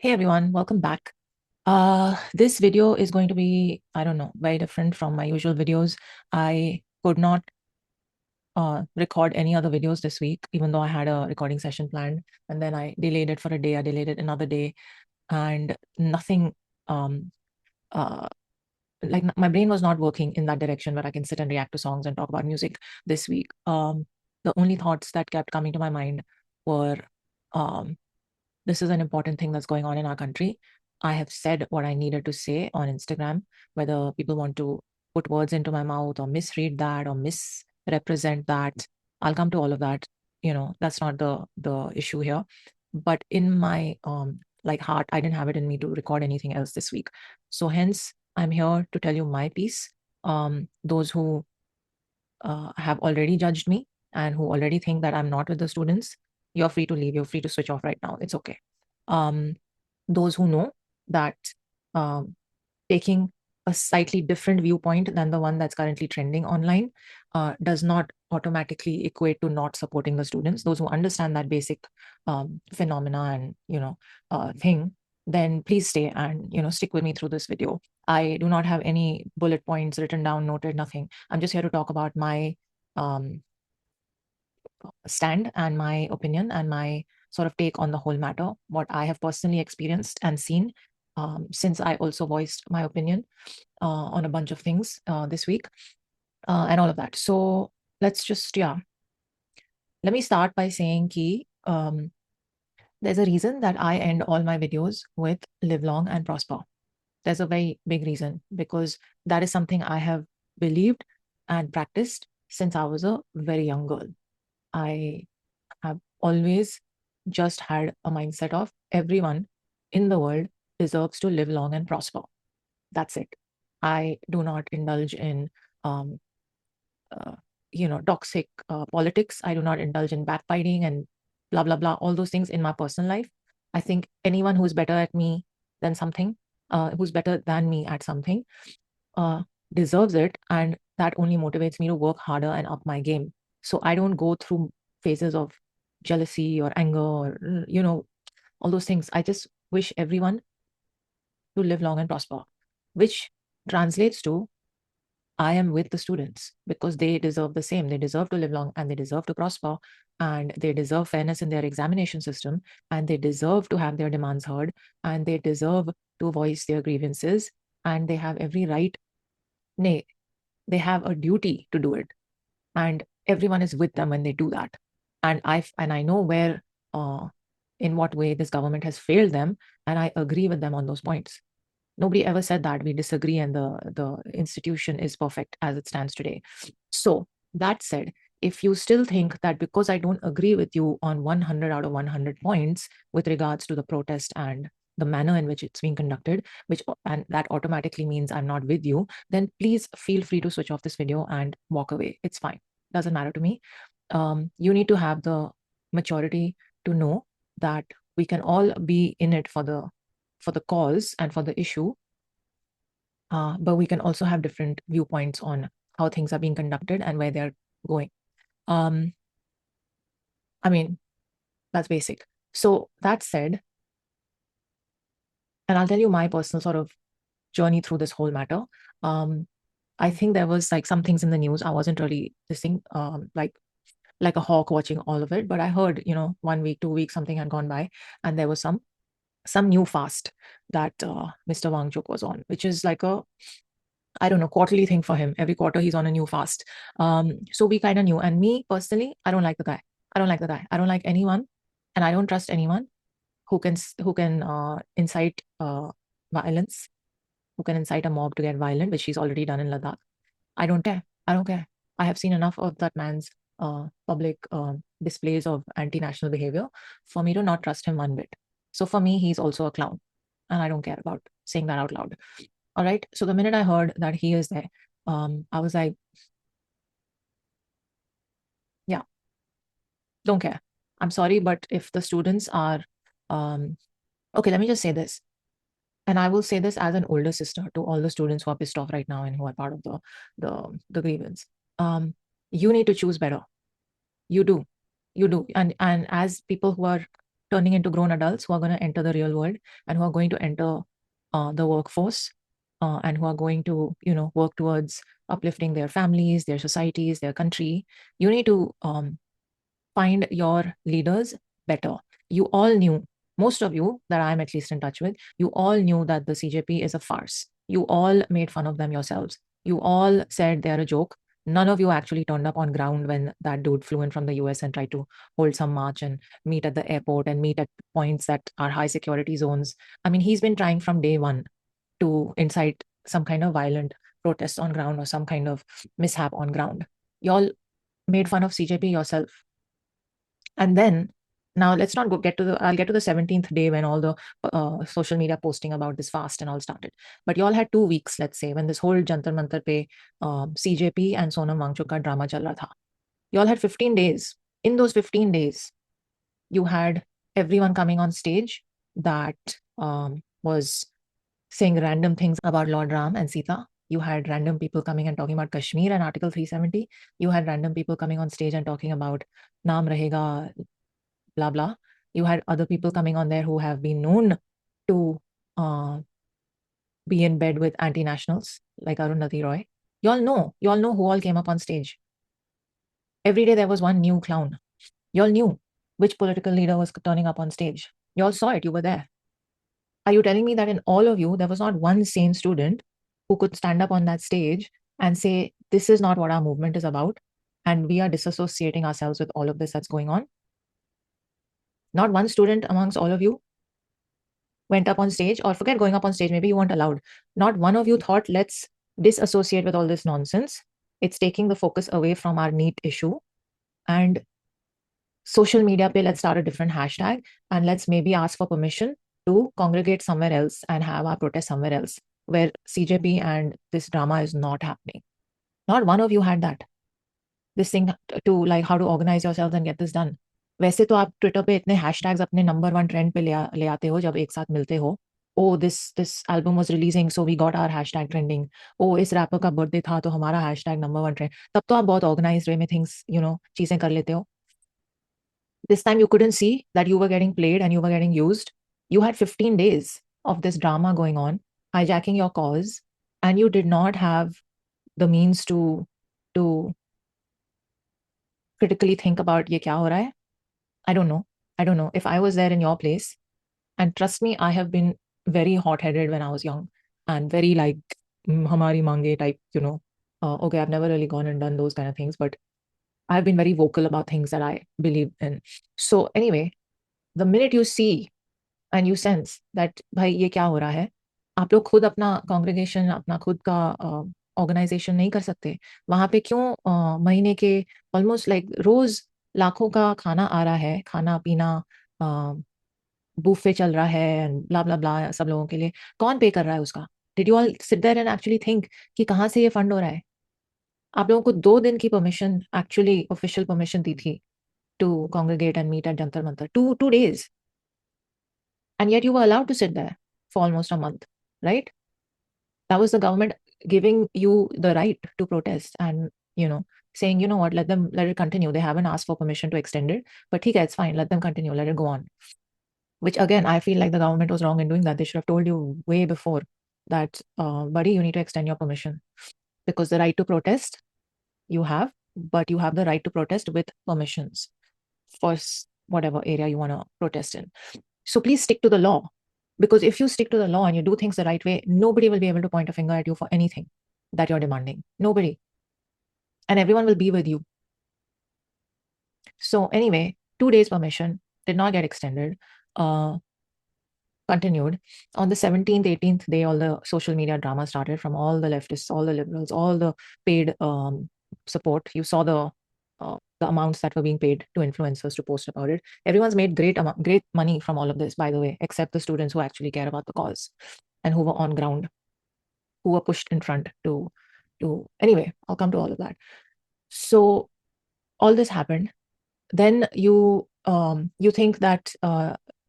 Hey everyone, welcome back. This video is going to be, I don't know, very different from my usual videos. I could not record any other videos this week, even though I had a recording session planned. And then I delayed it for a day, I delayed it another day, and nothing, um, uh, like my brain was not working in that direction where I can sit and react to songs and talk about music this week. The only thoughts that kept coming to my mind were, um, this is an important thing that's going on in our country. I have said what I needed to say on Instagram, whether people want to put words into my mouth or misread that or misrepresent that. I'll come to all of that. That's not the issue here. But in my like heart, I didn't have it in me to record anything else this week. So hence, I'm here to tell you my piece. Those who have already judged me and who already think that I'm not with the students, you're free to leave. You're free to switch off right now. It's okay. Um, those who know that um, taking a slightly different viewpoint than the one that's currently trending online does not automatically equate to not supporting the students. Those who understand that basic phenomena and thing, then please stay and stick with me through this video. I do not have any bullet points written down, noted, nothing. I'm just here to talk about my um, stand and my opinion and my sort of take on the whole matter, what I have personally experienced and seen, since I also voiced my opinion on a bunch of things this week and all of that. So let's just, yeah, let me start by saying ki, there's a reason that I end all my videos with live long and prosper. There's a very big reason because that is something I have believed and practiced since I was a very young girl. I have always just had a mindset of everyone in the world deserves to live long and prosper. That's it. I do not indulge in, um, uh, toxic politics. I do not indulge in backbiting and blah, blah, blah, all those things in my personal life. I think anyone who's better at me than something, who's better than me at something, uh, deserves it. And that only motivates me to work harder and up my game. So I don't go through phases of jealousy or anger or, all those things. I just wish everyone to live long and prosper, which translates to I am with the students because they deserve the same. They deserve to live long and they deserve to prosper and they deserve fairness in their examination system and they deserve to have their demands heard and they deserve to voice their grievances and they have every right. Nay, they have a duty to do it. And everyone is with them when they do that. And I know where, in what way this government has failed them, and I agree with them on those points. Nobody ever said that we disagree and the institution is perfect as it stands today. So that said, if you still think that because I don't agree with you on 100 out of 100 points with regards to the protest and the manner in which it's being conducted, which and that automatically means I'm not with you, then please feel free to switch off this video and walk away. It's fine. Doesn't matter to me. You need to have the maturity to know that we can all be in it for the cause and for the issue, but we can also have different viewpoints on how things are being conducted and where they're going. Um, I mean, that's basic. So that said, and I'll tell you my personal sort of journey through this whole matter. Um, I think there was like some things in the news. I wasn't really listening, like a hawk watching all of it, but I heard, 1 week, 2 weeks, something had gone by, and there was some new fast that Mr. Wangchuk was on, which is like a, I don't know, quarterly thing for him. Every quarter he's on a new fast. So we kind of knew. And me personally, I don't like the guy. I don't like the guy. I don't like anyone, and I don't trust anyone who can incite violence, who can incite a mob to get violent, which he's already done in Ladakh. I don't care. I don't care. I have seen enough of that man's public displays of anti-national behavior for me to not trust him one bit. So for me, he's also a clown, and I don't care about saying that out loud. All right. So the minute I heard that he is there, I was like, yeah, don't care. I'm sorry, but if the students are, okay, let me just say this. And I will say this as an older sister to all the students who are pissed off right now and who are part of the grievance. You need to choose better. You do. You do. And as people who are turning into grown adults who are going to enter the real world and who are going to enter the workforce and who are going to, work towards uplifting their families, their societies, their country. You need to find your leaders better. You all knew, most of you that I'm at least in touch with, you all knew that the CJP is a farce. You all made fun of them yourselves. You all said they're a joke. None of you actually turned up on ground when that dude flew in from the US and tried to hold some march and meet at the airport and meet at points that are high security zones. I mean, he's been trying from day one to incite some kind of violent protests on ground or some kind of mishap on ground. Y'all made fun of CJP yourself. And then now let's not get to I'll get to the 17th day when all the social media posting about this fast and all started. But you all had 2 weeks, let's say, when this whole Jantar Mantar pe CJP and Sonam Wangchuk ka drama chal raha tha. You all had 15 days. In those 15 days, you had everyone coming on stage that was saying random things about Lord Ram and Sita. You had random people coming and talking about Kashmir and Article 370. You had random people coming on stage and talking about Naam Rahega, blah, blah. You had other people coming on there who have been known to be in bed with anti-nationals like Arundhati Roy. You all know who all came up on stage. Every day there was one new clown. You all knew which political leader was turning up on stage. You all saw it. You were there. Are you telling me that in all of you, there was not one sane student who could stand up on that stage and say, this is not what our movement is about, and we are disassociating ourselves with all of this that's going on? Not one student amongst all of you went up on stage, or forget going up on stage, maybe you weren't allowed. Not one of you thought, let's disassociate with all this nonsense. It's taking the focus away from our NEET issue. And social media pe, let's start a different hashtag and let's maybe ask for permission to congregate somewhere else and have our protest somewhere else where CJP and this drama is not happening. Not one of you had that. This thing to like how to organize yourselves and get this done. वैसे तो आप Twitter पे इतने hashtags अपने number 1 trend पे ले आते हो जब एक साथ मिलते हो. Oh, this album was releasing, so we got our hashtag trending. Oh, इस रैपर का बर्थडे था तो हमारा हैशटैग नंबर 1 ट्रेंड. तब तो आप बहुत ऑर्गेनाइज्ड वे में थिंग्स चीजें कर लेते हो. This time you couldn't see that you were getting played and you were getting used. You had 15 days of this drama going on, hijacking your cause, and you did not have the means to critically think about ye kya ho raha hai. I don't know. If I was there in your place, and trust me, I have been very hot-headed when I was young and very like hamari mange type, okay, I've never really gone and done those kind of things, but I've been very vocal about things that I believe in. So anyway, the minute you see and you sense that भाई ये क्या हो रहा है, आप लोग खुद अपना congregation, अपना खुद का organization नहीं कर सकते. वहाँ पे क्यों महीने के almost like रोज लाखों का खाना आ रहा है, खाना पीना बुफे चल रहा है and blah blah blah सब लोगों के लिए. कौन पे कर रहा है उसका? Did you all sit there and actually think कि कहाँ से ये फंड हो रहा है? आप लोगों को 2 दिन की परमिशन एक्चुअली ऑफिशियल परमिशन दी थी to congregate and meet at Jantar Mantar. Two days. And yet you were allowed to sit there for almost a month, right? That was the government giving you the right to protest and, saying, you know what, let it continue. They haven't asked for permission to extend it, but okay, it's fine. Let them continue. Let it go on. Which again, I feel like the government was wrong in doing that. They should have told you way before that, buddy, you need to extend your permission because the right to protest you have, but you have the right to protest with permissions for whatever area you want to protest in. So please stick to the law, because if you stick to the law and you do things the right way, nobody will be able to point a finger at you for anything that you're demanding. Nobody. And everyone will be with you. So anyway, 2 days permission did not get extended. Continued. On the 17th, 18th day, all the social media drama started from all the leftists, all the liberals, all the paid support. You saw the amounts that were being paid to influencers to post about it. Everyone's made great money from all of this, by the way, except the students who actually care about the cause and who were on ground, who were pushed in front to anyway, I'll come to all of that. So all this happened. Then you think that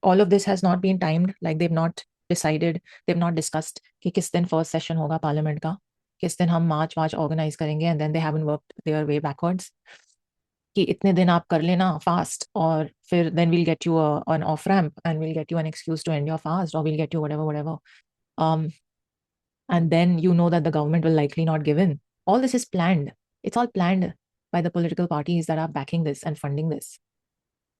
all of this has not been timed, like they've not decided, they've not discussed कि किस दिन first session होगा parliament का, किस दिन हम march organize करेंगे, and then they haven't worked their way backwards. कि इतने दिन आप कर लेना fast, और फिर then we'll get you an off ramp and we'll get you an excuse to end your fast, or we'll get you whatever. And then you know that the government will likely not give in. All this is planned. It's all planned by the political parties that are backing this and funding this.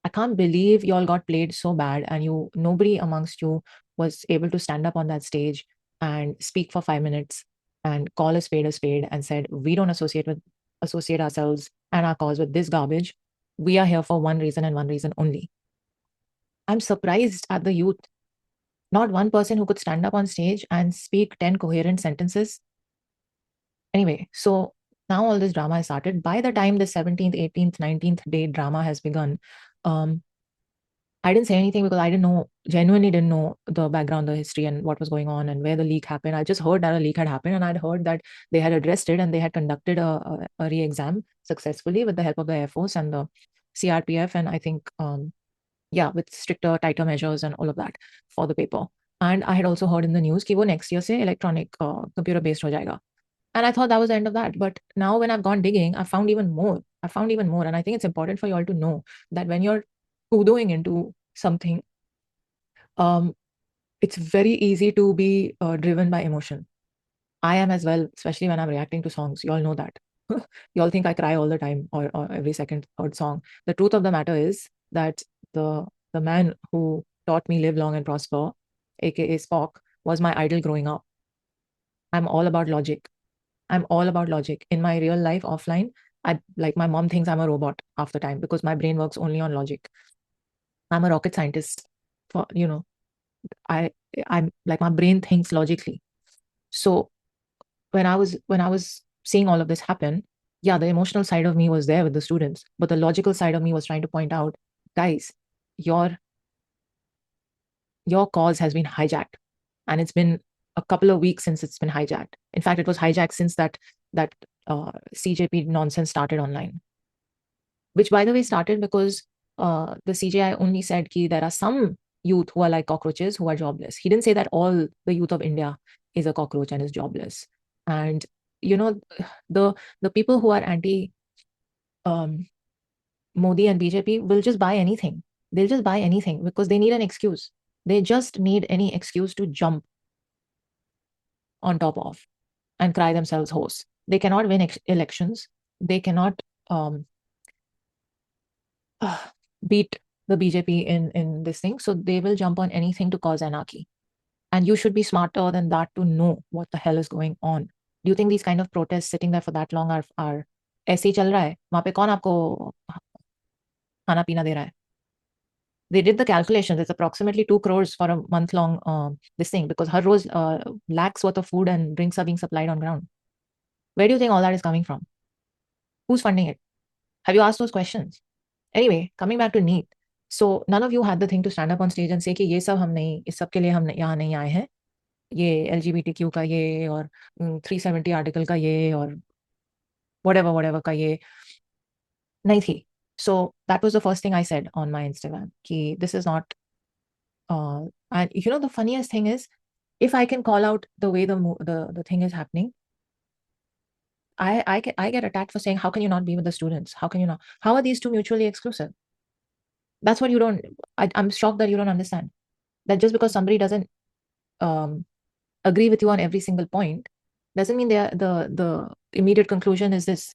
I can't believe you all got played so bad, and nobody amongst you was able to stand up on that stage and speak for 5 minutes and call a spade and said, we don't associate ourselves and our cause with this garbage. We are here for one reason and one reason only. I'm surprised at the youth. Not one person who could stand up on stage and speak 10 coherent sentences. Anyway, so now all this drama has started. By the time the 17th, 18th, 19th day drama has begun, um, I didn't say anything because I didn't know, genuinely didn't know the background, the history, and what was going on and where the leak happened. I just heard that a leak had happened, and I'd heard that they had addressed it and they had conducted a re-exam successfully with the help of the Air Force and the CRPF, and I think, yeah, with stricter, tighter measures and all of that for the paper. And I had also heard in the news कि वो next year से electronic computer based हो जाएगा. And I thought that was the end of that. But now when I've gone digging, I found even more. I found even more. And I think it's important for you all to know that when you're kudoing into something, it's very easy to be driven by emotion. I am as well, especially when I'm reacting to songs. You all know that. You all think I cry all the time, or every second, third song. The truth of the matter is that the man who taught me live long and prosper, aka Spock, was my idol growing up. I'm all about logic. I'm all about logic. In my real life, offline, I like my mom thinks I'm a robot half the time because my brain works only on logic. I'm a rocket scientist. For I I'm like my brain thinks logically. So when I was seeing all of this happen, yeah, the emotional side of me was there with the students, but the logical side of me was trying to point out, guys, your your cause has been hijacked, and it's been a couple of weeks since it's been hijacked. In fact, it was hijacked since that CJP nonsense started online, which by the way started because the CJI only said that there are some youth who are like cockroaches who are jobless. He didn't say that all the youth of India is a cockroach and is jobless. And you know, the people who are anti um, Modi and BJP will just buy anything. They'll just buy anything because they need an excuse. They just need any excuse to jump on top of and cry themselves hoarse. They cannot win elections. They cannot um, beat the BJP in this thing. So they will jump on anything to cause anarchy. And you should be smarter than that to know what the hell is going on. Do you think these kind of protests sitting there for that long are ऐसे ही चल रहा है? वहां पे कौन आपको खाना पीना दे रहा है? They did the calculations. It's approximately 2 crores for a month long this thing, because her rose lakhs worth of food and drinks are being supplied on ground. Where do you think all that is coming from? Who's funding it? Have you asked those questions? Anyway, coming back to NEET. So none of you had the thing to stand up on stage and say कि ये सब हम नहीं, इस सब के लिए हम यहाँ नहीं आए हैं. ये LGBTQ का ये और 370 आर्टिकल का ये और whatever का ये नहीं थी. So that was the first thing I said on my Instagram कि this is not. And the funniest thing is, if I can call out the way the thing is happening, I get attacked for saying, how can you not be with the students? How can you not? How are these two mutually exclusive? That's what you don't. I'm shocked that you don't understand that just because somebody doesn't um, agree with you on every single point doesn't mean the immediate conclusion is this.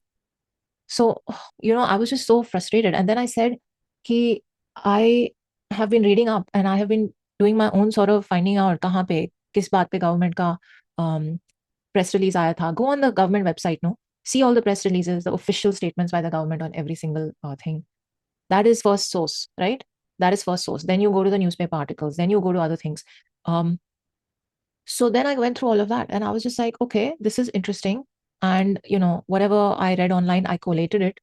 So I was just so frustrated, and then I said, "Ki I have been reading up and I have been doing my own sort of finding out कहाँ पे किस बात पे government का press release आया था." Go on the government website, no? See all the press releases, the official statements by the government on every single thing. That is first source, right? That is first source. Then you go to the newspaper articles. Then you go to other things. So then I went through all of that, and I was just like, okay, this is interesting. And whatever I read online, I collated it.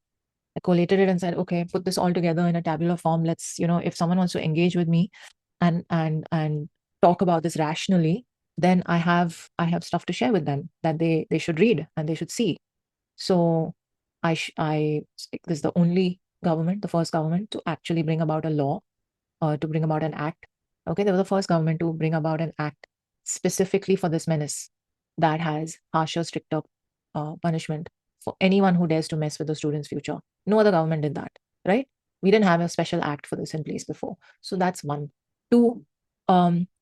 I collated it and said, okay, put this all together in a tabular form. Let's, if someone wants to engage with me and talk about this rationally, then I have stuff to share with them that they should read and they should see. So this is the only government, the first government to actually bring about a law, to bring about an act. Okay, they were the first government to bring about an act specifically for this menace that has harsher, stricter punishment for anyone who dares to mess with the students' future. No other government did that, right? We didn't have a special act for this in place before. So that's one. Two,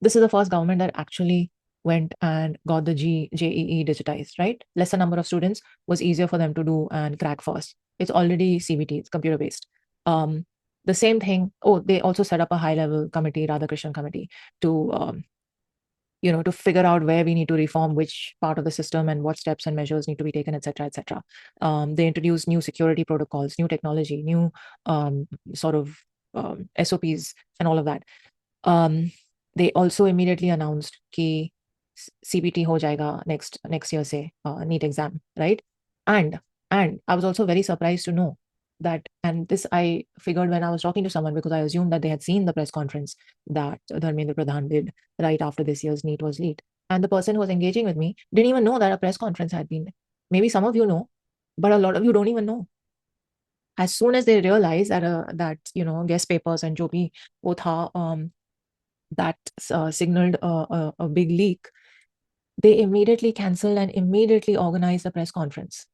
this is the first government that actually went and got the JEE digitized, right? Lesser number of students was easier for them to do and crack first. It's already CBT, it's computer based. The same thing. Oh, they also set up a high level committee, Radhakrishnan committee, to to figure out where we need to reform which part of the system and what steps and measures need to be taken, etc., etc. They introduced new security protocols, new technology, new sort of SOPs, and all of that. They also immediately announced कि CBT हो जाएगा next year से NEET exam, right? And I was also very surprised to know that, and this I figured when I was talking to someone, because I assumed that they had seen the press conference that Dharmendra Pradhan did right after this year's NEET was leaked. And the person who was engaging with me didn't even know that a press conference had been. Maybe some of you know, but a lot of you don't even know. As soon as they realize that guest papers and जो भी वो था, that signaled a big leak, they immediately cancelled and immediately organized a press conference.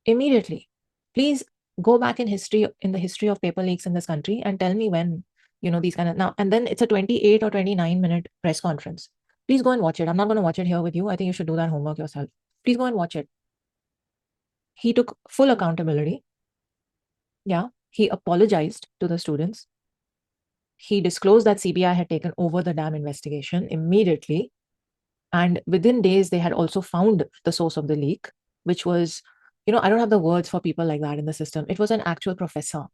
Immediately. Please go back in the history of paper leaks in this country and tell me when, these kind of now, and then it's a 28 or 29-minute press conference. Please go and watch it. I'm not going to watch it here with you. I think you should do that homework yourself. Please go and watch it. He took full accountability. Yeah. He apologized to the students. He disclosed that CBI had taken over the damn investigation immediately. And within days, they had also found the source of the leak, which was, I don't have the words for people like that in the system. It was an actual professor,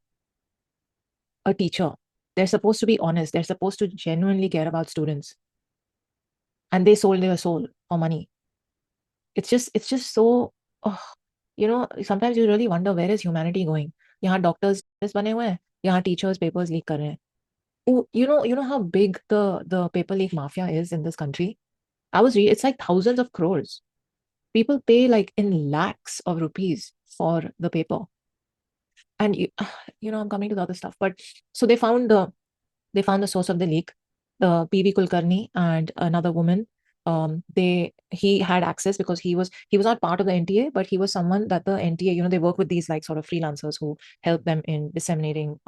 a teacher. They're supposed to be honest. They're supposed to genuinely care about students. And they sold their soul for money. It's just so, sometimes you really wonder, where is humanity going? यहाँ doctors बने हुए हैं, यहाँ teachers papers leak कर रहे हैं. Oh, you know how big the paper leak mafia is in this country? It's like thousands of crores. People pay like in lakhs of rupees for the paper. And I'm coming to the other stuff, but so they found the source of the leak, the PV Kulkarni and another woman. He had access because he was not part of the NTA, but he was someone that the NTA, they work with these like sort of freelancers who help them in disseminating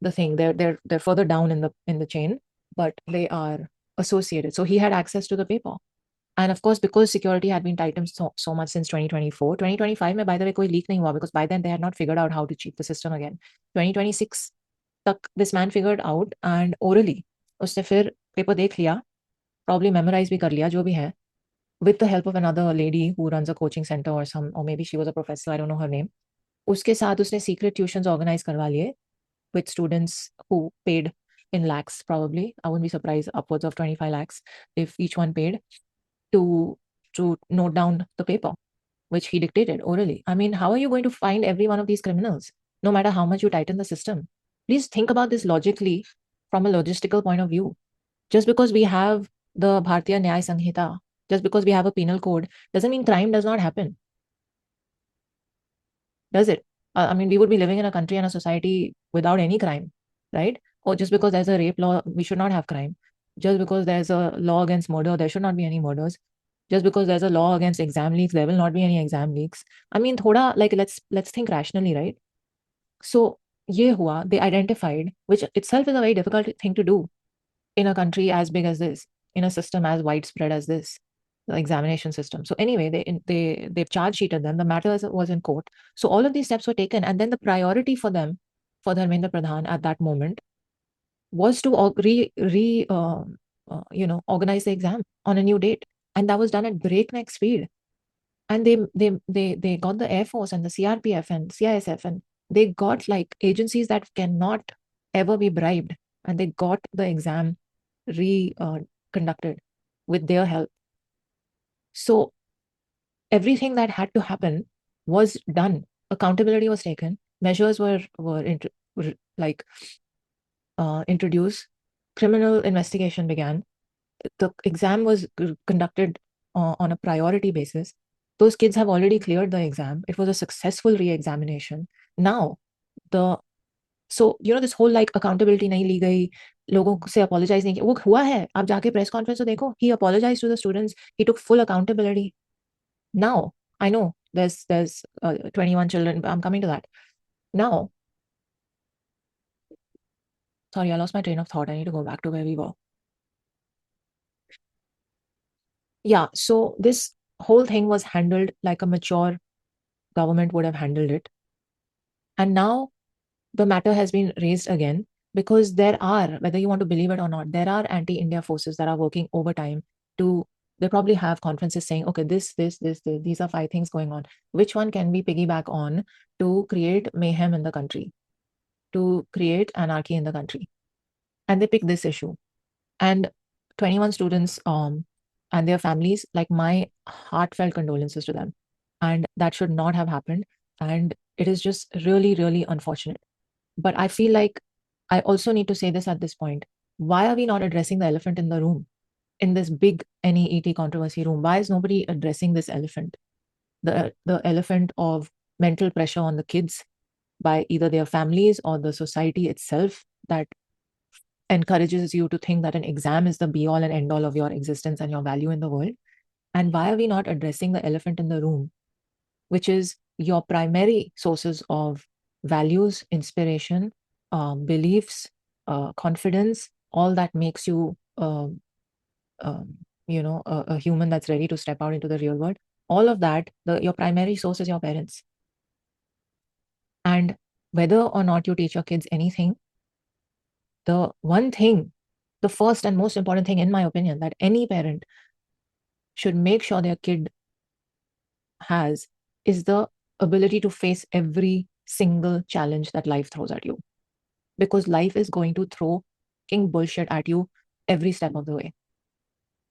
the thing. They're further down in the chain, but they are associated. So he had access to the paper. And of course, because security had been tightened so much since 2024, 2025 में, by the way, कोई leak नहीं हुआ, because by then they had not figured out how to cheat the system again. 2026 तक this man figured out, and orally उसने फिर paper देख लिया, probably memorize भी कर लिया, जो भी है, with the help of another lady who runs a coaching center or maybe she was a professor, I don't know her name. उसके साथ उसने secret tuitions organize करवा लिए with students who paid in lakhs, probably. I wouldn't be surprised, upwards of 25 lakhs if each one paid to note down the paper, which he dictated orally. I mean, how are you going to find every one of these criminals, no matter how much you tighten the system? Please think about this logically from a logistical point of view. Just because we have the Bharatiya Nyaya Sanhita, just because we have a penal code, doesn't mean crime does not happen. Does it? I mean, we would be living in a country and a society without any crime, right? Or just because there's a rape law, we should not have crime. Just because there's a law against murder, there should not be any murders. Just because there's a law against exam leaks, there will not be any exam leaks. I mean, thoda, like, let's think rationally, right? So, ye hua, they identified, which itself is a very difficult thing to do in a country as big as this, in a system as widespread as this, the examination system. So anyway, they charge sheeted them. The matter was in court. So all of these steps were taken, and then the priority for them, for Dharmendra Pradhan at that moment, was to organize the exam on a new date, and that was done at breakneck speed. And they got the Air Force and the CRPF and CISF, and they got like agencies that cannot ever be bribed, and they got the exam conducted with their help. So everything that had to happen was done. Accountability was taken. Measures were introduced. Criminal investigation began. The exam was conducted on a priority basis. Those kids have already cleared the exam. It was a successful re-examination. Now, this whole like accountability नहीं ली गई, लोगों से apologize नहीं किया, वो हुआ है. आप जाके press conference तो देखो. He apologized to the students. He took full accountability. Now, I know There's 21 children. I'm coming to that. Now, sorry, I lost my train of thought. I need to go back to where we were. Yeah, so this whole thing was handled like a mature government would have handled it. And now the matter has been raised again because there are, whether you want to believe it or not, there are anti-India forces that are working overtime to, they probably have conferences saying, okay, this, these are 5 things going on. Which one can we piggyback on to create mayhem in the country, to create anarchy in the country? And they pick this issue. And 21 students and their families, like, my heartfelt condolences to them. And that should not have happened. And it is just really, really unfortunate. But I feel like I also need to say this at this point. Why are we not addressing the elephant in the room? In this big NEET controversy room, why is nobody addressing this elephant? The elephant of mental pressure on the kids by either their families or the society itself, that encourages you to think that an exam is the be all and end all of your existence and your value in the world. And why are we not addressing the elephant in the room, which is your primary sources of values, inspiration, beliefs, confidence, all that makes you, a human that's ready to step out into the real world. All of that, your primary source is your parents. And whether or not you teach your kids anything, the one thing, the first and most important thing, in my opinion, that any parent should make sure their kid has is the ability to face every single challenge that life throws at you. Because life is going to throw king bullshit at you every step of the way.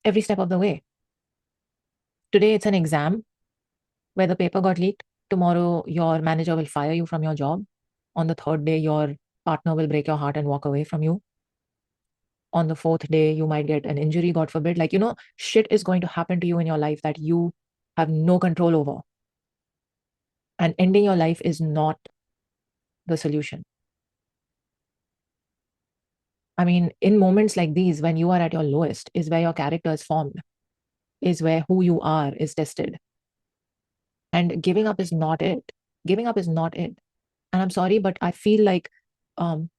Every step of the way. Today it's an exam where the paper got leaked. Tomorrow your manager will fire you from your job. On the third day, your partner will break your heart and walk away from you. On the fourth day, you might get an injury, God forbid. Like, shit is going to happen to you in your life that you have no control over. And ending your life is not the solution. I mean, in moments like these, when you are at your lowest, is where your character is formed, is where who you are is tested. And giving up is not it. Giving up is not it. And I'm sorry, but I feel like, oh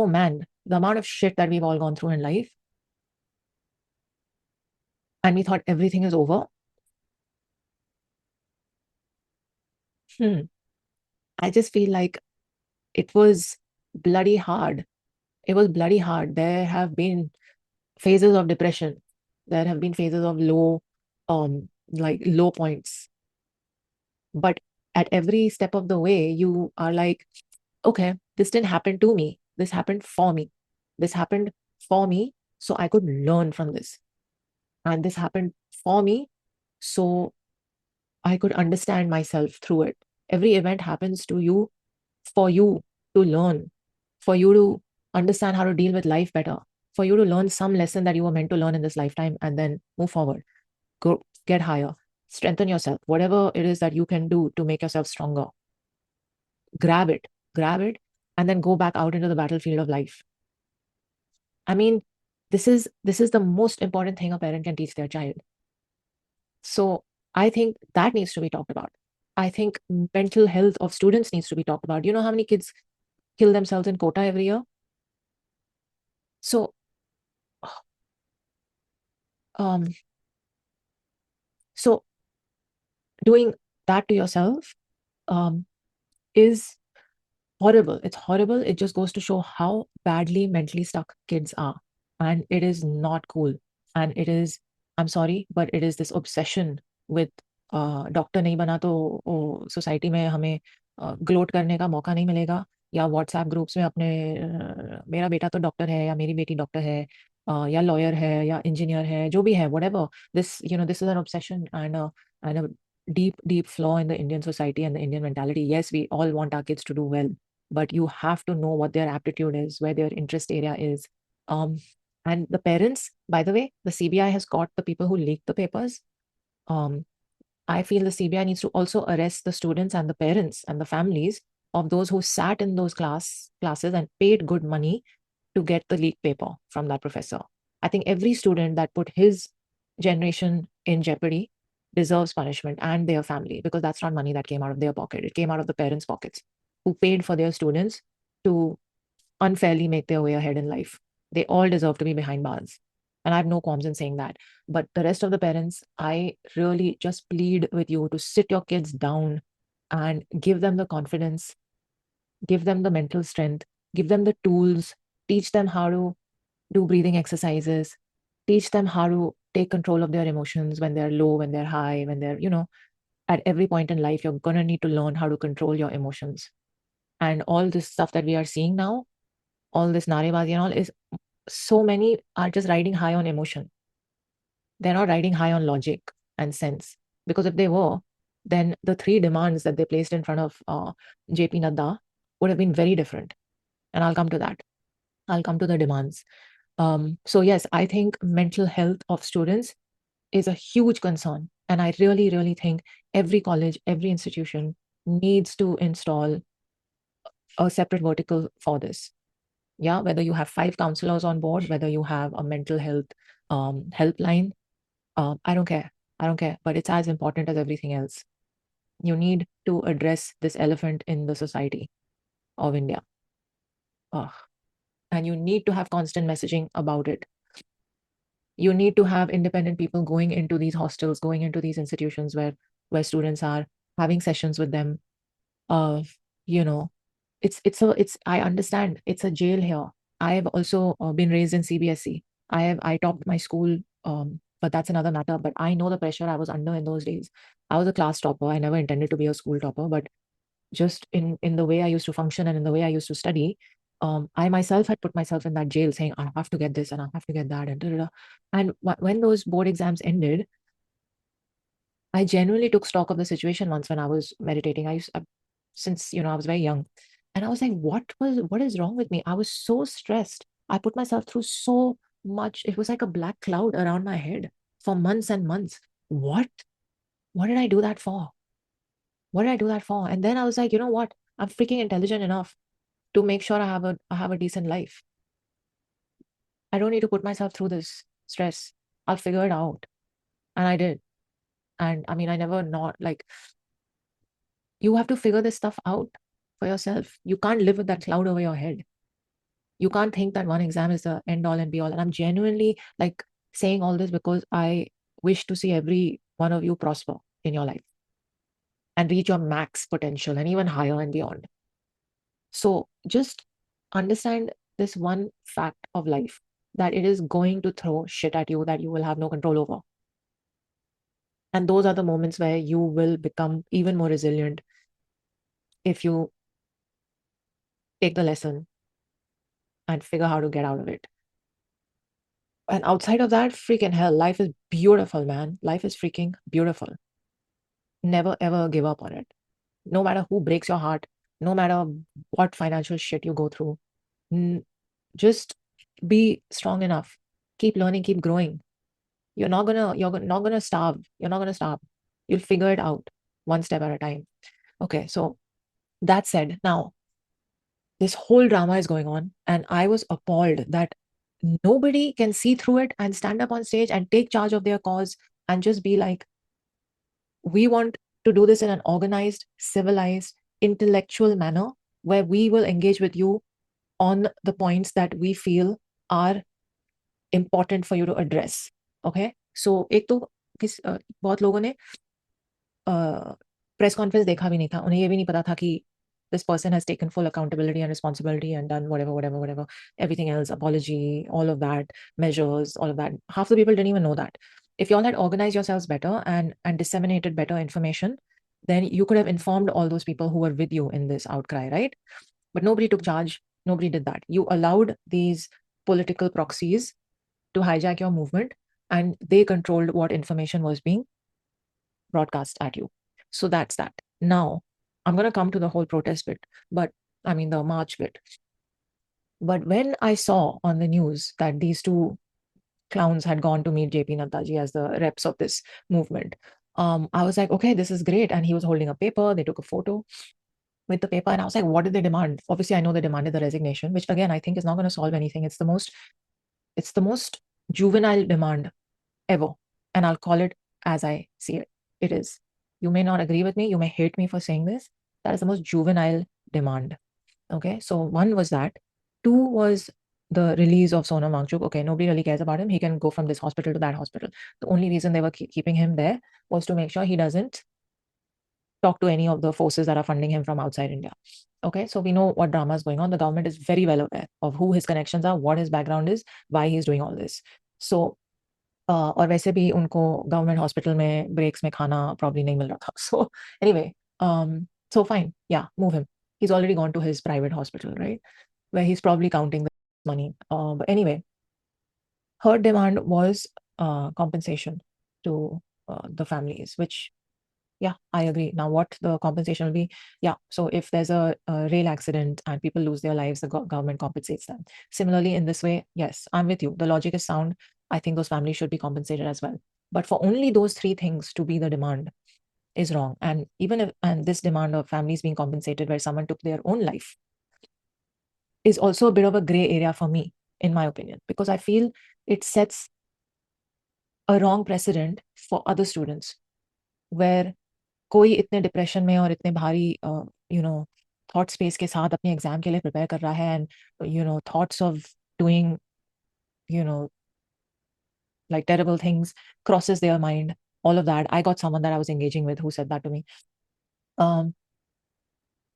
man, the amount of shit that we've all gone through in life, and we thought everything is over. I just feel like it was bloody hard. It was bloody hard. There have been phases of depression. There have been phases of low points. But at every step of the way, you are like, okay, this didn't happen to me. This happened for me. This happened for me so I could learn from this. And this happened for me so I could understand myself through it. Every event happens to you for you to learn, for you to understand how to deal with life better, for you to learn some lesson that you were meant to learn in this lifetime and then move forward, go get higher, strengthen yourself, whatever it is that you can do to make yourself stronger. Grab it, and then go back out into the battlefield of life. I mean, this is the most important thing a parent can teach their child. So I think that needs to be talked about. I think mental health of students needs to be talked about. You know how many kids kill themselves in quota every year? So, um, so doing that to yourself is horrible. It's horrible. It just goes to show how badly mentally stuck kids are. And it is not cool. And it is, I'm sorry, but it is this obsession with doctor नहीं बना तो society में हमें gloat करने का मौका नहीं मिलेगा, या व्हाट्सएप ग्रुप्स में अपने मेरा बेटा तो डॉक्टर है या मेरी बेटी डॉक्टर है, या लॉयर है या इंजीनियर है, जो भी है, whatever. This is an obsession and a deep flaw in the Indian society and the Indian mentality. Yes, we all want our kids to do well, but you have to know what their aptitude is, where their interest area is. And the parents, by the way, the CBI has caught the people who leaked the papers. I feel the CBI needs to also arrest the students and the parents and the families of those who sat in those classes and paid good money to get the leaked paper from that professor. I think every student that put his generation in jeopardy deserves punishment, and their family, because that's not money that came out of their pocket. It came out of the parents' pockets, who paid for their students to unfairly make their way ahead in life. They all deserve to be behind bars. And I have no qualms in saying that. But the rest of the parents, I really just plead with you to sit your kids down and give them the confidence, give them the mental strength, give them the tools, teach them how to do breathing exercises, teach them how to take control of their emotions when they're low, when they're high, when they're, at every point in life, you're going to need to learn how to control your emotions. And all this stuff that we are seeing now, all this narebazi and all, is so many are just riding high on emotion. They're not riding high on logic and sense. Because if they were, then the three demands that they placed in front of JP Nadda would have been very different. And I'll come to that. I'll come to the demands. So yes, I think mental health of students is a huge concern. And I really, really think every college, every institution needs to install a separate vertical for this. Yeah, whether you have 5 counselors on board, whether you have a mental health helpline, I don't care. I don't care. But it's as important as everything else. You need to address this elephant in the society of India. Ugh. And you need to have constant messaging about it. You need to have independent people going into these hostels, going into these institutions where students are, having sessions with them. You know, it's I understand it's a jail here. I have also been raised in CBSE. I topped my school, but that's another matter. But I know the pressure I was under in those days. I was a class topper. I never intended to be a school topper, but just in the way I used to function and in the way I used to study, I myself had put myself in that jail, saying I have to get this and I have to get that, and da, da, da. And when those board exams ended, I genuinely took stock of the situation once when I was meditating. Since I was very young, and I was like, what is wrong with me? I was so stressed. I put myself through so much. It was like a black cloud around my head for months and months. What did I do that for? What did I do that for? And then I was like, you know what? I'm freaking intelligent enough to make sure I have a decent life. I don't need to put myself through this stress. I'll figure it out. And I did. And I mean, I never not like, you have to figure this stuff out for yourself. You can't live with that cloud over your head. You can't think that one exam is the end all and be all. And I'm genuinely like saying all this because I wish to see every one of you prosper in your life and reach your max potential and even higher and beyond. So just understand this one fact of life, that it is going to throw shit at you that you will have no control over. And those are the moments where you will become even more resilient if you take the lesson and figure how to get out of it. And outside of that, freaking hell, life is beautiful, man. Life is freaking beautiful. Never ever give up on it. No matter who breaks your heart, no matter what financial shit you go through, just be strong enough. Keep learning, keep growing. You're not gonna starve. You're not gonna starve. You'll figure it out one step at a time. Okay, so that said, now this whole drama is going on, and I was appalled that nobody can see through it and stand up on stage and take charge of their cause and just be like, we want to do this in an organized, civilized, intellectual manner where we will engage with you on the points that we feel are important for you to address. Okay, so एक तो बहुत लोगों ने press conference देखा भी नहीं था, उन्हें ये भी नहीं पता था कि this person has taken full accountability and responsibility and done whatever, everything else, apology, all of that, measures, all of that. Half the people didn't even know that. If you all had organized yourselves better and disseminated better information, then you could have informed all those people who were with you in this outcry, right? But nobody took charge. Nobody did that. You allowed these political proxies to hijack your movement, and they controlled what information was being broadcast at you. So that's that. Now, I'm going to come to the whole protest bit, but I mean the march bit. But when I saw on the news that these two clowns had gone to meet JP Naddaji as the reps of this movement, I was like, okay, this is great. And he was holding a paper. They took a photo with the paper, and I was like, what did they demand? Obviously, I know they demanded the resignation, which again I think is not going to solve anything. It's the most juvenile demand ever, and I'll call it as I see it. it is. You may not agree with me, you may hate me for saying this. That is the most juvenile demand. Okay, so one was that. Two was the release of Sonam Wangchuk. Okay, nobody really cares about him. He can go from this hospital to that hospital. The only reason they were keeping him there was to make sure he doesn't talk to any of the forces that are funding him from outside India. Okay, so we know what drama is going on. The government is very well aware of who his connections are, what his background is, why he's doing all this. So और वैसे भी उनको government hospital में breaks में खाना probably नहीं मिल रहा था. So anyway, so fine, yeah, move him. He's already gone to his private hospital, right, where he's probably counting the money. But anyway, her demand was compensation to the families, which, yeah, I agree. Now, what the compensation will be, yeah. So if there's a rail accident and people lose their lives, the government compensates them. Similarly, in this way, yes, I'm with you. The logic is sound. I think those families should be compensated as well. But for only those three things to be the demand is wrong. And even if, and this demand of families being compensated where someone took their own life is also a bit of a gray area for me, in my opinion, because I feel it sets a wrong precedent for other students where कोई इतने depression में और इतने भारी thought space के साथ अपने exam के लिए प्रिपेयर कर रहा है and thoughts of doing you know like terrible things crosses their mind, all of that. I got someone that I was engaging with who said that to me.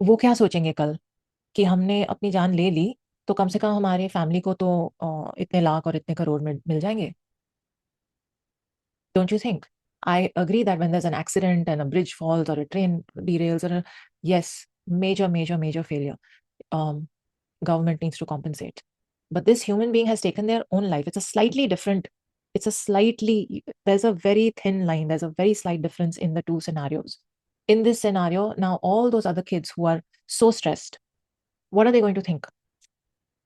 वो क्या सोचेंगे कल कि हमने अपनी जान ले ली तो कम से कम हमारे फैमिली को तो इतने लाख और इतने करोड़ में मिल जाएंगे. Don't you think? I agree that when there's an accident and a bridge falls or a train derails, or yes, major failure, government needs to compensate. But this human being has taken their own life. It's a slightly different, there's a very thin line, there's a very slight difference in the two scenarios. In this scenario, now all those other kids who are so stressed, what are they going to think?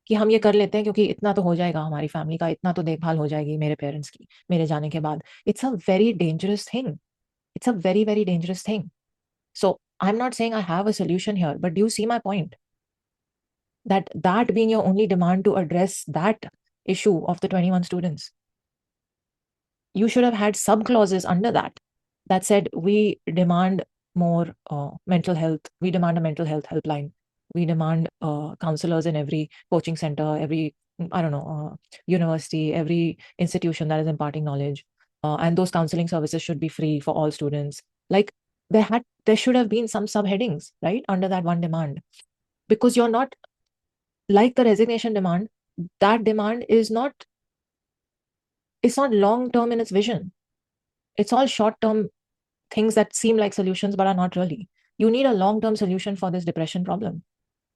कि हम ये कर लेते हैं क्योंकि इतना तो हो जाएगा हमारी फैमिली का, इतना तो देखभाल हो जाएगी मेरे पेरेंट्स की मेरे जाने के बाद. It's a very dangerous thing. It's a very, very dangerous thing. So I'm not saying I have a solution here, but do you see my point? That being your only demand to address that issue of the 21 students, you should have had sub clauses under that said we demand more mental health. We demand a mental health helpline. We demand counselors in every coaching center, every, I don't know, university, every institution that is imparting knowledge. And those counseling services should be free for all students. Like there should have been some subheadings, right, under that one demand. Because you're not, like the resignation demand, that demand is not, it's not long-term in its vision. It's all short-term things that seem like solutions but are not really. You need a long-term solution for this depression problem.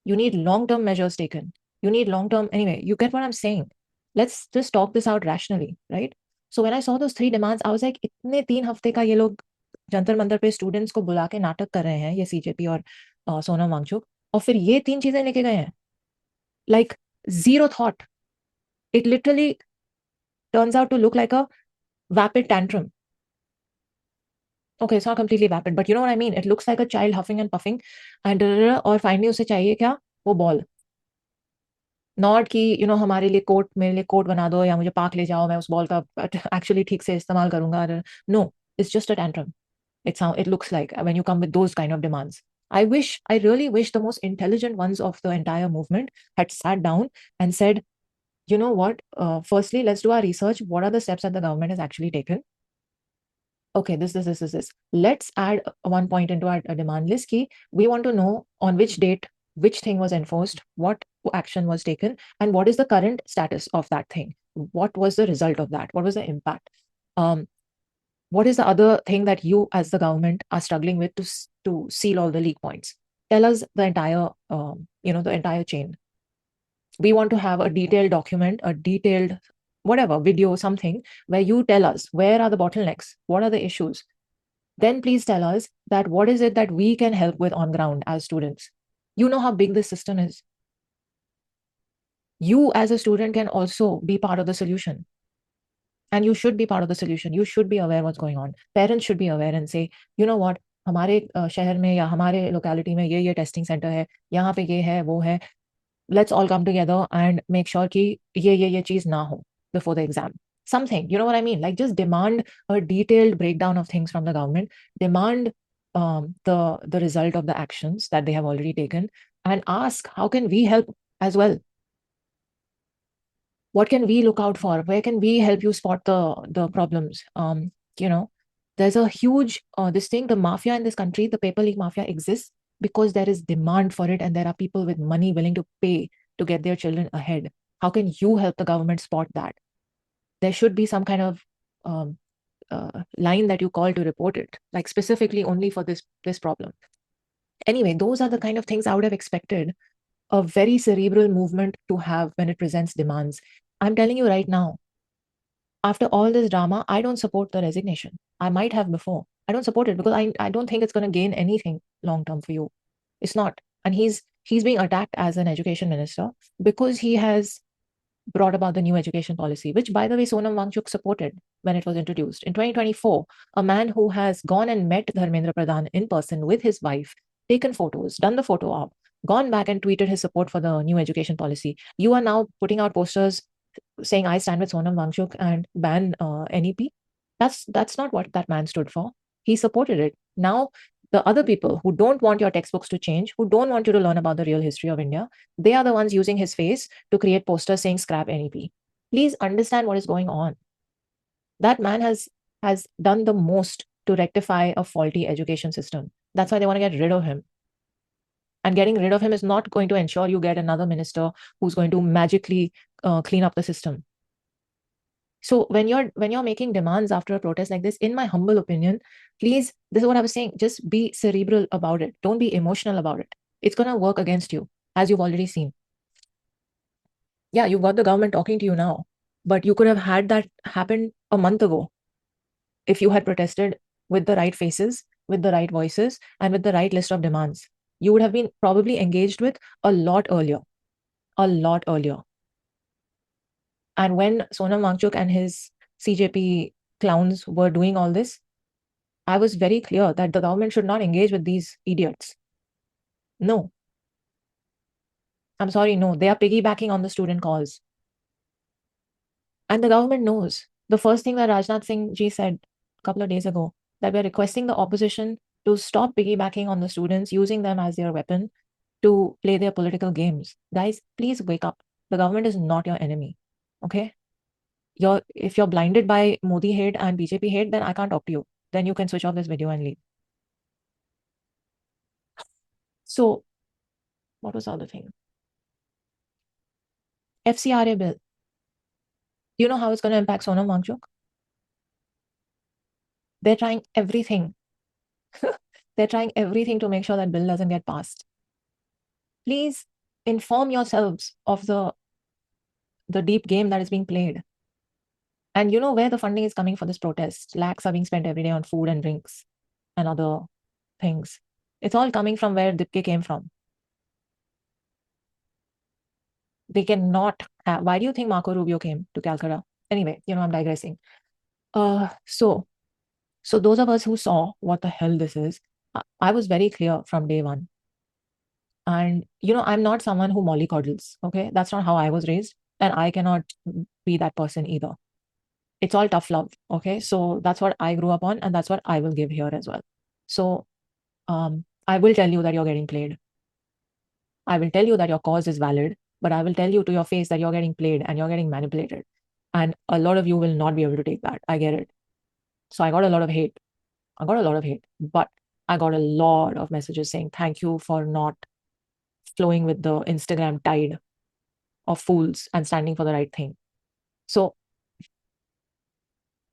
You need long-term measures taken. You need long-term, anyway, you get what I'm saying. Let's just talk this out rationally, right? So when I saw those three demands, I was like, इतने 3 हफ्ते का ये लोग जंतर मंतर पे students को बुला के नाटक कर रहे हैं, ये सीजेपी और सोनम वांगचुक, और फिर ये 3 चीजें लेके गए हैं. Like zero thought. It literally turns out to look like a vapid tantrum. Okay, it's not completely vapid, but you know what I mean? It looks like a child huffing and puffing, and और finally उसे चाहिए क्या? वो ball. Not कि हमारे लिए court, मेरे लिए कोर्ट बना दो या मुझे पार्क ले जाओ, मैं उस बॉल का एक्चुअली ठीक से इस्तेमाल करूंगा. No, it's just a tantrum. It looks like when you come with those kind of demands. I really wish the most intelligent ones of the entire movement had sat down and said, you know what, firstly, let's do our research. What are the steps that the government has actually taken? Okay, this. Let's add one point into our demand list. Key, we want to know on which date, which thing was enforced, what action was taken, and what is the current status of that thing. What was the result of that? What was the impact? What is the other thing that you as the government are struggling with to seal all the leak points? Tell us the entire, the entire chain. We want to have a detailed document, a detailed whatever, video, something where you tell us where are the bottlenecks, what are the issues. Then please tell us that what is it that we can help with on ground as students. You know how big this system is. You as a student can also be part of the solution. And you should be part of the solution. You should be aware what's going on. Parents should be aware and say, you know what, हमारे शहर में या हमारे locality में ये testing centre है, यहाँ पे ये है, वो है. Let's all come together and make sure कि ये चीज ना हो before the exam. something, you know what I mean? Like, just demand a detailed breakdown of things from the government, demand the result of the actions that they have already taken, and ask, how can we help as well? What can we look out for? Where can we help you spot the problems? You know, there's a huge this thing, the mafia in this country, the paper league mafia exists because there is demand for it, and there are people with money willing to pay to get their children ahead. How can you help the government spot that? There should be some kind of um, line that you call to report it, like specifically only for this problem. Anyway, those are the kind of things I would have expected a very cerebral movement to have when it presents demands. I'm telling you right now, after all this drama, I don't support the resignation. I might have before. I don't support it because I don't think it's going to gain anything long term for you. It's not. And he's being attacked as an education minister because he has brought about the new education policy, which, by the way, Sonam Wangchuk supported when it was introduced. In 2024, a man who has gone and met Dharmendra Pradhan in person with his wife, taken photos, done the photo op, gone back and tweeted his support for the new education policy. You are now putting out posters saying, I stand with Sonam Wangchuk and ban NEP. That's not what that man stood for. He supported it. Now, the other people who don't want your textbooks to change, who don't want you to learn about the real history of India, they are the ones using his face to create posters saying scrap NEP. Please understand what is going on. That man has done the most to rectify a faulty education system. That's why they want to get rid of him. And getting rid of him is not going to ensure you get another minister who's going to magically clean up the system. So when you're making demands after a protest like this, in my humble opinion, please, this is what I was saying, just be cerebral about it. Don't be emotional about it. It's going to work against you, as you've already seen. Yeah, you've got the government talking to you now, but you could have had that happen a month ago if you had protested with the right faces, with the right voices, and with the right list of demands. You would have been probably engaged with a lot earlier. A lot earlier. And when Sonam Wangchuk and his CJP clowns were doing all this, I was very clear that the government should not engage with these idiots. No. I'm sorry, no. They are piggybacking on the student cause. And the government knows. The first thing that Rajnath Singh ji said a couple of days ago, that we're requesting the opposition to stop piggybacking on the students, using them as their weapon to play their political games. Guys, please wake up. The government is not your enemy. Okay? If you're blinded by Modi hate and BJP hate, then I can't talk to you. Then you can switch off this video and leave. So, what was the other thing? FCRA bill. Do you know how it's going to impact Sonam Wangchuk? They're trying everything. They're trying everything to make sure that bill doesn't get passed. Please inform yourselves of the deep game that is being played. And you know where the funding is coming for this protest. Lakhs are being spent every day on food and drinks and other things. It's all coming from where Dipke came from. They cannot have. Why do you think Marco Rubio came to Calcutta? Anyway, I'm digressing. So those of us who saw what the hell this is, I was very clear from day one. And, I'm not someone who mollycoddles, okay? That's not how I was raised. And I cannot be that person either. It's all tough love, okay? So that's what I grew up on, and that's what I will give here as well. So I will tell you that you're getting played. I will tell you that your cause is valid, but I will tell you to your face that you're getting played and you're getting manipulated. And a lot of you will not be able to take that. I get it. So I got a lot of hate. But I got a lot of messages saying, thank you for not flowing with the Instagram tide of fools and standing for the right thing. So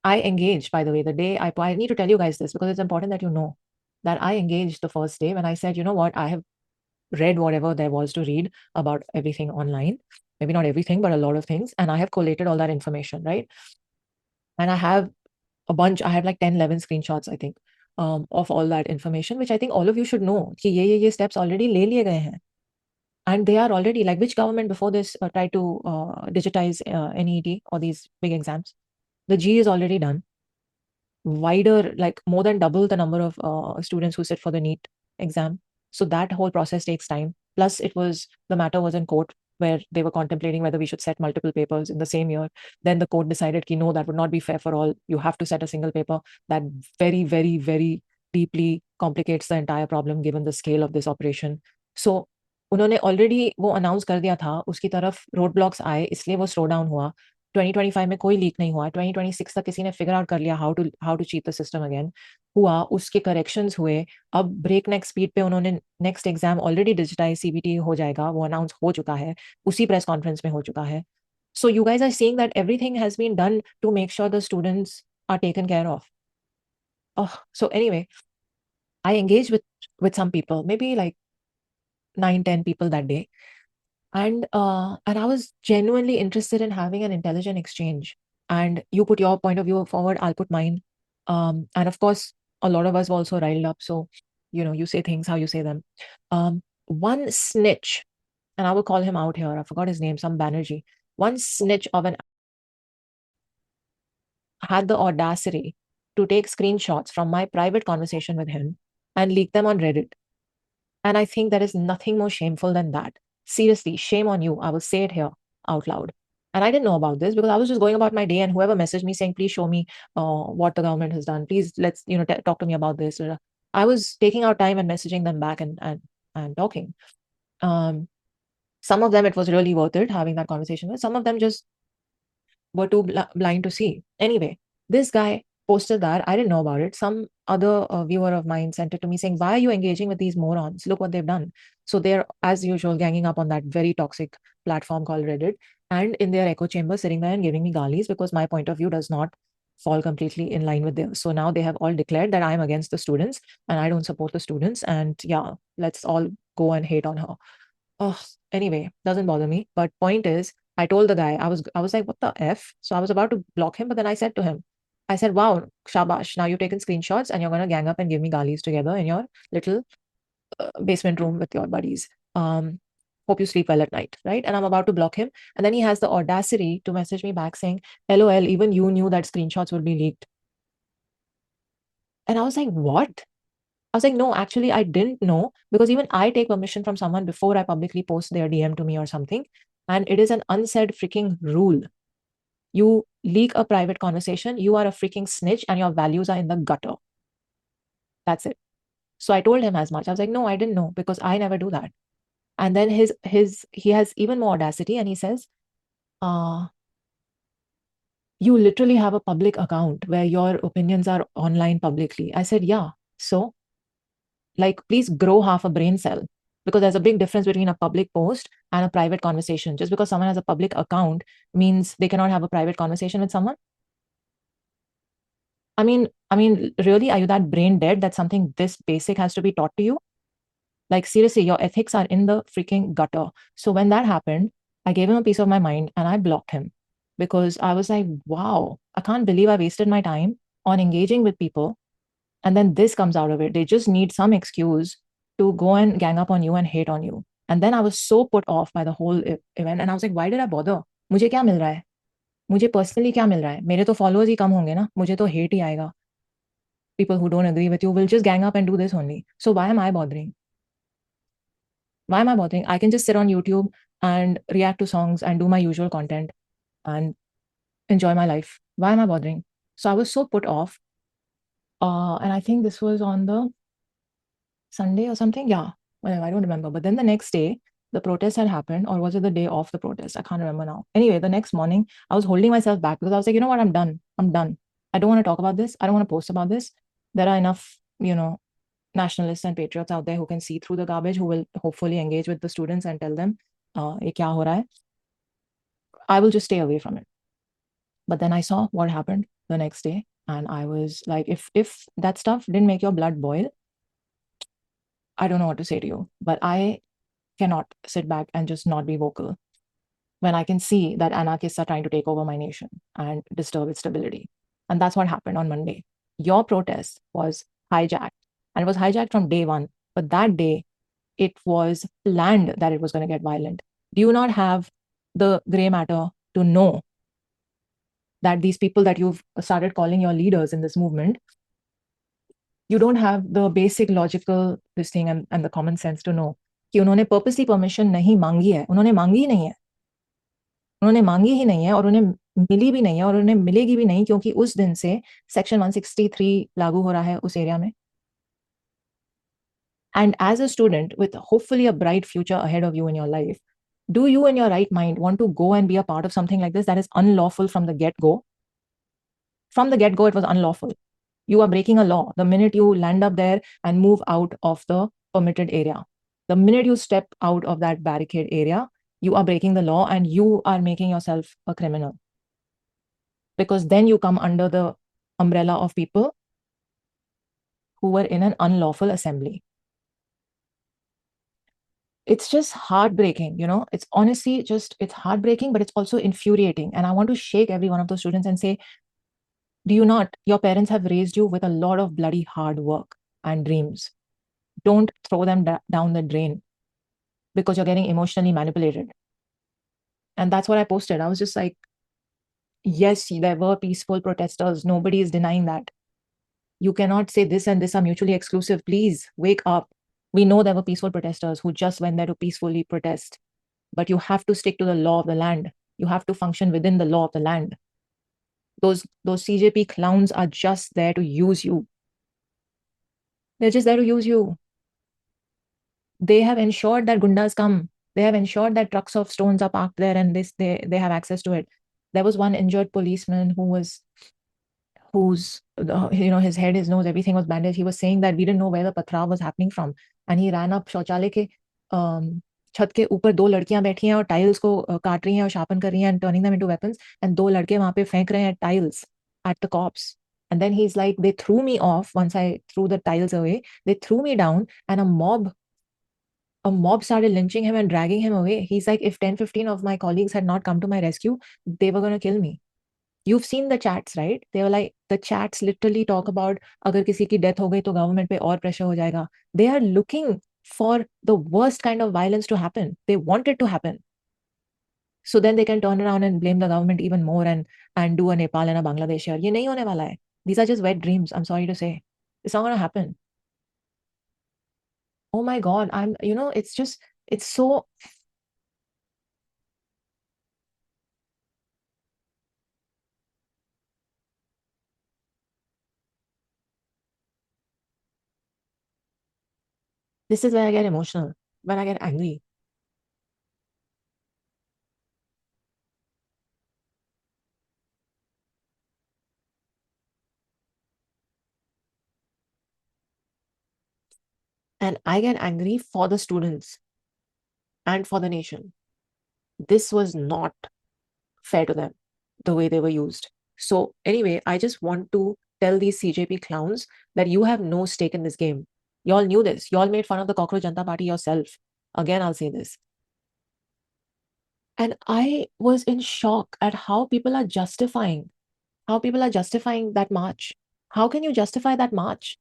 I engaged, by the way, the day I need to tell you guys this because it's important that you know that I engaged the first day when I said, you know what, I have read whatever there was to read about everything online. Maybe not everything, but a lot of things. And I have collated all that information, right? And I have a bunch, I have like 10, 11 screenshots, I think, of all that information, which I think all of you should know. Ki ye steps already le liye gaye hain. And they are already, like, which government before this tried to digitize NEET or these big exams? The G is already done. Wider, like more than double the number of students who sit for the NEET exam. So that whole process takes time. Plus, the matter was in court. where they were contemplating whether we should set multiple papers in the same year. Then the court decided that no, that would not be fair for all. You have to set a single paper. That very, very, very deeply complicates the entire problem given the scale of this operation. So उन्होंने already वो announce कर दिया था, उसकी तरफ road blocks आए, इसलिए वो स्लो डाउन हुआ. 2025 में कोई लीक नहीं हुआ. 2026 तक किसी ने फिगर आउट कर लिया how to cheat the system again. हुआ, उसके करेक्शंस हुए. अब ब्रेक नेक स्पीड पे उन्होंने next exam already digitise CBT हो जाएगा, वो अनाउंस हो चुका है, उसी प्रेस कॉन्फ्रेंस में हो चुका है. So you guys are saying that everything has been done to make sure the students are taken care of. Oh, so anyway, I engaged with some people, maybe like 9-10 people that day. And I was genuinely interested in having an intelligent exchange. And you put your point of view forward, I'll put mine. And of course, a lot of us were also riled up. So, you say things how you say them. One snitch, and I will call him out here. I forgot his name, some Banerjee. One snitch of an had the audacity to take screenshots from my private conversation with him and leak them on Reddit. And I think there is nothing more shameful than that. Seriously, shame on you. I will say it here out loud. And I didn't know about this because I was just going about my day, and whoever messaged me saying, please show me what the government has done. Please, let's, talk to me about this. I was taking out time and messaging them back and talking. Some of them, it was really worth it having that conversation with. Some of them just were too blind to see. Anyway, this guy posted that. I didn't know about it. Some other viewer of mine sent it to me saying, why are you engaging with these morons? Look what they've done. So they're, as usual, ganging up on that very toxic platform called Reddit, and in their echo chamber sitting there and giving me galis because my point of view does not fall completely in line with theirs. So now they have all declared that I'm against the students and I don't support the students. And yeah, let's all go and hate on her. Oh, anyway, doesn't bother me. But point is, I told the guy, I was like, what the F? So I was about to block him, but then I said to him, I said, wow, shabash. Now you've taken screenshots and you're going to gang up and give me galis together in your little basement room with your buddies. Hope you sleep well at night, right? And I'm about to block him. And then he has the audacity to message me back saying, LOL, even you knew that screenshots would be leaked. And I was like, what? I was like, no, actually, I didn't know, because even I take permission from someone before I publicly post their DM to me or something. And it is an unsaid freaking rule. You leak a private conversation, you are a freaking snitch and your values are in the gutter. That's it. So I told him as much. I was like, no, I didn't know because I never do that. And then he has even more audacity and he says, you literally have a public account where your opinions are online publicly. I said, yeah. So like, please grow half a brain cell, because there's a big difference between a public post and a private conversation. Just because someone has a public account means they cannot have a private conversation with someone. I mean, really, are you that brain dead that something this basic has to be taught to you? Like, seriously, your ethics are in the freaking gutter. So when that happened, I gave him a piece of my mind and I blocked him, because I was like, wow, I can't believe I wasted my time on engaging with people. And then this comes out of it. They just need some excuse to go and gang up on you and hate on you. And then I was so put off by the whole event. And I was like, why did I bother? मुझे क्या मिल रहा है? मुझे personally क्या मिल रहा है? मेरे तो followers ही कम होंगे ना? मुझे तो hate ही आएगा. People who don't agree with you will just gang up and do this only. So why am I bothering? Why am I bothering? I can just sit on YouTube and react to songs and do my usual content and enjoy my life. Why am I bothering? So I was so put off. And I think this was on the Sunday or something. Yeah, whatever, I don't remember. But then the next day, the protest had happened, or was it the day of the protest? I can't remember now. Anyway, the next morning, I was holding myself back because I was like, you know what? I'm done. I'm done. I don't want to talk about this. I don't want to post about this. There are enough, nationalists and patriots out there who can see through the garbage, who will hopefully engage with the students and tell them, ye kya ho raha hai? I will just stay away from it. But then I saw what happened the next day, and I was like, if that stuff didn't make your blood boil, I don't know what to say to you. But I cannot sit back and just not be vocal when I can see that anarchists are trying to take over my nation and disturb its stability. And that's what happened on Monday. Your protest was hijacked, and it was hijacked from day one. But that day, it was planned that it was going to get violent. Do you not have the gray matter to know that these people that you've started calling your leaders in this movement, you don't have the basic logical this thing and the common sense to know कि उन्होंने purposely permission नहीं मांगी है, उन्होंने मांगी ही नहीं है, उन्होंने मांगी ही नहीं है और उन्हें मिली भी नहीं है और उन्हें मिलेगी भी नहीं, क्योंकि उस दिन से सेक्शन 163 लागू हो रहा है उस एरिया में. And as a student with hopefully a bright future ahead of you in your life, do you in your right mind want to go and be a part of something like this that is unlawful from the get go? From the get go, it was unlawful. You are breaking a law the minute you land up there and move out of the permitted area. The minute you step out of that barricade area, you are breaking the law and you are making yourself a criminal. Because then you come under the umbrella of people who were in an unlawful assembly. It's just heartbreaking, you know. It's honestly just, it's heartbreaking, but it's also infuriating. And I want to shake every one of those students and say, do you not? Your parents have raised you with a lot of bloody hard work and dreams. Don't throw them down the drain because you're getting emotionally manipulated. And that's what I posted. I was just like, yes, there were peaceful protesters. Nobody is denying that. You cannot say this and this are mutually exclusive. Please wake up. We know there were peaceful protesters who just went there to peacefully protest. But you have to stick to the law of the land. You have to function within the law of the land. Those CJP clowns are just there to use you. They're just there to use you. They have ensured that gundas come. They have ensured that trucks of stones are parked there and they have access to it. There was one injured policeman whose his head, his nose, everything was bandaged. He was saying that we didn't know where the pathrav was happening from, and he ran up शौचालय के छत के ऊपर दो लड़कियां बैठी हैं और टाइल्स को काट रही हैं और शार्पन कर रही हैं and turning them into weapons, and दो लड़के वहां पे फेंक रहे हैं tiles at the cops. And then he's like, they threw me off once I threw the tiles away. They threw me down, and a mob started lynching him and dragging him away. He's like, if 10-15 of my colleagues had not come to my rescue, they were going to kill me. You've seen the chats, right? They were like, the chats literally talk about अगर किसी की death हो गई तो government पे और pressure हो जाएगा. They are looking for the worst kind of violence to happen. They want it to happen. So then they can turn around and blame the government even more and do a Nepal and a Bangladesh here. ये नहीं होने वाला है. These are just wet dreams. I'm sorry to say. It's not going to happen. Oh my God. It's so. This is where I get emotional, when I get angry. And I get angry for the students and for the nation. This was not fair to them, the way they were used. So anyway, I just want to tell these CJP clowns that you have no stake in this game. Y'all knew this. Y'all made fun of the Cockroach Janata Party yourself. Again, I'll say this. And I was in shock at how people are justifying that march. How can you justify that march?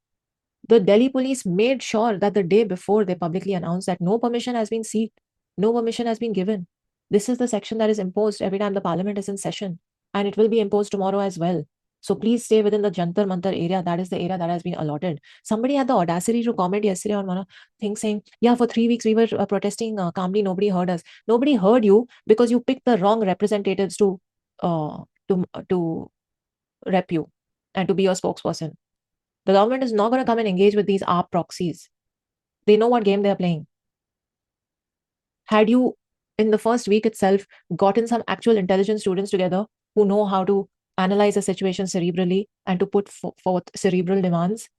The Delhi police made sure that the day before they publicly announced that no permission has been sought, no permission has been given. This is the section that is imposed every time the parliament is in session, and it will be imposed tomorrow as well. So please stay within the Jantar Mantar area. That is the area that has been allotted. Somebody had the audacity to comment yesterday on one thing saying, yeah, for 3 weeks we were protesting calmly. Nobody heard us. Nobody heard you because you picked the wrong representatives to rep you and to be your spokesperson. The government is not going to come and engage with these ARP proxies. They know what game they're playing. Had you, in the first week itself, gotten some actual intelligent students together who know how to analyze a situation cerebrally and to put forth cerebral demands,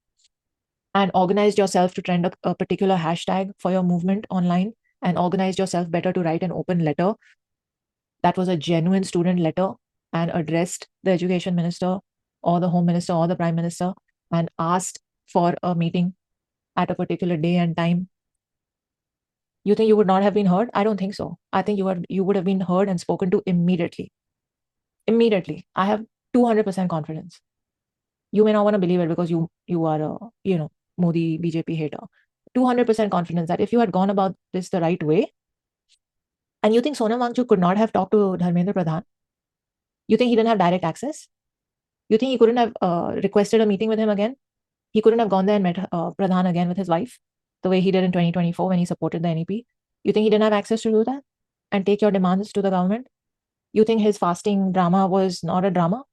and organized yourself to trend a particular hashtag for your movement online, and organized yourself better to write an open letter that was a genuine student letter and addressed the education minister or the home minister or the prime minister and asked for a meeting at a particular day and time, you think you would not have been heard? I don't think so. I think you would have been heard and spoken to immediately. Immediately. I have 200% confidence. You may not want to believe it because you are a Modi BJP hater. 200% confidence that if you had gone about this the right way, and you think Sonam Wangchuk could not have talked to Dharmendra Pradhan? You think he didn't have direct access? You think he couldn't have requested a meeting with him again? He couldn't have gone there and met Pradhan again with his wife? the way he did in 2024 when he supported the NEP? You think he didn't have access to do that and take your demands to the government? You think his fasting drama was not a drama?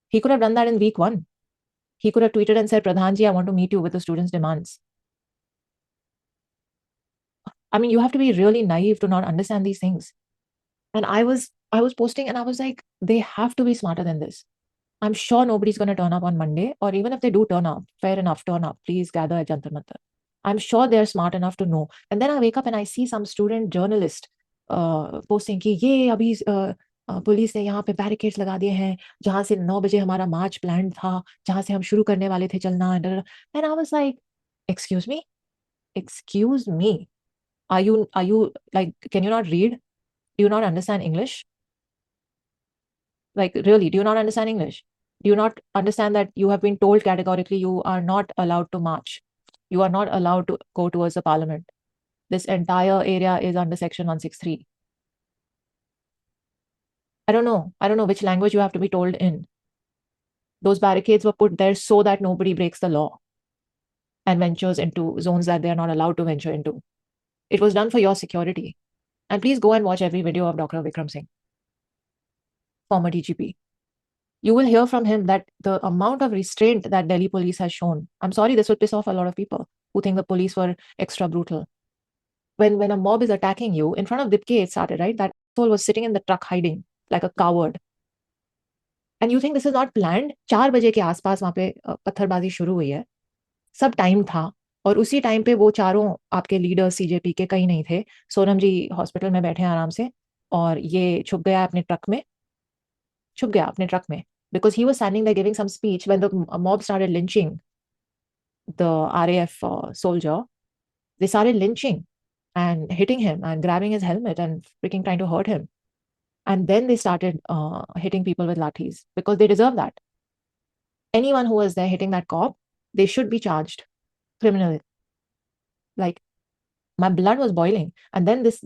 He could have done that in week 1. He could have tweeted and said, Pradhanji, I want to meet you with the students' demands. I mean, you have to be really naive to not understand these things. And I was posting and I was like, they have to be smarter than this. I'm sure nobody's going to turn up on Monday, or even if they do turn up, fair enough, turn up. Please gather at Jantar Mantar. I'm sure they're smart enough to know. And then I wake up and I see some student journalist posting कि ये अभी police ने यहाँ पे barricades लगा दिए हैं जहाँ से 9 बजे हमारा मार्च प्लान था, जहाँ से हम शुरू करने वाले थे चलना. And I was like, excuse me, are you like, can you not read? Do you not understand English? Like, really, do you not understand English? Do you not understand that you have been told categorically you are not allowed to march? You are not allowed to go towards the parliament. This entire area is under section 163. I don't know which language you have to be told in. Those barricades were put there so that nobody breaks the law and ventures into zones that they are not allowed to venture into. It was done for your security. And please go and watch every video of Dr. Vikram Singh, former DGP. You will hear from him that the amount of restraint that Delhi police has shown, I'm sorry, this will piss off a lot of people who think the police were extra brutal. When a mob is attacking you, in front of Dipke it started, right? That soul was sitting in the truck hiding like a coward. And you think this is not planned? 4 बजे के आसपास वहां पे पत्थरबाजी शुरू हुई है. सब टाइम था और उसी टाइम पे वो चारों आपके लीडर्स सीजेपी के कहीं नहीं थे. सोनम जी हॉस्पिटल में बैठे हैं आराम से और ये छुप गया अपने ट्रक में because he was standing there giving some speech when the mob started lynching the RAF soldier. They started lynching and hitting him and grabbing his helmet and freaking trying to hurt him. And then they started hitting people with lathis because they deserve that. Anyone who was there hitting that cop, they should be charged criminally. Like, my blood was boiling. And then this,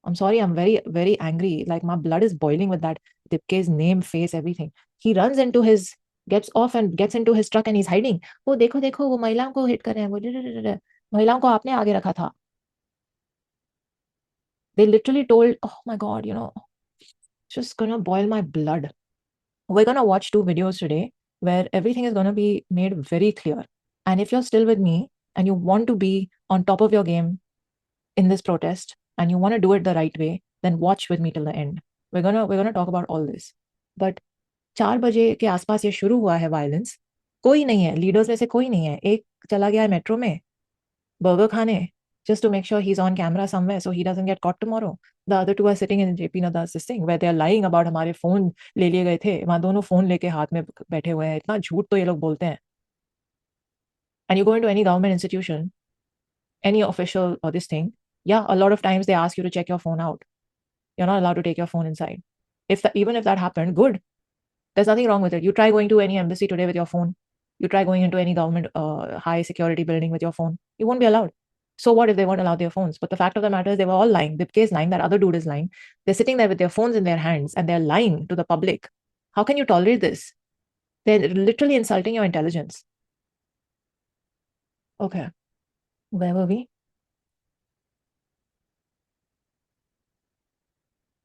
I'm sorry, I'm very, very angry. Like, my blood is boiling with that Dipke's name, face, everything. He gets off and gets into his truck and he's hiding. वो देखो वो महिलाओं को hit कर रहे हैं, वो महिलाओं को आपने आगे रखा था. They literally told, oh my God, just gonna boil my blood. We're gonna watch 2 videos today where everything is gonna be made very clear. And if you're still with me and you want to be on top of your game in this protest and you want to do it the right way, then watch with me till the end. We're gonna talk about all this. But 4 बजे के आसपास ये शुरू हुआ है violence. कोई नहीं है, लीडर्स में से कोई नहीं है. एक चला गया है मेट्रो में बर्गर खाने just to make sure he's on camera somewhere so he doesn't get caught tomorrow. The other 2 are sitting in JP Nadda's this thing where they're lying about हमारे फोन ले लिए गए थे. वहां दोनों फोन लेके हाथ में बैठे हुए हैं. इतना झूठ तो ये लोग बोलते हैं. And you go into any government institution, any official or this thing, yeah, a lot of times they ask you to check your phone out. You're not allowed to take your phone inside. Even if that happened, good. There's nothing wrong with it. You try going to any embassy today with your phone. You try going into any government high security building with your phone. You won't be allowed. So what if they weren't allowed their phones? But the fact of the matter is they were all lying. Dipke is lying. That other dude is lying. They're sitting there with their phones in their hands and they're lying to the public. How can you tolerate this? They're literally insulting your intelligence. Okay. Where were we?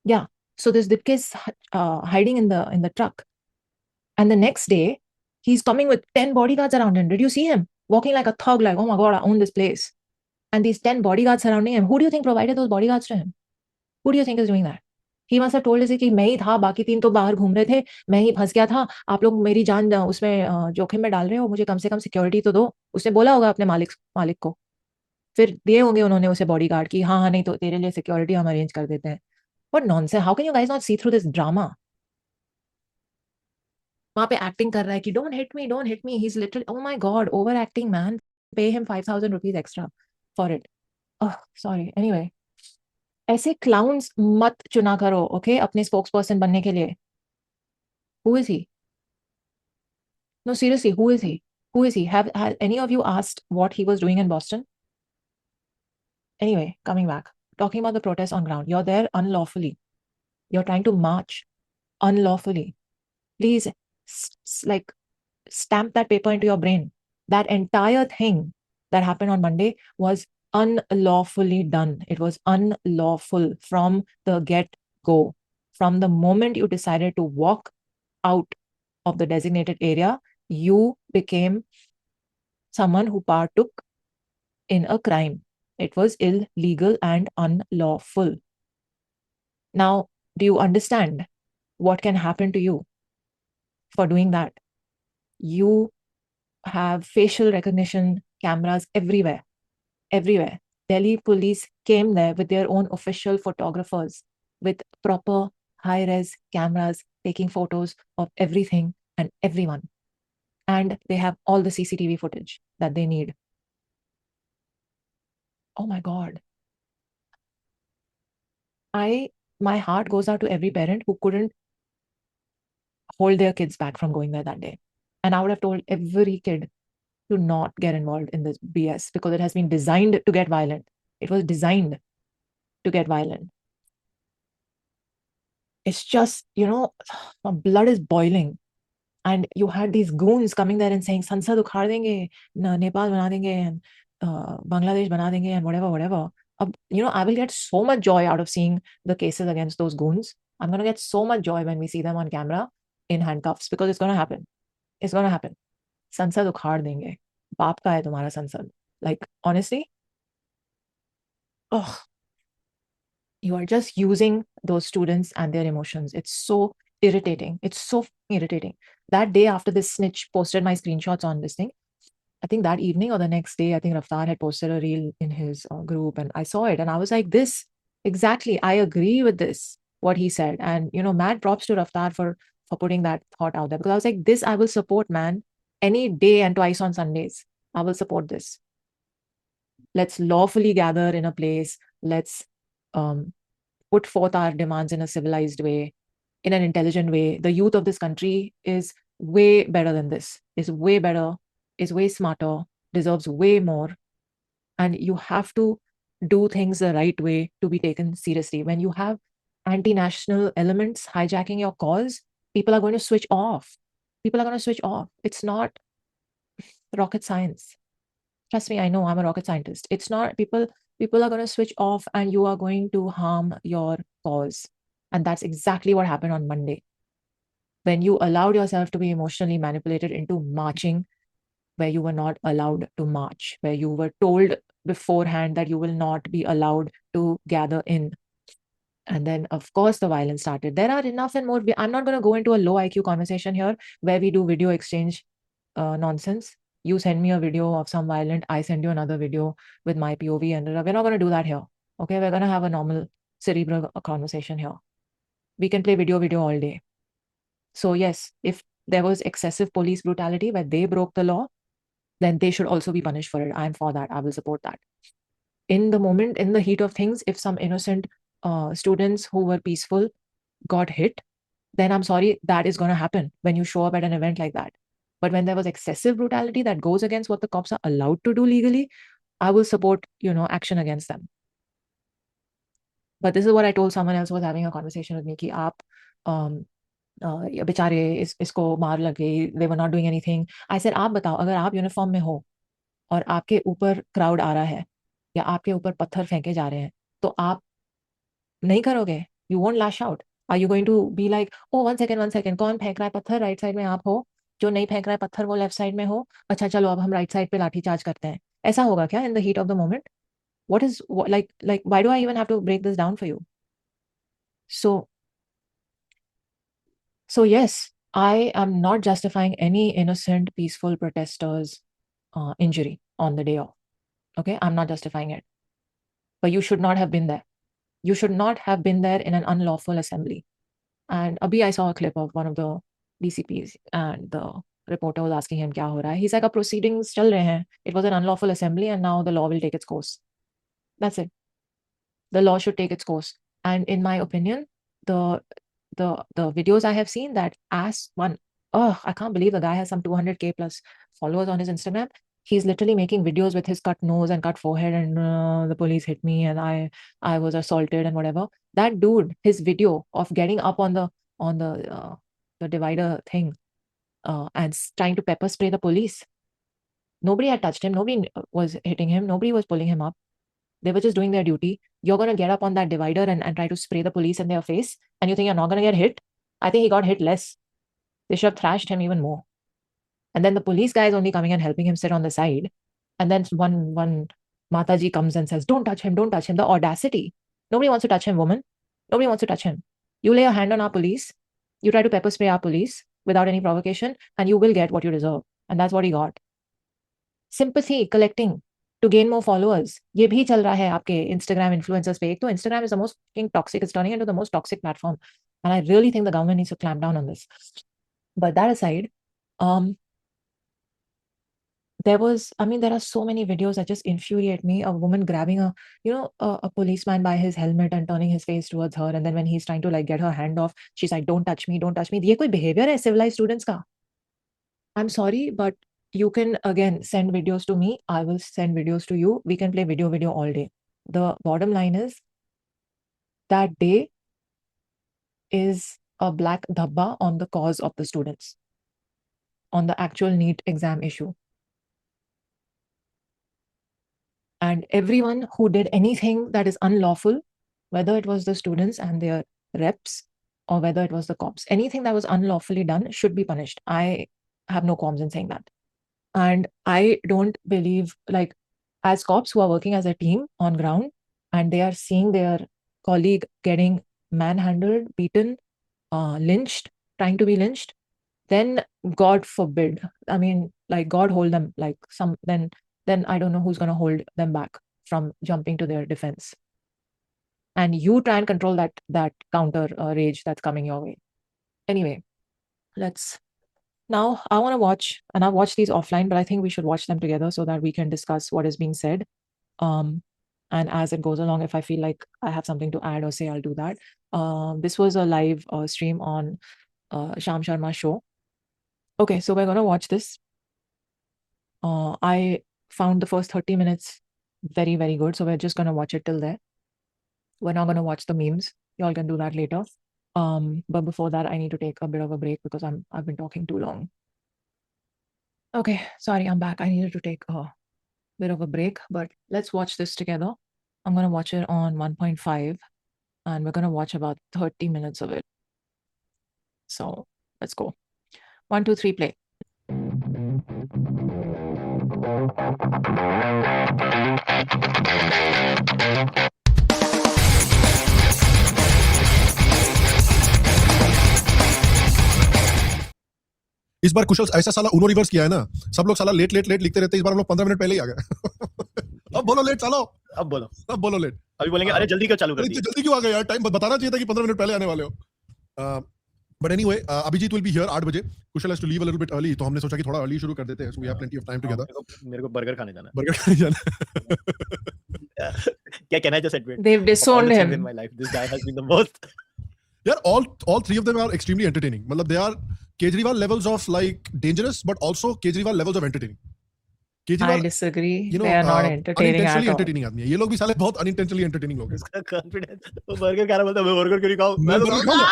Yeah. So this Dipke is hiding in the truck. And the next day, he's coming with 10 bodyguards around him. Did you see him? Walking like a thug, like, oh my God, I own this place. And these 10 bodyguards surrounding him. Who do you think provided those bodyguards to him? Who do you think is doing that? He must have told us कि मैं ही था, बाकी 3 तो बाहर घूम रहे थे, मैं ही फंस गया था. आप लोग मेरी जान उसमें जोखिम में डाल रहे हो, मुझे कम से कम सिक्योरिटी तो दो. उसने बोला होगा अपने मालिक को. फिर दिए होंगे उन्होंने उसे बॉडीगार्ड की, हाँ नहीं तो तेरे लिए सिक्योरिटी हम अरेंज कर देते हैं. What nonsense. How can you guys not see through this drama? वहां पे एक्टिंग कर रहा है कि don't hit me. He's literally, oh my God, overacting, man. Pay him 5,000 rupees extra for it. Oh, sorry. Anyway, ऐसे clowns मत चुना करो, okay? अपने spokesperson बनने के लिए. Who is he? No, seriously, who is he? Who is he? Have any of you asked what he was doing in Boston? Anyway, coming back, talking about the protests on ground. You're there unlawfully. You're trying to march unlawfully. Please, like, stamp that paper into your brain. That entire thing that happened on Monday was unlawfully done. It was unlawful from the get go. From the moment you decided to walk out of the designated area, you became someone who partook in a crime. It was illegal and unlawful. Now, do you understand what can happen to you for doing that? You have facial recognition cameras everywhere, everywhere. Delhi police came there with their own official photographers with proper high res cameras taking photos of everything and everyone. And they have all the CCTV footage that they need. Oh my God. My heart goes out to every parent who couldn't hold their kids back from going there that day. And I would have told every kid to not get involved in this BS because it has been designed to get violent. It was designed to get violent. It's just, my blood is boiling. And you had these goons coming there and saying, Sansad ukhad denge, Nepal bana denge, and Bangladesh bana denge, and whatever, whatever. I will get so much joy out of seeing the cases against those goons. I'm going to get so much joy when we see them on camera in handcuffs because it's going to happen. It's going to happen. Sansad ukhad denge. Baap ka hai tumhara Sansad. Like, honestly, oh, you are just using those students and their emotions. It's so irritating. It's so irritating. That day after this snitch posted my screenshots on this thing, I think that evening or the next day, I think Raftar had posted a reel in his group and I saw it and I was like, this, exactly, I agree with this, what he said. And, mad props to Raftar for putting that thought out there because I was like, this I will support, man, any day and twice on Sundays. I will support this. Let's lawfully gather in a place. Let's put forth our demands in a civilized way, in an intelligent way. The youth of this country is way better than this, is way better, is way smarter, deserves way more. And you have to do things the right way to be taken seriously. When you have anti-national elements hijacking your cause, people are going to switch off. People are going to switch off. It's not rocket science. Trust me, I know I'm a rocket scientist. It's not people are going to switch off and you are going to harm your cause. And that's exactly what happened on Monday. When you allowed yourself to be emotionally manipulated into marching where you were not allowed to march, where you were told beforehand that you will not be allowed to gather in. And then, of course, the violence started. There are enough and more. I'm not going to go into a low IQ conversation here where we do video exchange nonsense. You send me a video of some violent, I send you another video with my POV, and we're not going to do that here. Okay, we're going to have a normal cerebral conversation here. We can play video all day. So yes, if there was excessive police brutality where they broke the law, then they should also be punished for it. I'm for that. I will support that. In the moment, in the heat of things, if some innocent students who were peaceful got hit, then I'm sorry, that is going to happen when you show up at an event like that. But when there was excessive brutality that goes against what the cops are allowed to do legally, I will support, action against them. But this is what I told someone else who was having a conversation with me, ki aap बेचारे इसको मार लग गई, they were not doing anything. I said, आप बताओ, अगर आप uniform में हो और आपके ऊपर क्राउड आ रहा है या आपके ऊपर पत्थर फेंके जा रहे हैं, तो आप नहीं करोगे? You won't lash out. Are you going to be like, oh, one second, कौन फेंक रहा है पत्थर? राइट साइड में आप हो, जो नहीं फेंक रहा है पत्थर वो लेफ्ट साइड में हो, अच्छा चलो अब हम राइट साइड पे लाठी चार्ज करते हैं. ऐसा होगा क्या in the heat of the moment? What is like why do I even have to break this down for you? So yes, I am not justifying any innocent peaceful protesters injury on the day off. Okay, I'm not justifying it, but you should not have been there. You should not have been there in an unlawful assembly. And abhi I saw a clip of one of the DCPs and the reporter was asking him kya ho raha hai. He's like, proceedings chal rahe hain. It was an unlawful assembly and now the law will take its course. That's it. The law should take its course. And in my opinion, the videos I have seen, that ass one, oh, I can't believe the guy has some 200K plus followers on his Instagram. He's literally making videos with his cut nose and cut forehead and the police hit me and I was assaulted and whatever. That dude, his video of getting up on the divider thing and trying to pepper spray the police. Nobody had touched him. Nobody was hitting him. Nobody was pulling him up. They were just doing their duty. You're going to get up on that divider and try to spray the police in their face, and you think you're not going to get hit? I think he got hit less. They should have thrashed him even more. And then the police guy is only coming and helping him sit on the side. And then one Mataji comes and says, don't touch him, don't touch him. The audacity. Nobody wants to touch him, woman. Nobody wants to touch him. You lay a hand on our police. You try to pepper spray our police without any provocation, and you will get what you deserve. And that's what he got. Sympathy collecting to gain more followers. ये भी चल रहा है आपके Instagram influencers पे. एक तो Instagram is the most toxic. It's turning into the most toxic platform. And I really think the government needs to clamp down on this. But that aside, there are so many videos that just infuriate me. A woman grabbing a policeman by his helmet and turning his face towards her. And then when he's trying to like get her hand off, she's like, don't touch me, don't touch me. ये कोई behavior है civilized students का? I'm sorry, but you can again send videos to me. I will send videos to you. We can play video all day. The bottom line is that day is a black dhabba on the cause of the students, on the actual NEET exam issue. And everyone who did anything that is unlawful, whether it was the students and their reps or whether it was the cops, anything that was unlawfully done should be punished. I have no qualms in saying that. And I don't believe, like, as cops who are working as a team on ground and they are seeing their colleague getting manhandled, beaten, lynched, trying to be lynched, then God forbid, I mean, like, God hold them, like, then I don't know who's going to hold them back from jumping to their defense. And you try and control that counter rage that's coming your way. Anyway, now I want to watch, and I've watched these offline, but I think we should watch them together so that we can discuss what is being said. And as it goes along, if I feel like I have something to add or say, I'll do that. This was a live stream on Sham Sharma show. Okay, so we're going to watch this. I found the first 30 minutes very, very good. So we're just going to watch it till there. We're not going to watch the memes. Y'all can do that later. But before that, I need to take a bit of a break because I've been talking too long. Okay, sorry, I'm back. I needed to take a bit of a break, but let's watch this together. I'm going to watch it on 1.5 and we're going to watch about 30 minutes of it. So let's go. 1, 2, 3, play. इस बार कुशल ऐसा साला उनो reverse किया है ना, सब लोग साला late लिखते रहते हैं, इस बार हम लोग 15 मिनट पहले ही आ गए। अब बोलो लेट, चलो अब बोलो लेट। अभी बोलेंगे अरे जल्दी क्यों चालू कर दी? जल्दी क्यों आ गए यार, टाइम बताना चाहिए था कि 15 मिनट पहले आने वाले हो। But anyway, Abhijit will be here 8 बजे, Kushal has to leave a little bit early, तो हमने सोचा कि थोड़ा अर्ली शुरू कर देते हैं, so we have plenty of time together. मेरे को बर्गर खाने जाना है। बर्गर खाने जाना क्या कहना है, just admit They've disowned him in my life. This guy has been the most यार, all three of them are extremely entertaining. मतलब they are Kejriwal levels of like dangerous, but also Kejriwal levels of entertaining. I disagree. They are not entertaining at all. entertaining आदमी है ये लोग भी, साले बहुत unintentionally entertaining लोग हैं। इसका कॉन्फिडेंस, वो बर्गर खा रहा बोलता है मैं बर्गर क्यों नहीं खाऊं, मैं बर्गर खाऊंगा,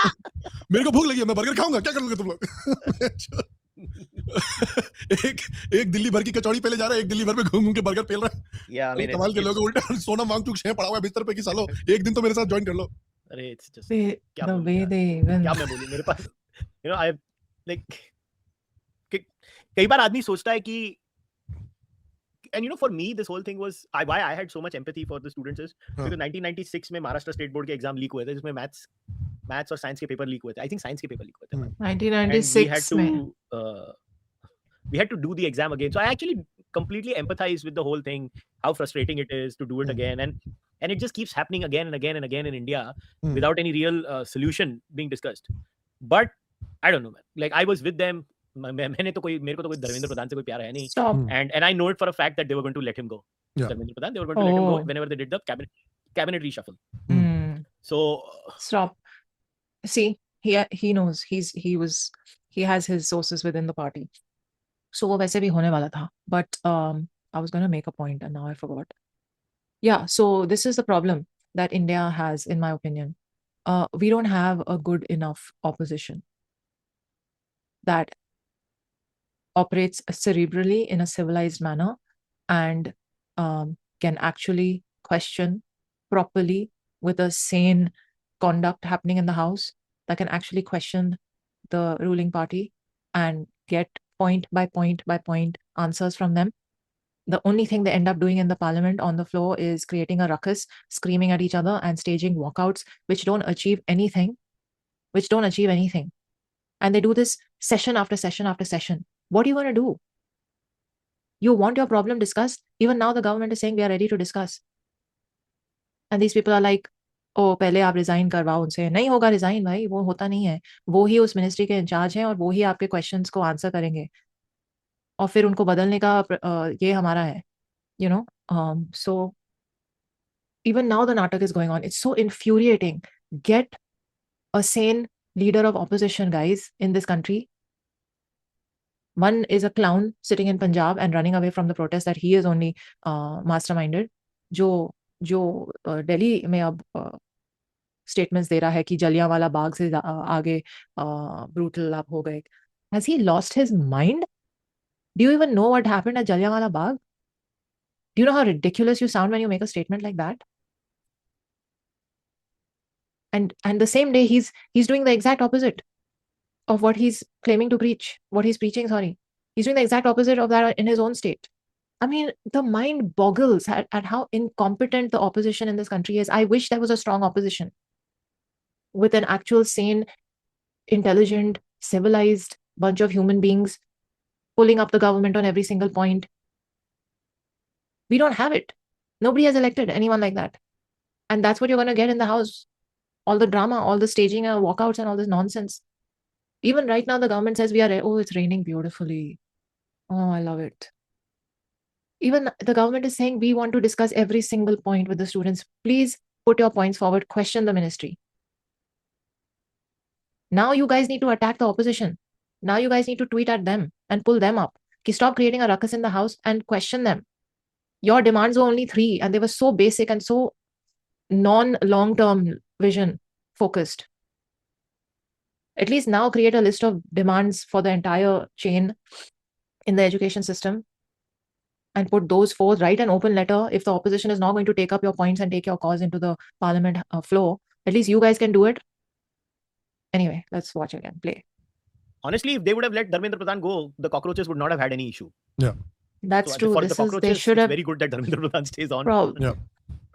मेरे को भूख लगी है, मैं बर्गर खाऊंगा, क्या करोगे तुम लोग? एक दिल्ली भर की कचौड़ी पहले जा रहा है, एक दिल्ली भर में घूम के बर्गर पेल रहा है। या मेरे कमाल के लोग उल्टा सोना मांग चुक पड़ा हुआ है बिस्तर पे कि सालो एक दिन तो मेरे साथ ज्वाइन कर लो। अरे इट्स जस्ट क्या the way they even, क्या मैं बोलूं, मेरे पास आई लाइक कई बार आदमी सोचता है कि, and for me this whole thing was why I had so much empathy for the students is because 1996 में महाराष्ट्र स्टेट बोर्ड के एग्जाम लीक हुए थे, जिसमें मैथ्स और साइंस के पेपर लीक हुए थे। आई थिंक साइंस के पेपर लीक हुए थे 1996 में। we had to do the exam again, so I actually completely empathize with the whole thing, how frustrating it is to do it again, and it just keeps happening again and again and again in India without any real solution being discussed. But I don't know, man, like I was with them, मेरे को तो कोई धर्मेंद्र प्रधान से कोई प्यार है नहीं, and I know it for a fact that they were going to let him go. Dharmendra Pradhan, they were going to let him go whenever they did the cabinet reshuffle. So stop. See, he knows he has his sources within the party, so वो वैसे भी होने वाला था, but I was going to make a point and now I forgot. Yeah, so this is the problem that India has, in my opinion. We don't have a good enough opposition that operates cerebrally in a civilized manner and can actually question properly with a sane conduct happening in the House, that can actually question the ruling party and get point by point by point answers from them. The only thing they end up doing in the parliament on the floor is creating a ruckus, screaming at each other and staging walkouts, which don't achieve anything. And they do this session after session after session. What are you going to do? You want your problem discussed? Even now the government is saying we are ready to discuss. And these people are like, ओ पहले आप resign करवाओ उनसे. नहीं होगा resign भाई, वो होता नहीं है. वो ही उस मिनिस्ट्री के इंचार्ज हैं और वो ही आपके क्वेश्चंस को आंसर करेंगे और फिर उनको बदलने का ये हमारा है, you know. So even now the natak is going on. It's so infuriating. Get a sane leader of opposition, guys, in this country. One is a clown sitting in Punjab and running away from the protest that he is only masterminded. जो दिल्ली में अब statements दे रहा है कि जलियांवाला बाग से आगे brutal आप हो गए. Has he lost his mind? Do you even know what happened at Jallianwala Bagh? Do you know how ridiculous you sound when you make a statement like that? And the same day he's doing the exact opposite of what he's claiming to preach, what he's preaching, sorry. He's doing the exact opposite of that in his own state. I mean, the mind boggles at how incompetent the opposition in this country is. I wish there was a strong opposition with an actual sane, intelligent, civilized bunch of human beings pulling up the government on every single point. We don't have it. Nobody has elected anyone like that. And that's what you're going to get in the House. All the drama, all the staging, walkouts and all this nonsense. Even right now, the government says it's raining beautifully. Oh, I love it. Even the government is saying we want to discuss every single point with the students. Please put your points forward, question the ministry. Now you guys need to attack the opposition. Now you guys need to tweet at them and pull them up. Stop creating a ruckus in the House and question them. Your demands were only 3 and they were so basic and so non-long-term vision focused. At least now create a list of demands for the entire chain in the education system and put those forth. Write an open letter. If the opposition is not going to take up your points and take your cause into the parliament floor, at least you guys can do it. Anyway, let's watch again. Play. Honestly, if they would have let Dharmendra Pradhan go, the cockroaches would not have had any issue. Yeah. That's true. They should have. It's very good that Dharmendra Pradhan stays on. Yeah.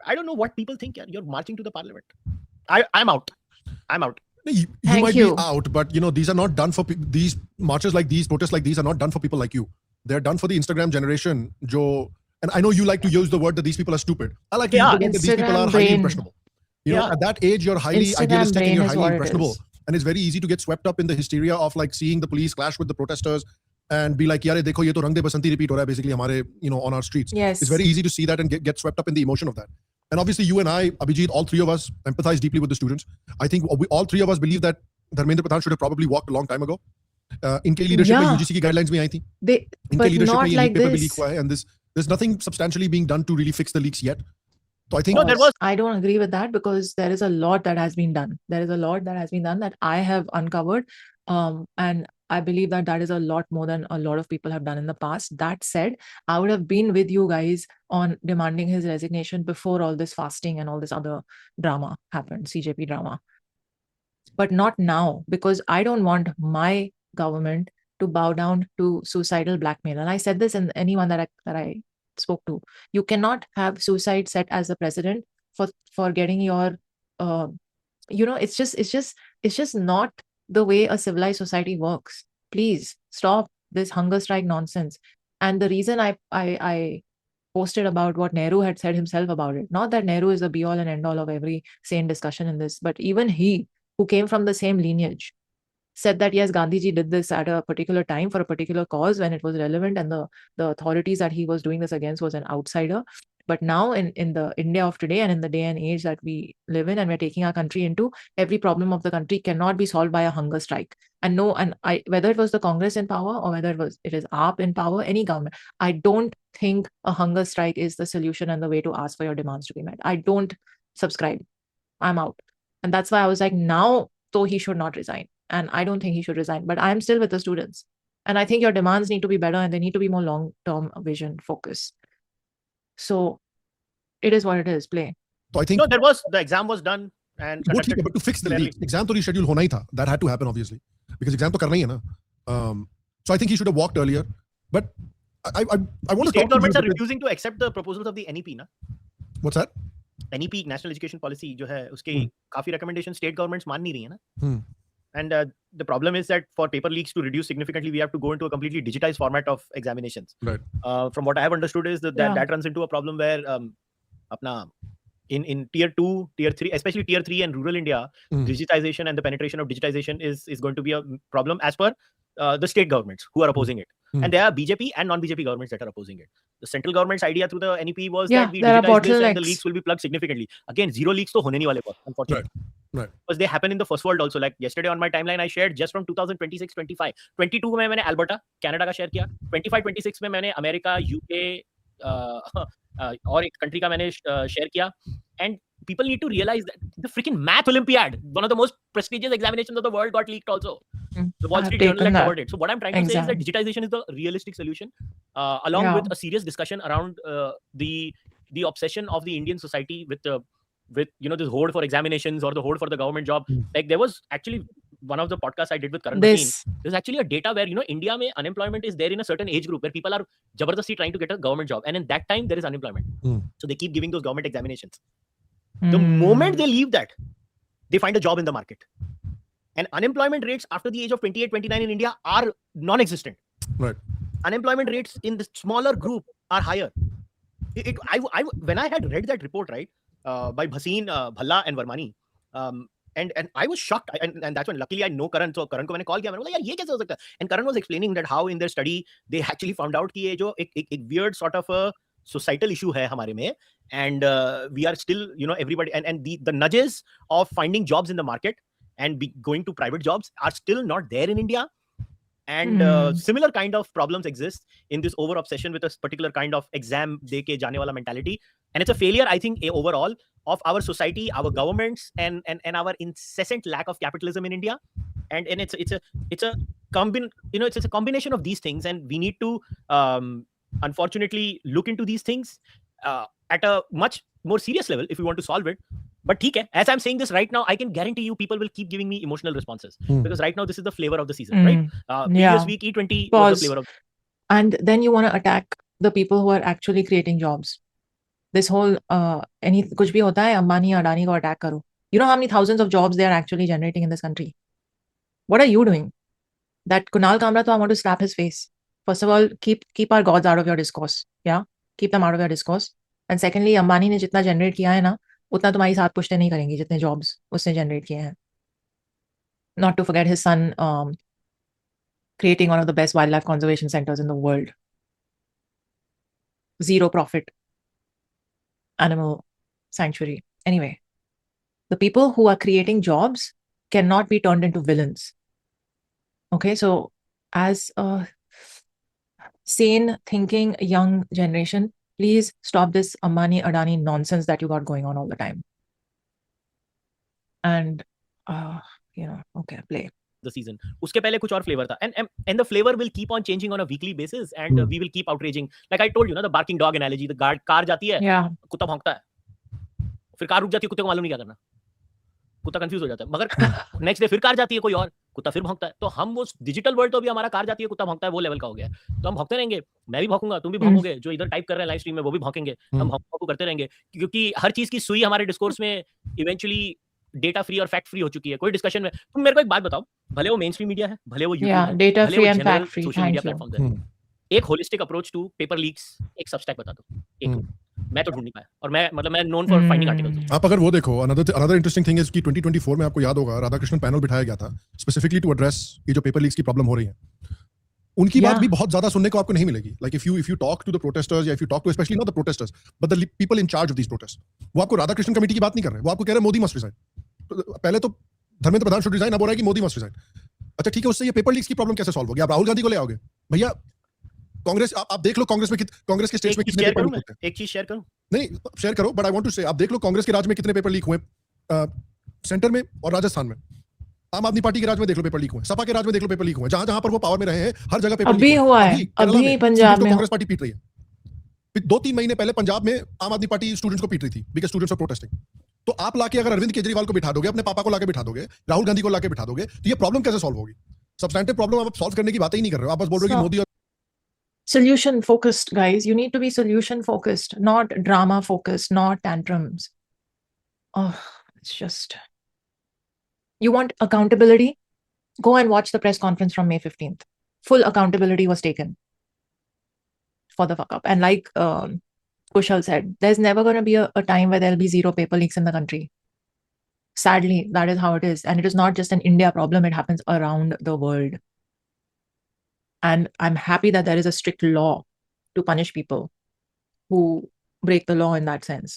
I don't know what people think. You're marching to the parliament. I'm out. You might be out, but these are not done for these marches like these, protests like these are not done for people like you. They're done for the Instagram generation. And I know you like to use the word that these people are stupid. I like to use the word that these people are highly impressionable. At that age, you're highly idealistic and you're highly impressionable. And it's very easy to get swept up in the hysteria of like seeing the police clash with the protesters and be like, yaar, dekho, ye to rang de basanti repeat ho raha hai basically hamare, on our streets. Yes. It's very easy to see that and get swept up in the emotion of that. And obviously you and I, Abhijit, all 3 of us empathize deeply with the students. I think all 3 of us believe that Dharmendra Pradhan should have probably walked a long time ago. Inke leadership mein UGC ki guidelines bhi aayi thi. But not like this. Leak hua hai, and there's nothing substantially being done to really fix the leaks yet. So I think I don't agree with that because there is a lot that has been done. There is a lot that has been done that I have uncovered. And I believe that is a lot more than a lot of people have done in the past. That said, I would have been with you guys on demanding his resignation before all this fasting and all this other drama happened, CJP drama. But not now, because I don't want my government to bow down to suicidal blackmail. And I said this in anyone that I spoke to. You cannot have suicide set as the precedent for getting your it's just not the way a civilized society works. Please stop this hunger strike nonsense. And the reason I posted about what Nehru had said himself about it, not that Nehru is the be all and end all of every sane discussion in this, but even he, who came from the same lineage, said that yes, Gandhiji did this at a particular time for a particular cause when it was relevant, and the authorities that he was doing this against was an outsider. But now in the India of today and in the day and age that we live in and we're taking our country into, every problem of the country cannot be solved by a hunger strike. And whether it was the Congress in power or whether it is AAP in power, any government, I don't think a hunger strike is the solution and the way to ask for your demands to be met. I don't subscribe. I'm out. And that's why I was like, now, though he should not resign. And I don't think he should resign. But I'm still with the students. And I think your demands need to be better and they need to be more long-term vision focused. So it is what it is. Play. So I think no, the exam was done and conducted. But to fix the leaks, exam to reschedule hona hi tha. That had to happen obviously because exam to karna hi hai na. So I think he should have walked earlier. But I want to state governments are refusing to accept the proposals of the NEP, na? What's that? NEP, National Education Policy, जो है उसके काफी recommendations state governments मान नहीं रही है ना. And the problem is that for paper leaks to reduce significantly, we have to go into a completely digitized format of examinations. Right. From what I have understood is that runs into a problem where in tier 2, tier 3, especially tier 3 and rural India, digitization and the penetration of digitization is going to be a problem as per the state governments who are opposing it. And there are BJP and non-BJP governments that are opposing it. The central government's idea through the NEP was that we digitize this and the leaks will be plugged significantly. Again, zero leaks to hone nahi wale, unfortunately. Right. Because they happen in the first world also. Like yesterday on my timeline, I shared just from 2026, 25. 22 में मैंने Alberta, Canada का share किया. 25, 26 में मैंने America, UK और एक country का मैंने share किया. And people need to realize that the freaking math Olympiad, one of the most prestigious examinations of the world, got leaked also. The Wall Street Journal had covered it. So what I'm trying to say is that digitization is the realistic solution, along with a serious discussion around the obsession of the Indian society with this hoard for examinations or the hoard for the government job. Like there was actually one of the podcasts I did with Karan Bhasin. There's actually a data where India mein unemployment is there in a certain age group where people are jabardasti trying to get a government job, and in that time there is unemployment. So they keep giving those government examinations. The moment they leave that, they find a job in the market. And unemployment rates after the age of 28, 29 in India are non-existent. Right. Unemployment rates in the smaller group are higher. When I had read that report, right, by Bhasin, Bhalla and Varmani, and I was shocked. And that's when luckily I know Karan. So Karan ko maine call kiya. I was like, yaar, ye kaise ho sakta hai? And Karan was explaining that how in their study, they actually found out ki ye jo ek weird sort of a societal issue hai hamare mein. And we are still, everybody, and the nudges of finding jobs in the market and going to private jobs are still not there in India. And similar kind of problems exist in this over obsession with a particular kind of exam de ke jane wala mentality. And it's a failure, I think, overall of our society, our governments, and our incessant lack of capitalism in India. And it's a combination of these things, and we need to unfortunately look into these things at a much more serious level if we want to solve it. But theek, as I'm saying this right now, I can guarantee you people will keep giving me emotional responses because right now this is the flavor of the season, right? Previous week E20 was the flavor of. And then you want to attack the people who are actually creating jobs. This whole kuch bhi hota hai, Ambani, Adani ko attack karo. You know how many thousands of jobs they are actually generating in this country? What are you doing? That Kunal Kamra, I want to slap his face. First of all, keep our gods out of your discourse. Yeah, keep them out of your discourse. And secondly, Ambani ने जितना generate किया है ना, उतना तुम्हारी साथ पुश्ते नहीं करेंगी जितने jobs उसने generate किए हैं. Not to forget his son creating one of the best wildlife conservation centers in the world. Zero profit animal sanctuary. Anyway, the people who are creating jobs cannot be turned into villains. Okay, so as a sane thinking young generation, please stop this Ambani Adani nonsense that you got going on all the time. And okay, play. The season. Uske pehle kuch aur flavor tha. And the flavor will keep on changing on a weekly basis, and we will keep outraging. Like I told you, the barking dog analogy. The car jati hai, kutta bhonkta hai. फिर car रुक जाती है, कुत्ते को मालूम नहीं क्या करना. कुत्ता कंफ्यूज हो जाता है. मगर नेक्स्ट डे फिर कार जाती है कोई और, कुत्ता फिर भौंकता है. तो हम वो डिजिटल वर्ल्ड तो भी हमारा कार जाती है, कुत्ता भौंकता है, वो लेवल का हो गया. तो हम भौंकते रहेंगे. मैं भी भौंकूंगा, तुम भी भौंकोगे. जो इधर टाइप कर रहे हैं लाइव स्ट्रीम में वो भी भौंकेंगे. हम भौंकू करते रहेंगे क्योंकि हर चीज की सुई हमारे डिस्कोर्स में इवेंचुअली डेटा फ्री और फैक्ट फ्री हो चुकी है. कोई डिस्कशन में तुम मेरे को एक बात बताओ, भले वो मेन स्ट्रीम मीडिया है, भले वो यूट्यूब है, data free and fact free social media platforms है, एक holistic approach to paper leaks, एक सबस्टैक बता दो. एक मैं तो ढूंढ नहीं पाया, और मैं नोन फॉर फाइंडिंग आर्टिकल्स. आप अगर वो देखो, अनदर इंटरेस्टिंग थिंग इज कि 2024 में आपको याद होगा राधाकृष्णन पैनल बिठाया गया था स्पेसिफिकली टू एड्रेस ये जो पेपर लीक्स की प्रॉब्लम हो रही है. उनकी बात भी बहुत ज्यादा सुनने को आपको नहीं मिलेगी. Like if you talk to the protesters, या if you talk to specially not the protesters but the people in charge of these protest, वो आपको राधाकृष्णन कमेटी की बात नहीं कर रहे. वो आपको कह रहे हैं मोदी मस्ट रिजाइन. पहले तो धर्मेंद्र प्रधान शुड रिजाइन, अब हो रहा है कि मोदी मस्ट रिजाइन. अच्छा ठीक है, उससे ये पेपर लीक्स की प्रॉब्लम कैसे सॉल्व होगी? आप राहुल गांधी को ले आओगे? भैया कांग्रेस, आप देख लो कांग्रेस के स्टेट्स में कितने पेपर लीक होते हैं. एक चीज शेयर करूं? नहीं शेयर करो, बट आई वांट टू से आप देख लो कांग्रेस के राज्य में कितने पेपर लीक हुए सेंटर में और राजस्थान में. आम आदमी पार्टी के राज में देख लो पेपर लीक हुए, सपा के राज में देख लो पेपर लीक हुए, जहां जहां पर वो पावर में रहे हैं हर जगह पेपर अभी लीक हुआ है, केरला अभी में पंजाब में कांग्रेस पार्टी पीट रही है। 2-3 महीने पहले पंजाब में आम आदमी पार्टी स्टूडेंट्स को पीट रही थी बिकॉज स्टूडेंट्स आर प्रोटेस्टिंग। तो आप लाके अगर अरविंद केजरीवाल को बिठा दोगे, अपने पापा को लाके बिठा दोगे, राहुल गांधी को लाके बिठा दोगे, तो ये प्रॉब्लम कैसे सॉल्व होगी? सब्सटेंटिव प्रॉब्लम आप सॉल्व करने की बात ही नहीं कर रहे हो, आप बस बोल रहे हो कि मोदी और solution focused, guys. You need to be solution focused, not drama focused, not tantrums. Oh, it's just, you want accountability? Go and watch the press conference from May 15th. Full accountability was taken for the fuck up. And like Kushal said, there's never going to be a time where there'll be zero paper leaks in the country. Sadly, that is how it is. And it is not just an India problem, it happens around the world. And I'm happy that there is a strict law to punish people who break the law in that sense.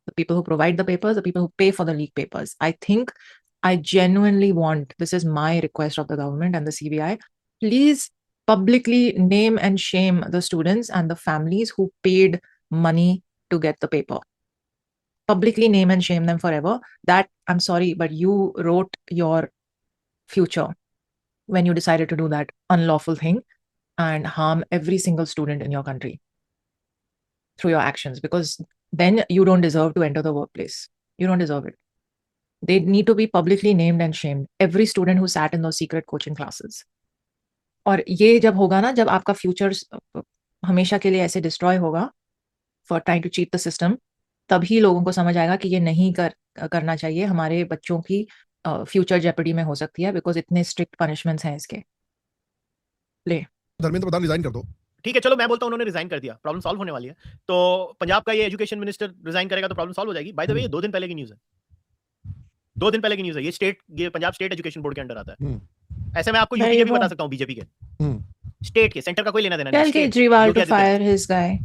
The people who provide the papers, the people who pay for the leak papers. I think I genuinely want, this is my request of the government and the CBI, please publicly name and shame the students and the families who paid money to get the paper. Publicly name and shame them forever. That, I'm sorry, but you wrote your future when you decided to do that unlawful thing and harm every single student in your country through your actions, because then you don't deserve to enter the workplace. You don't deserve it. They need to be publicly named and shamed. Every student who sat in those secret coaching classes. और ये जब होगा ना, जब आपका future हमेशा के लिए ऐसे डिस्ट्रॉय होगा for trying to cheat the system, तभी लोगों को समझ आएगा कि ये नहीं करना चाहिए, हमारे बच्चों की फ्यूचर जेपडी में हो सकती है, बिकॉज इतने स्ट्रिक्ट पनिशमेंट्स हैं इसके। ले धर्मेंद्र प्रधान रिजाइन कर दो। ठीक है, चलो मैं बोलता हूँ उन्होंने रिजाइन कर दिया, प्रॉब्लम सॉल्व होने वाली है। तो पंजाब का ये एजुकेशन मिनिस्टर रिजाइन करेगा तो प्रॉब्लम सॉल्व हो जाएगी। बाय द वे, ये 2 दिन पहले की न्यूज़ है, 2 दिन पहले की न्यूज़ है। ये पंजाब स्टेट एजुकेशन बोर्ड के अंडर आता है। ऐसे मैं आपको यूपी के भी बता सकता हूँ, बीजेपी के, स्टेट के, सेंटर का कोई लेना देना नहीं। केजरीवाल टू फायर हिज गाय।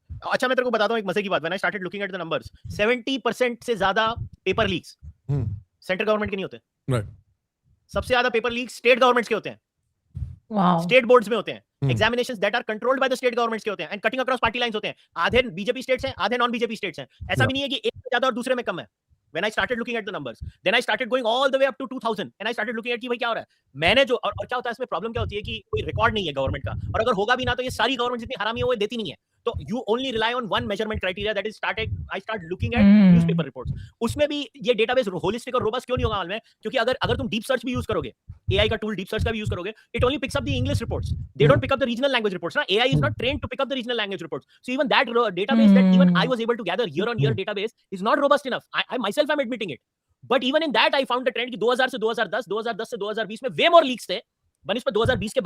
अच्छा, मैं तेरे को बताता हूँ एक मजे की बात। When I started looking at the numbers, 70% से ज्यादा पेपर लीक्स सेंट्रल गवर्नमेंट के नहीं होते। राइट। सबसे ज्यादा पेपर लीक्स स्टेट गवर्नमेंट्स के होते हैं। वाओ। स्टेट बोर्ड्स में होते हैं। Examinations that are controlled by the state governments के होते हैं and cutting across party lines होते हैं। आधे बीजेपी स्टेट्स हैं, आधे नॉन बीजेपी स्टेट्स हैं। ऐसा भी नहीं है कि एक में ज्यादा और दूसरे में कम है। When I started looking at the numbers, then I started going all the way up to 2000 and I started looking at कि भाई क्या हो रहा है। मैंने जो और क्या होता है इसमें, प्रॉब्लम क्या होती है कि कोई रिकॉर्ड नहीं है गवर्नमेंट का, और अगर होगा भी ना तो ये सारी गवर्नमेंट जितनी हरामी है वो देती नहीं है। तो you only rely on one measurement criteria, that is I start looking at newspaper reports. उसमें भी ये डेटाबेस होलिस्टिक और रोबस्ट क्यों नहीं होगा मालूम है? क्योंकि अगर तुम डीप सर्च भी यूज करोगे, AI का टूल डीप सर्च का भी यूज करोगे, it only picks up the English reports. They don't pick up the regional language reports. ना, AI is not trained to pick up the regional language reports. So even that database that even I was able to gather year on year database is not robust enough. I myself am admitting it. But even in that I found the trend कि 2000 से 2010, 2010 से 2020 में way more leaks थे। बनिस्बत 2020 के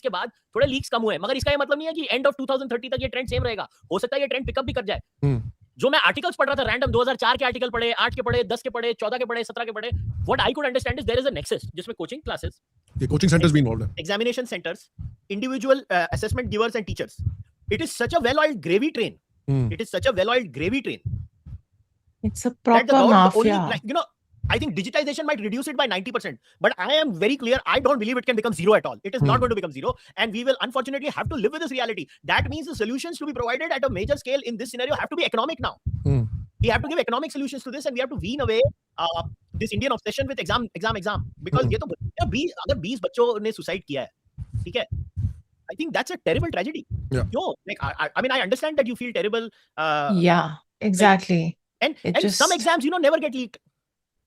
बाद थोड़े leaks कम हुए, मगर इसका ये मतलब नहीं है कि एंड ऑफ 2030 तक ये ट्रेंड सेम रहेगा। हो सकता है ये ट्रेंड पिकअप भी कर जाए। जो मैं आर्टिकल्स पढ़ रहा था रैंडम, 2004 के आर्टिकल पढ़े, 8 के पढ़े, 10 के पढ़े, 14 के पढ़े, 17 के पढ़े, what I could understand is there is a nexus जिसमें कोचिंग क्लासेस, ये कोचिंग सेंटर्स भी इन्वॉल्वड है, examination centres, individual assessment givers and teachers. It is such a well oiled gravy train. It is such a well oiled gravy train. It's a proper mafia. Like, you know, I think digitization might reduce it by 90%, but I am very clear, I don't believe it can become zero at all. It is not going to become zero, and we will unfortunately have to live with this reality. That means the solutions to be provided at a major scale in this scenario have to be economic now. We have to give economic solutions to this, and we have to wean away this Indian obsession with exam. Because ये तो अगर 20 बच्चों ने suicide किया है, ठीक है, I think that's a terrible tragedy. Yeah. Yo, like I mean, I understand that you feel terrible. Yeah, exactly. Like, and some exams, you know, never get leaked.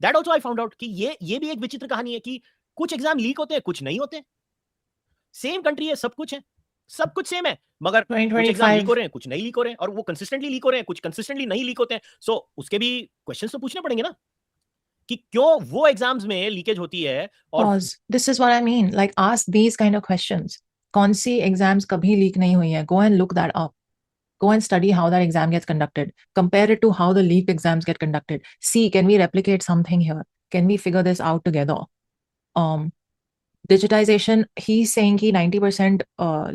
That also I found out कि ये भी एक विचित्र कहानी है कि कुछ exam leak होते हैं, कुछ नहीं होते। सेम कंट्री है, सब कुछ सेम है, मगर कुछ एग्जाम लीक हो रहे हैं, कुछ नहीं लीक हो रहे हैं, और वो कंसिस्टेंटली लीक हो रहे हैं, कुछ कंसिस्टेंटली नहीं लीक होते हैं। सो उसके भी क्वेश्चंस तो पूछने पड़ेंगे ना कि क्यों वो एग्जाम्स में लीकेज होती है। और this is what I mean, like ask these kind of questions. कौन सी एग्जाम्स कभी लीक नहीं हुई है? Go and look that up. Go and study how that exam gets conducted. Compare it to how the leaked exams get conducted. See, can we replicate something here? Can we figure this out together? Digitization, he's saying कि 90%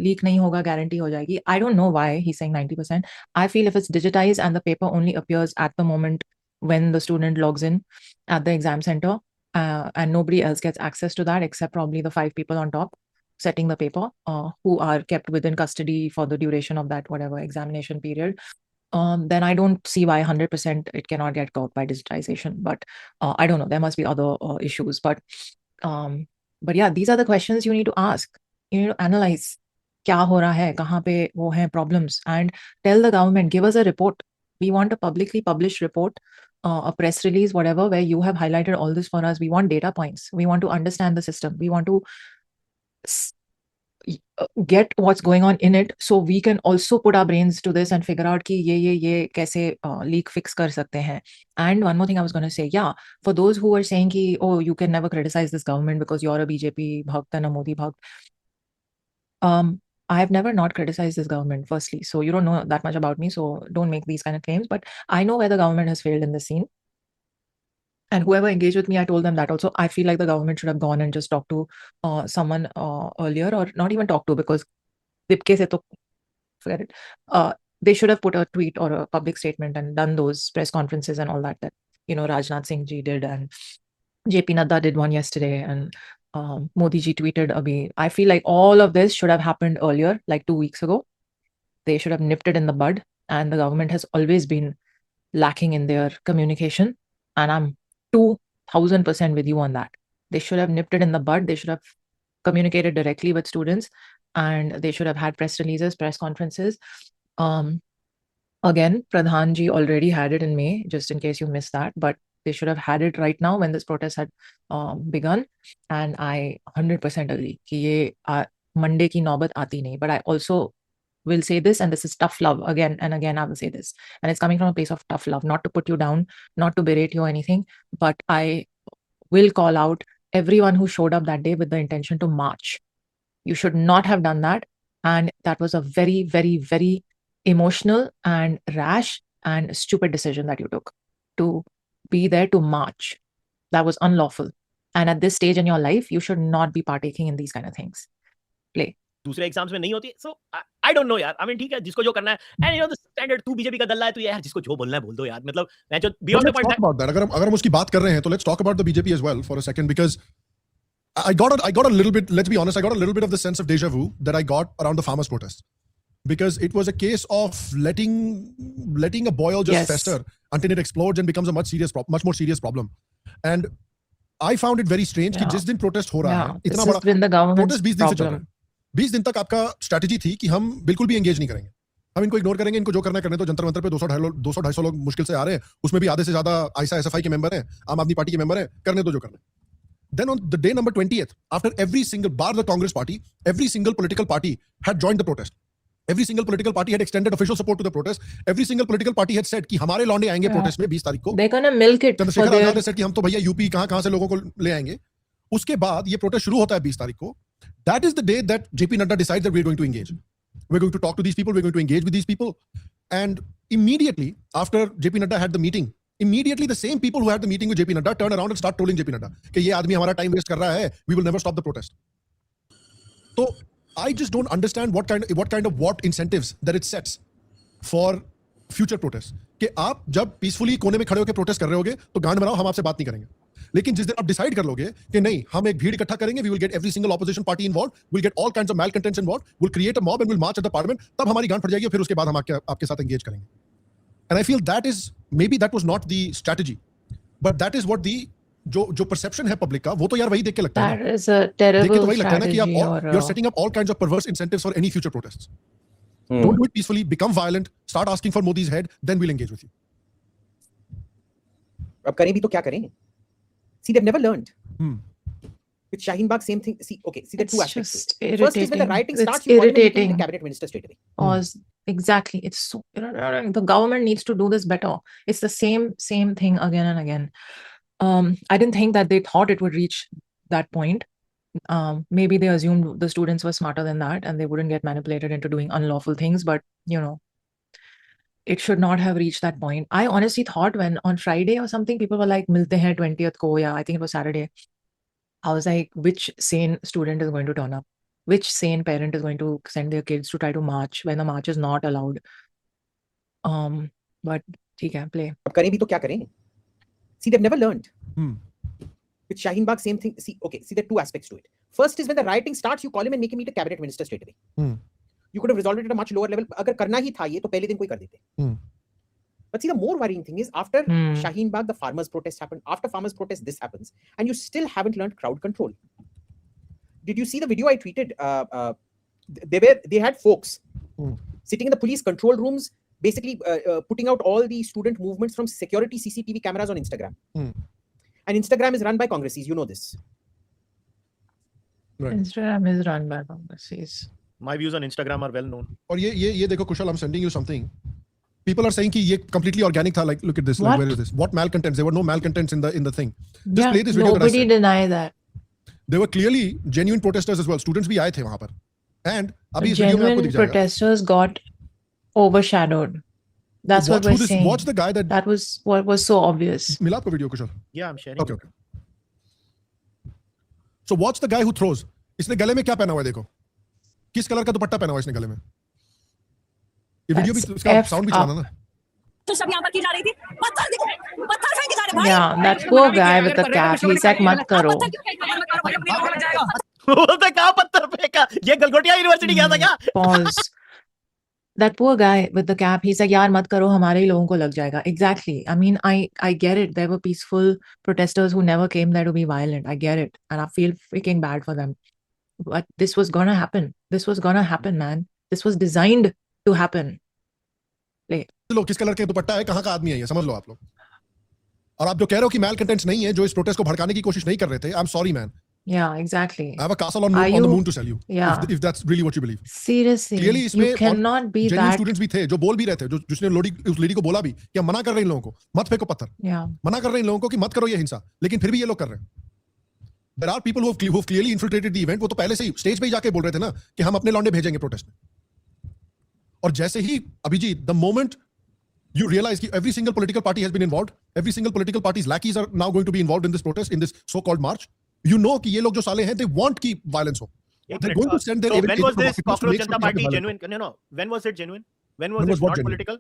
leak नहीं होगा, guarantee हो जाएगी. I don't know why he's saying 90%. I feel if it's digitized and the paper only appears at the moment when the student logs in at the exam center, and nobody else gets access to that except probably the 5 people on top setting the paper, who are kept within custody for the duration of that whatever examination period, then I don't see why 100% it cannot get caught by digitization. But I don't know, there must be other issues. But But yeah, these are the questions you need to ask. You need to analyze क्या हो रहा है, कहाँ पे वो हैं problems, and tell the government, give us a report. We want a publicly published report, a press release, whatever, where you have highlighted all this for us. We want data points. We want to understand the system. We want to get what's going on in it, so we can also put our brains to this and figure out कि ये कैसे leak fix कर सकते हैं. And one more thing I was going to say, yeah, for those who are saying कि oh, you can never criticize this government because you're a BJP bhakt and a Modi bhakt. I have never not criticized this government, firstly. So you don't know that much about me, so don't make these kind of claims. But I know where the government has failed in this scene. And whoever engaged with me, I told them that also. I feel like the government should have gone and just talked to someone earlier, or not even talked to, because Dipke se to forget it. They should have put a tweet or a public statement and done those press conferences and all that Rajnath Singh ji did, and JP Nadda did one yesterday, and Modi ji tweeted abhi. I feel like all of this should have happened earlier, like 2 weeks ago. They should have nipped it in the bud, and the government has always been lacking in their communication, and I'm 2000% with you on that. They should have nipped it in the bud. They should have communicated directly with students, and they should have had press releases, press conferences. Again, Pradhan ji already had it in May, just in case you missed that, but they should have had it right now when this protest had begun. And I 100% agree कि ये Monday की नौबत आती नहीं. But I also will say this, and this is tough love again and again. I will say this, and it's coming from a place of tough love, not to put you down, not to berate you or anything, but I will call out everyone who showed up that day with the intention to march. You should not have done that, and that was a very, very, very emotional and rash and stupid decision that you took to be there to march. That was unlawful, and at this stage in your life, you should not be partaking in these kind of things. Play. दूसरे exams में नहीं होती. सो I don't know यार. I mean ठीक है, जिसको जो करना है. एंड द स्टैंडर्ड, तू बीजेपी का दल्ला है, तू यार जिसको जो बोलना है बोल दो यार. मतलब मैं जो beyond the point about that, अगर हम उसकी बात कर रहे हैं तो let's talk about the BJP as well for a second, because I got a little bit, let's be honest, I got a little bit of the sense of deja vu that I got around the farmers' protest, because it was a case of letting a boil just fester until it explodes and becomes a much more serious problem. And I found it very strange कि जिस दिन protest हो रहा है, इतना बड़ा protest 20 दिन से चल रहा है. 20 दिन तक आपका strategy थी कि हम बिल्कुल भी engage नहीं करेंगे, हम इनको इग्नोर करेंगे, इनको जो करना है करने. तो जंतर मंतर पे 200-250 लोग मुश्किल से आ रहे हैं, उसमें भी आधे से ज्यादा आईसा एसएफआई के मेंबर हैं, आम आदमी पार्टी के मेंबर हैं, करने तो जो करना है. Then on the day number 20th, after every single, bar the Congress party, every single political party had joined the protest. Every single political party had extended official support to the protest. Every single political party had said कि हमारे लौंडे आएंगे protest में 20 तारीख को. They're gonna milk it. Chandrashekhar Azad ने said कि हम तो भैया यूपी कहाँ से लोगों को ले आएंगे. उसके बाद ये protest शुरू होता है 20 तारीख को. That is the day that JP Nadda decides that we're going to engage. We're going to talk to these people. We're going to engage with these people. And immediately after JP Nadda had the meeting, immediately the same people who had the meeting with JP Nadda turn around and start trolling JP Nadda कि ये आदमी हमारा time waste कर रहा है, we will never stop the protest. So I just don't understand what incentives that it sets for future protests. कि आप जब peacefully कोने में खड़े होकर protest कर रहे होगे तो गांड बनाओ, हम आपसे बात नहीं करेंगे. लेकिन जिस दिन आप डिसाइड कर लोगे कि नहीं, हम एक भीड़ इकट्ठा करेंगे, we will get every single opposition party involved, we'll get all kinds of malcontents involved, we'll create a mob and we'll march at the parliament, तब हमारी गांड फट जाएगी, फिर उसके बाद हम आपके साथ engage करेंगे. And I feel that is, maybe that was not the strategy, but that is what the जो perception है public का, वो तो यार वही देख के लगता है. That is a terrible वही लगता है ना कि strategy. you're setting up all kinds of perverse incentives for any future protests. Don't do it peacefully, become violent, start asking for Modi's head, then we'll engage with you. अब करें भी तो क्या करें? See, they've never learned. With Shaheen Bagh, same thing. See, there are two aspects to it. First is when the rioting starts, you call him and the cabinet minister straight away. Exactly. It's so the government needs to do this better. It's the same thing again and again. I didn't think that they thought it would reach that point. Maybe they assumed the students were smarter than that and they wouldn't get manipulated into doing unlawful things, but it should not have reached that point. I honestly thought when on Friday or something, people were like, milte hain 20th ko, yeah, I think it was Saturday. I was like, which sane student is going to turn up? Which sane parent is going to send their kids to try to march when the march is not allowed? But ठीक है, play. अब करें भी तो क्या करें? See, they've never learned. With Shaheen Bagh, same thing. See, there are two aspects to it. First is when the rioting starts, you call him and make him meet a cabinet minister straight away. You could have resolved it at a much lower level. अगर करना ही था ये तो पहले दिन कोई कर देते. But see, the more worrying thing is after Shaheen Bagh, the farmers' protest happened. After farmers' protest, this happens. And you still haven't learned crowd control. Did you see the video I tweeted? They had folks sitting in the police control rooms, basically putting out all the student movements from security CCTV cameras on Instagram. And Instagram is run by Congressies. You know this. Right. Instagram is run by Congressies. My views on Instagram are well known. Or ye dekho, Kushal, I'm sending you something. People are saying ki ye completely organic tha. Like, look at this. Like, where is this? What malcontents? There were no malcontents in the thing. Just play this video. Nobody deny that. There were clearly genuine protesters as well. Students bhi aaye the wahan par. And abhi genuine protesters got overshadowed. That's what we're saying. Watch the guy that was what was so obvious. Mila aapko video, Kushal? Yeah, I'm sharing. Okay. So watch the guy who throws. इसने गले में क्या पहना हुआ है देखो. किस colour का दुपट्टा पहना हुआ है इसने गले में. ये वीडियो भी उसका साउंड भी चलाना ना. तो सब यहाँ पर की जा रही थी. पत्थर फेंके जा रहे भाई. Yeah, that poor guy with the cap. He's like मत करो. बोलते क्या पत्थर फेंका? ये गलगोटिया यूनिवर्सिटी गया था क्या? Pause. That poor guy with the cap, he's like, yaar, mat karo, hamare hi logon ko lag jayega. Exactly. I mean, I get it. There were peaceful protesters who never came there to be violent. I get it. And I feel freaking bad for them. But this was gonna happen. This was gonna happen, man. This was designed to happen. Play. लोग किस colour के दुपट्टा है, कहाँ का आदमी है ये, समझ लो आप लोग. और आप जो कह रहे हो कि malcontents नहीं है, जो इस प्रोटेस्ट को भड़काने की कोशिश नहीं कर रहे थे, I'm sorry, man. Yeah, exactly. I have a castle on the moon to sell you. Yeah. If that's really what you believe. Seriously. Clearly, you cannot be that. Students भी थे जो बोल भी रहे थे, जो जिसने उस लेडी को बोला भी कि हम मना कर रहे हैं इन लोगों को, मत फेंको पत्थर. Yeah. मना कर रहे हैं इन लोगों को कि मत करो ये हिंसा, लेकिन फिर भी ये लोग कर रहे हैं. There are people who have clearly infiltrated the event. वो तो पहले से ही स्टेज पे ही जाके बोल रहे थे ना कि हम अपने लौंडे भेजेंगे प्रोटेस्ट में. और जैसे ही Abhijit, the moment you realize that every single political party has been involved, every single political party's lackeys are now going to be involved in this protest, in this so-called march. You know कि ये लोग जो साले हैं, they want की violence हो. They're going to send their. So when was this Cockroach Janata Party genuine? No. When was it genuine? When was it not political?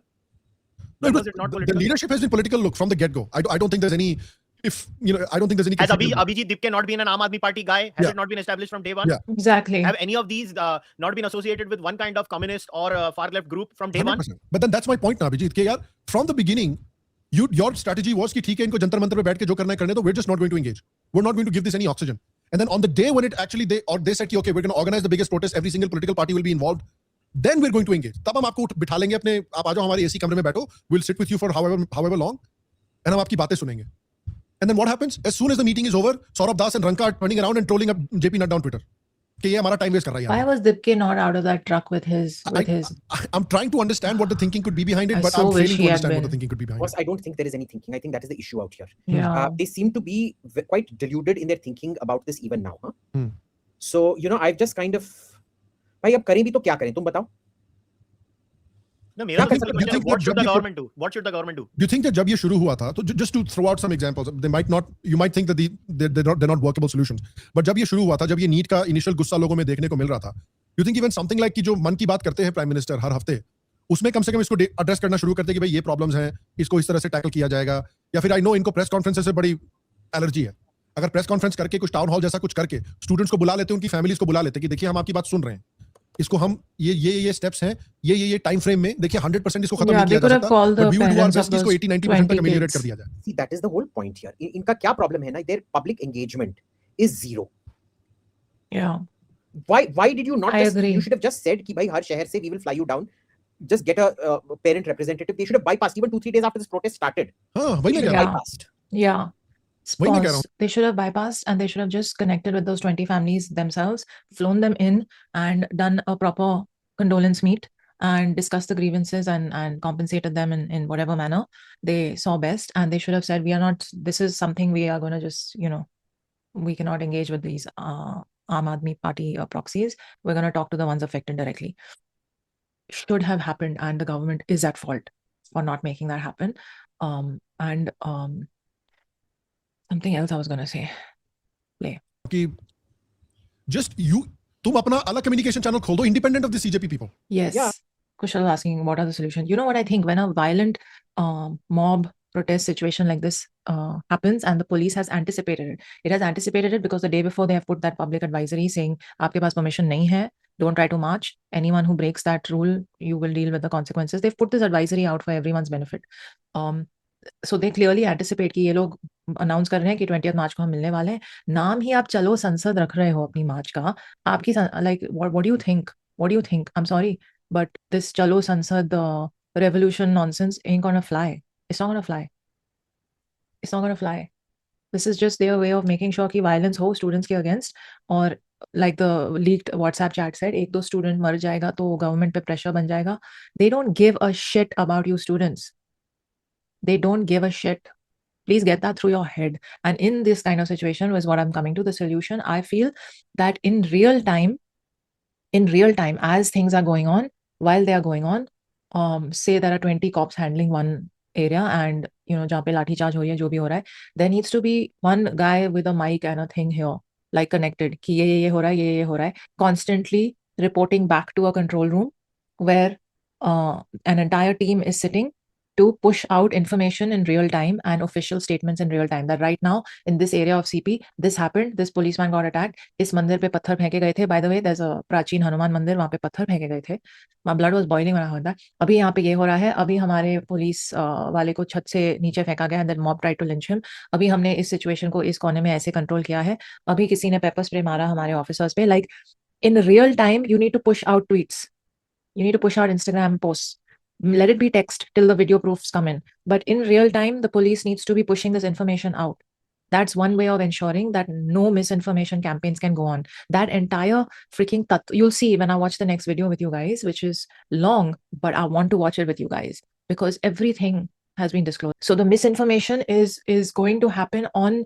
No, the leadership has been political. Look, from the get-go. I don't think there's any. I don't think there's any. Has Abhijit Dip not been an Aam Aadmi Party guy? Has it not been established from day one? Yeah. Exactly. Have any of these not been associated with one kind of communist or far left group from day 100%. one? But then that's my point now, Abhijit. कि यार, from the beginning, your strategy was कि ठीक है इनको जंतर मंतर पे बैठ के जो करना है करने दो. We're just not going to engage. We're not going to give this any oxygen. And then on the day when it actually they said कि okay, we're going to organize the biggest protest. Every single political party will be involved. Then we're going to engage. तब हम आपको बिठा लेंगे अपने, आप आ जाओ हमारे AC कमरे में बैठो. We'll sit with you for however long, and हम आपकी बातें सुनेंगे. And then what happens? As soon as the meeting is over, Saurabh Das and Ranka are turning around and trolling up JP Nadda on Twitter. कि ये हमारा time waste कर रहा है. Why was Dipke not out of that truck with his? I'm trying to understand what the thinking could be behind it, but I'm failing to understand what the thinking could be behind it. I don't think there is any thinking. I think that is the issue out here. Yeah. They seem to be quite deluded in their thinking about this even now. Huh? So, I've just kind of... भाई अब करें भी तो क्या करें? तुम बताओ. No, what should the government do? What should the government do? Do you think that जब ये शुरू हुआ था, तो just to throw out some examples, you might think that they're not workable solutions. But जब ये शुरू हुआ था, जब ये NEET का initial गुस्सा लोगों में देखने को मिल रहा था, you think even something like कि जो मन की बात करते हैं प्राइम मिनिस्टर हर हफ्ते, उसमें कम से कम इसको एड्रेस करना शुरू करते हैं कि भाई ये प्रॉब्लम्स हैं, इसको इस तरह से टैकल किया जाएगा. या फिर I know इनको प्रेस कॉन्फ्रेंस से बड़ी एलर्जी है. अगर प्रेस कॉन्फ्रेंस करके कुछ टाउन हॉल जैसा कुछ करके स्टूडेंट्स को बुला लेते, उनकी फैमिलीज को बुला लेते कि देखिए हम आपकी बात सुन रहे हैं, इसको हम ये स्टेप्स हैं, ये टाइम फ्रेम में देखिए 100% इसको खत्म नहीं किया जा सकता, but we will do our best कि इसको 80-90% तक अमेलियोरेट कर दिया जाए. See, that is the whole point here. इनका क्या प्रॉब्लम है ना, their public engagement is zero. Yeah. Why did you not? I agree. You should have just said कि भाई हर शहर से we will fly you down. Just get a parent representative. They should have bypassed even 2-3 days after this protest started. हाँ, वही मैं कह रहा हूँ. Bypassed. Yeah. They should have bypassed and they should have just connected with those 20 families themselves, flown them in and done a proper condolence meet and discussed the grievances and compensated them in whatever manner they saw best. And they should have said, this is something we are going to just, we cannot engage with these Aam Aadmi Party proxies. We're going to talk to the ones affected directly. Should have happened, and the government is at fault for not making that happen. Something else I was going to say. Play. तुम अपना अलग communication channel खोल दो, independent of the CJP people. Yes. Yeah. Kushal asking, what are the solutions? You know what I think? When a violent mob protest situation like this happens and the police has anticipated it. It has anticipated it because the day before they have put that public advisory saying, आपके पास permission नहीं है, don't try to march. Anyone who breaks that rule, you will deal with the consequences. They've put this advisory out for everyone's benefit. So they clearly anticipate कि ये लोग announce कर रहे हैं कि 20th मार्च को हम मिलने वाले हैं. नाम ही आप चलो संसद रख रहे हो अपनी मार्च का. आपकी like what do you think? What do you think? I'm sorry, but this chalo sansad revolution nonsense ain't gonna fly. It's not gonna fly. It's not gonna fly. This is just their way of making sure कि violence हो students के against. और like the leaked WhatsApp chat said, एक दो student मर जाएगा तो government पे pressure बन जाएगा. They don't give a shit about you students. They don't give a shit. Please get that through your head. And in this kind of situation was what I'm coming to the solution. I feel that in real time, as things are going on, while they are going on, say there are 20 cops handling one area and, you know, jahan pe lathi charge ho rahi hai, jo bhi ho raha hai, there needs to be one guy with a mic and a thing here, like connected, ki ye ho raha hai, ye ho raha hai, constantly reporting back to a control room where an entire team is sitting to push out information in real time and official statements in real time that right now in this area of CP this happened, this policeman got attacked, is mandir pe patthar pheke gaye the. By the way, there's a prachin Hanuman mandir, wahan pe patthar pheke gaye the. My blood was boiling when I heard that. Abhi yahan pe ye ho raha hai, abhi hamare police wale ko chhat se niche feka gaya and then mob tried to lynch him. Abhi humne is situation ko is corner mein aise control kiya hai. Abhi kisi ne pepper spray mara hamare officers pe. Like in real time you need to push out tweets, you need to push out Instagram posts. Let it be text till the video proofs come in. But in real time, the police needs to be pushing this information out. That's one way of ensuring that no misinformation campaigns can go on. That entire freaking you'll see when I watch the next video with you guys, which is long, but I want to watch it with you guys because everything has been disclosed. So the misinformation is going to happen on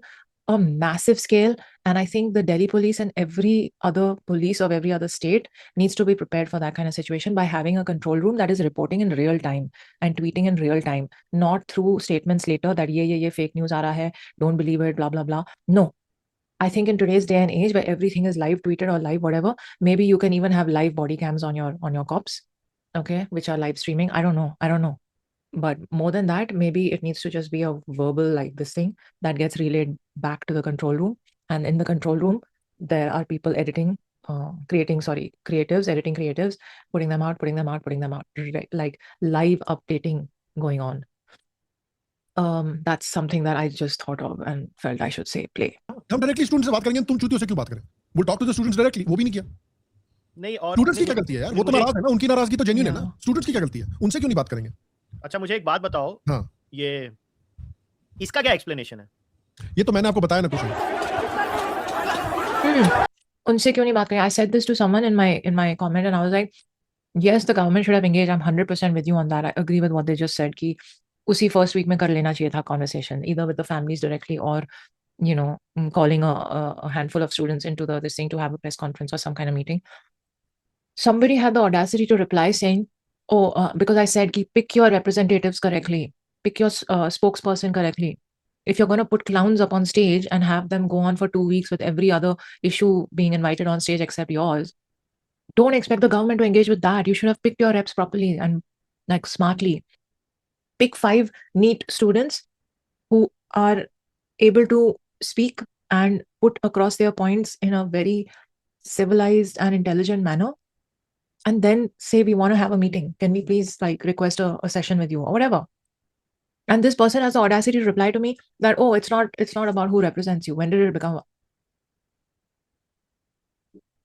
a massive scale. And I think the Delhi police and every other police of every other state needs to be prepared for that kind of situation by having a control room that is reporting in real time and tweeting in real time, not through statements later that ye fake news aa raha hai, don't believe it, blah, blah, blah. No. I think in today's day and age where everything is live tweeted or live whatever, maybe you can even have live body cams on your cops, okay, which are live streaming. I don't know. But more than that, maybe it needs to just be a verbal like this thing that gets relayed back to the control room. And in the control room, there are people editing, editing creatives, putting them out, right? Like live updating going on. That's something that I just thought of and felt I should say play. हम directly student से बात करेंगे, तुम चूतियों से क्यों बात करें? We'll talk to the students directly. वो भी नहीं किया. नहीं, और स्टूडेंट्स की क्या गलती है यार? वो तो नाराज है ना, उनकी नाराजगी तो जेन्युइन है ना. स्टूडेंट्स की क्या गलती है? उनसे क्यों नहीं बात करेंगे? अच्छा, मुझे एक बात बताओ. हाँ. ये इसका क्या एक्सप्लेनेशन है? ये तो मैंने आपको बताया ना कुछ. उनसे क्यों नहीं बात करें? I said this to someone in my comment and I was like, yes, the government should have engaged. I'm 100% with you on that. I agree with what they just said कि उसी first week में कर लेना चाहिए था conversation, either with the families directly or, you know, calling a handful of students into this thing to have a press conference or some kind of meeting. Somebody had the audacity to reply saying, because I said, pick your representatives correctly, pick your spokesperson correctly. If you're going to put clowns up on stage and have them go on for 2 weeks with every other issue being invited on stage except yours, don't expect the government to engage with that. You should have picked your reps properly and like smartly. Pick 5 NEET students who are able to speak and put across their points in a very civilized and intelligent manner. And then say, we want to have a meeting. Can we please like request a session with you or whatever? And this person has the audacity to reply to me that, oh, it's not about who represents you. When did it become?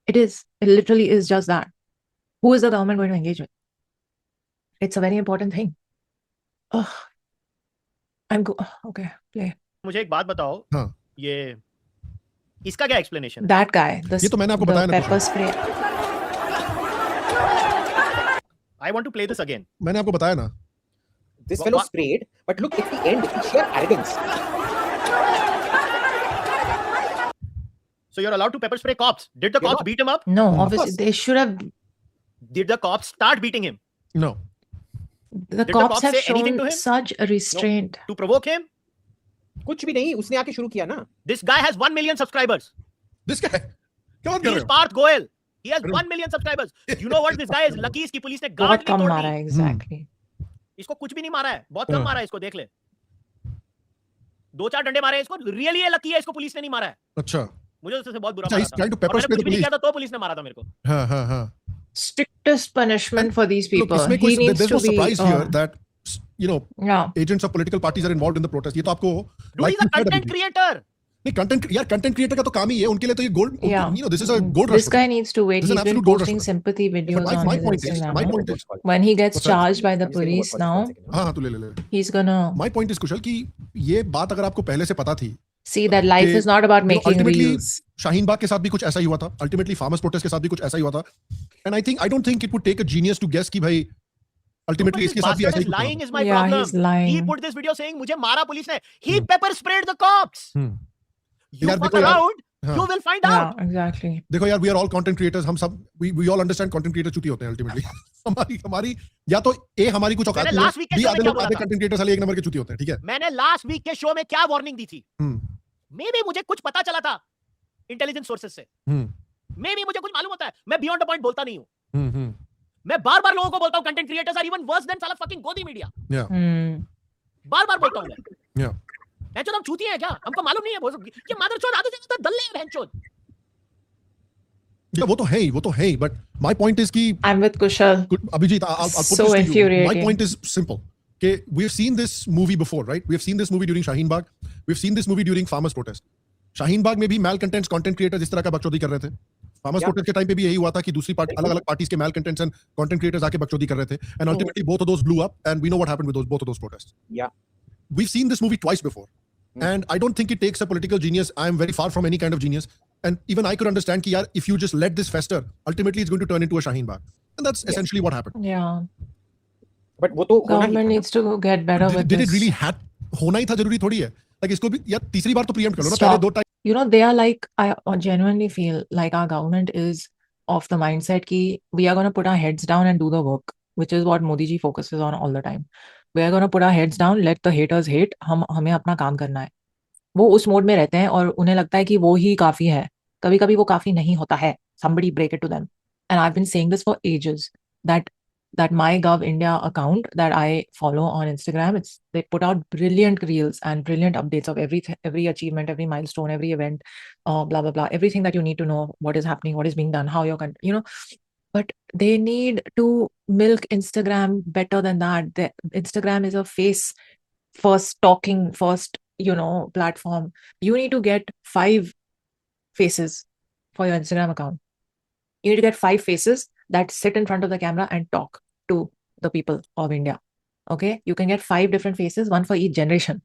It is. It literally is just that. Who is the government going to engage with? It's a very important thing. Okay, play. मुझे एक बात बताओ. हाँ. ये इसका क्या explanation है? That guy. ये तो मैंने आपको बताया ना. Pepper spray. I want to play this again. मैंने आपको बताया ना. This fellow sprayed, but look at the end, it's sheer arrogance. So you're allowed to pepper spray cops. Did the cops beat him up? No, obviously they should have. Did the cops start beating him? No. The cops have shown such a restraint. No. To provoke him? कुछ भी नहीं, उसने आके शुरू किया ना. This guy has 1 million subscribers. This guy? क्या बात कर रहे हो? He's Parth Goel. He has 1 million subscribers. You know what this guy is lucky इसकी पुलिस ने गार्ड नहीं तोड़ दी. Exactly. इसको कुछ भी नहीं मारा है, बहुत कम मारा है इसको, देख ले. 2-4 डंडे मारे इसको. रियली लकी है, इसको पुलिस ने नहीं मारा है. अच्छा. मुझे उससे बहुत बुरा अच्छा, मारा he's था trying to और pepper मैंने spray कुछ the भी नहीं police. किया था तो पुलिस ने मारा था मेरे को हाँ. Strictest punishment for these Look, people. इसमें He needs there's to no be. surprise here that Yeah. agents of political parties are involved in the protest. ये तो आपको Dude, he's a content creator. नहीं, content creator का तो काम ही है, उनके लिए तो ये gold, Yeah. this is a gold rush. This guy needs to wait. This is an He's been absolute gold rush posting for them. sympathy videos But on my his point is, Instagram. my no? point is, When he gets What's that? charged by the I'm just saying police about now, 1 second. हाँ, तू ले. he's gonna My point is, Kushal, कि ये बात अगर आपको पहले से पता थी, see that life कि, is not about making ultimately, reels. Shaheen Bagh के साथ भी कुछ ऐसा ही हुआ था. Ultimately, farmers protest के साथ भी कुछ ऐसा ही हुआ था. And I don't think it would take a genius to guess कि भाई, ultimately इसके साथ भी ऐसा ही कुछ lying हुआ. is my Yeah, problem. he's lying. He put this video saying मुझे मारा पुलिस ने. He pepper sprayed the cops. You यार, fuck देखो यार, around, हाँ. you will find out. Yeah, exactly. देखो यार, we are all content creators. हम सब we all understand content creators चुती होते हैं ultimately. हमारी या तो हमारी कुछ औकात मैंने नहीं last week के है, show में आधे क्या लोग बोला आधे था? content creators वाले एक नंबर के चुती होते हैं, ठीक है? मैंने लास्ट वीक के शो में क्या वार्निंग दी थी? मे बी मुझे कुछ पता चला था इंटेलिजेंस सोर्सेस से. मे बी मुझे कुछ मालूम होता है. मैं बियॉन्ड द पॉइंट बोलता नहीं हूं. मैं बार-बार लोगों को बोलता हूं content creators are even worse than साला फकिंग गोदी मीडिया. बार-बार बोलता हूं मैं. बहनचोद हम चूतिए हैं क्या? हमको मालूम नहीं है ये मादरचोद आधे से ज्यादा दल्ले हैं बहनचोद. Yeah, वो तो है ही, but my point is कि I'm with Kushal. Abhijit, I'll put So this to you. infuriating. My point is simple. Okay, we've seen this movie before, right? We've seen this movie during Shaheen Bagh. We've seen this movie during farmers protest. Shaheen Bagh में भी malcontents content creators इस तरह का बकचोदी कर रहे थे. Farmers protest के टाइम पे भी यही हुआ था कि दूसरी पार्टी अलग-अलग पार्टीज के malcontents and content creators आके बकचोदी कर रहे थे. And ultimately both of those blew up, and we know what happened with both of those protests. Yeah. We've seen this movie twice before. And I don't think it takes a political genius. I am very far from any kind of genius. And even I could understand कि यार, if you just let this fester, ultimately it's going to turn into a Shaheen Bagh. And that's essentially what happened. Yeah. But वो तो होना ही Government था. needs to get better with Did this. it really had होना ही था, जरूरी थोड़ी है. Like इसको भी यार तीसरी बार तो preempt कर लो ना, Stop. पहले दो time. You know, they are like, I genuinely feel like our government is of the mindset ki we are going to put our heads down and do the work, which is what Modi ji focuses on all the time. We are going to put our heads down, let the haters hate, हमें अपना काम करना है. वो उस mode में रहते हैं और उन्हें लगता है कि वो ही काफी है. कभी-कभी वो काफी नहीं होता है. Somebody break it to them. And I've been saying this for ages that my Gov India account that I follow on Instagram, they put out brilliant reels and brilliant updates of every achievement, every milestone, every event, blah blah blah, everything that you need to know, what is happening, what is being done, how you're but they need to milk Instagram better than that. Instagram is a face first talking first platform. You need to get 5 faces for your Instagram account. You need to get 5 faces that sit in front of the camera and talk to the people of India. Okay, you can get 5 different faces, one for each generation.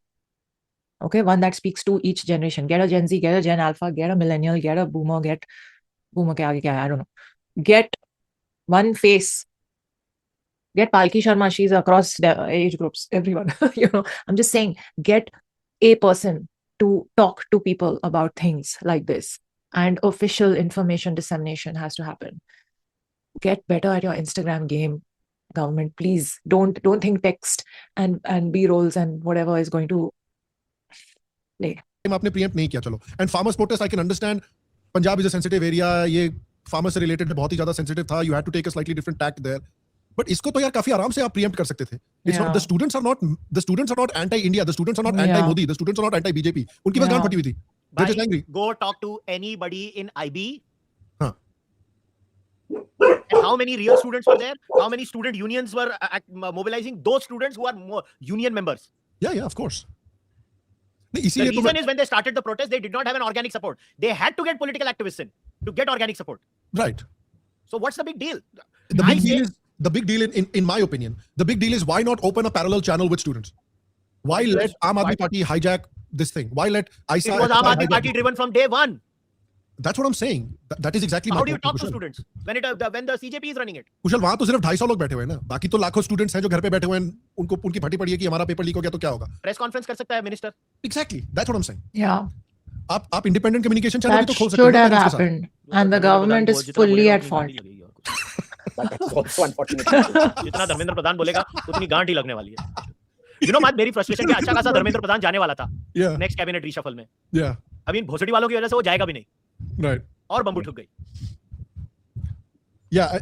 Okay, one that speaks to each generation. Get a Gen Z, get a Gen Alpha, get a millennial, get a boomer, get boomer ke aage kya hai, I don't know. Get one face. Get Palki Sharma, she's across the age groups, everyone. I'm just saying, get a person to talk to people about things like this. And official information dissemination has to happen. Get better at your Instagram game, government. Please don't think text and B-rolls and whatever is going to play. आपने preempt नहीं किया, चलो. And farmers protest, I can understand. Punjab is a sensitive area. ये farmers से related बहुत ही ज़्यादा sensitive था. You had to take a slightly different tact there. But इसको तो यार काफी आराम से आप preempt कर सकते थे. It's not, the students are not anti-India. The students are not anti-Modi. The students are not anti-BJP. उनकी बस गांड फटी हुई थी. They're just angry. Go talk to anybody in IB. Huh. And how many real students were there? How many student unions were mobilizing? Those students who are more union members. Yeah, of course. The reason is when they started the protest, they did not have an organic support. They had to get political activists in to get organic support. Right. So what's the big deal? The big deal in my opinion, the big deal is why not open a parallel channel with students? Why let Aam Aadmi Party hijack this thing? Why let ISA? It was Aam Aadmi Party driven from day one. That's what I'm saying. That is exactly my How do you point, talk to Kushal. students when the CJP is running it? कुशल, वहां तो सिर्फ 250 लोग बैठे हुए हैं ना. बाकी तो लाखों स्टूडेंट्स हैं जो घर पे बैठे हुए हैं. उनकी फटी पड़ी है कि हमारा पेपर लीक हो गया तो क्या होगा. प्रेस कॉन्फ्रेंस कर सकता है minister. Exactly. That's what I'm saying. Yeah. आप इंडिपेंडेंट कम्युनिकेशन चैनल भी That तो खोल सकते should हैं have happened. And the government is fully at fault. That's also unfortunate. जितना धर्मेंद्र प्रधान बोलेगा उतनी गांठ ही लगने वाली है. बात मेरी फ्रस्ट्रेशन के अच्छा खासा धर्मेंद्र प्रधान जाने वाला था नेक्स्ट कैबिनेट रिशफल में. अभी इन भोसड़ी वालों की वजह से वो जाएगा भी नहीं. Right. और बम्बू ठुक गई. Yeah.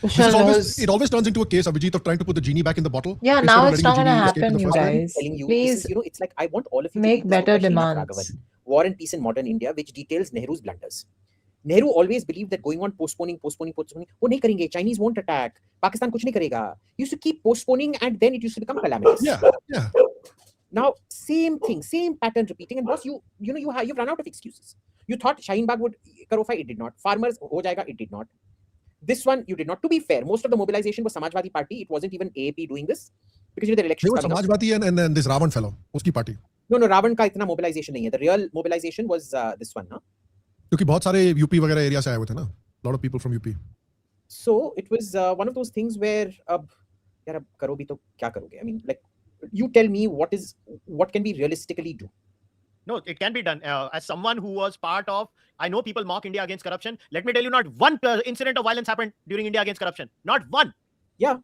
It always turns into a case, Abhijit, of trying to put the genie back in the bottle. Yeah, now it's not going to happen, you I'm guys. telling you, Please it's like I want all of you make to better question demands. Raghavan. War and Peace in Modern India, which details Nehru's blunders. Nehru always believed that going on postponing, वो नहीं करेंगे, Chinese won't attack, Pakistan कुछ नहीं करेगा. He used to keep postponing, and then it used to become calamitous. Yeah. Now, same thing, same pattern repeating. And boss, you've run out of excuses. You thought Shaheen Bagh would karofai, it did not. Farmers, ho jayega, it did not. This one, you did not. To be fair, most of the mobilization was Samajwadi Party. It wasn't even AAP doing this. Because the elections coming up. Samajwadi and this Ravan fellow, uski party. No, Ravan ka itna mobilization nahi hai. The real mobilization was this one, na? क्योंकि बहुत सारे UP वगैरह area से आए हुए थे ना, lot of people from UP. So it was one of those things where यार अब करो भी तो क्या करोगे? I mean, like, you tell me what can we realistically do? No, it can be done. As someone who was part of, I know people mock India against corruption. Let me tell you, not one incident of violence happened during India against corruption. Not one. Yeah.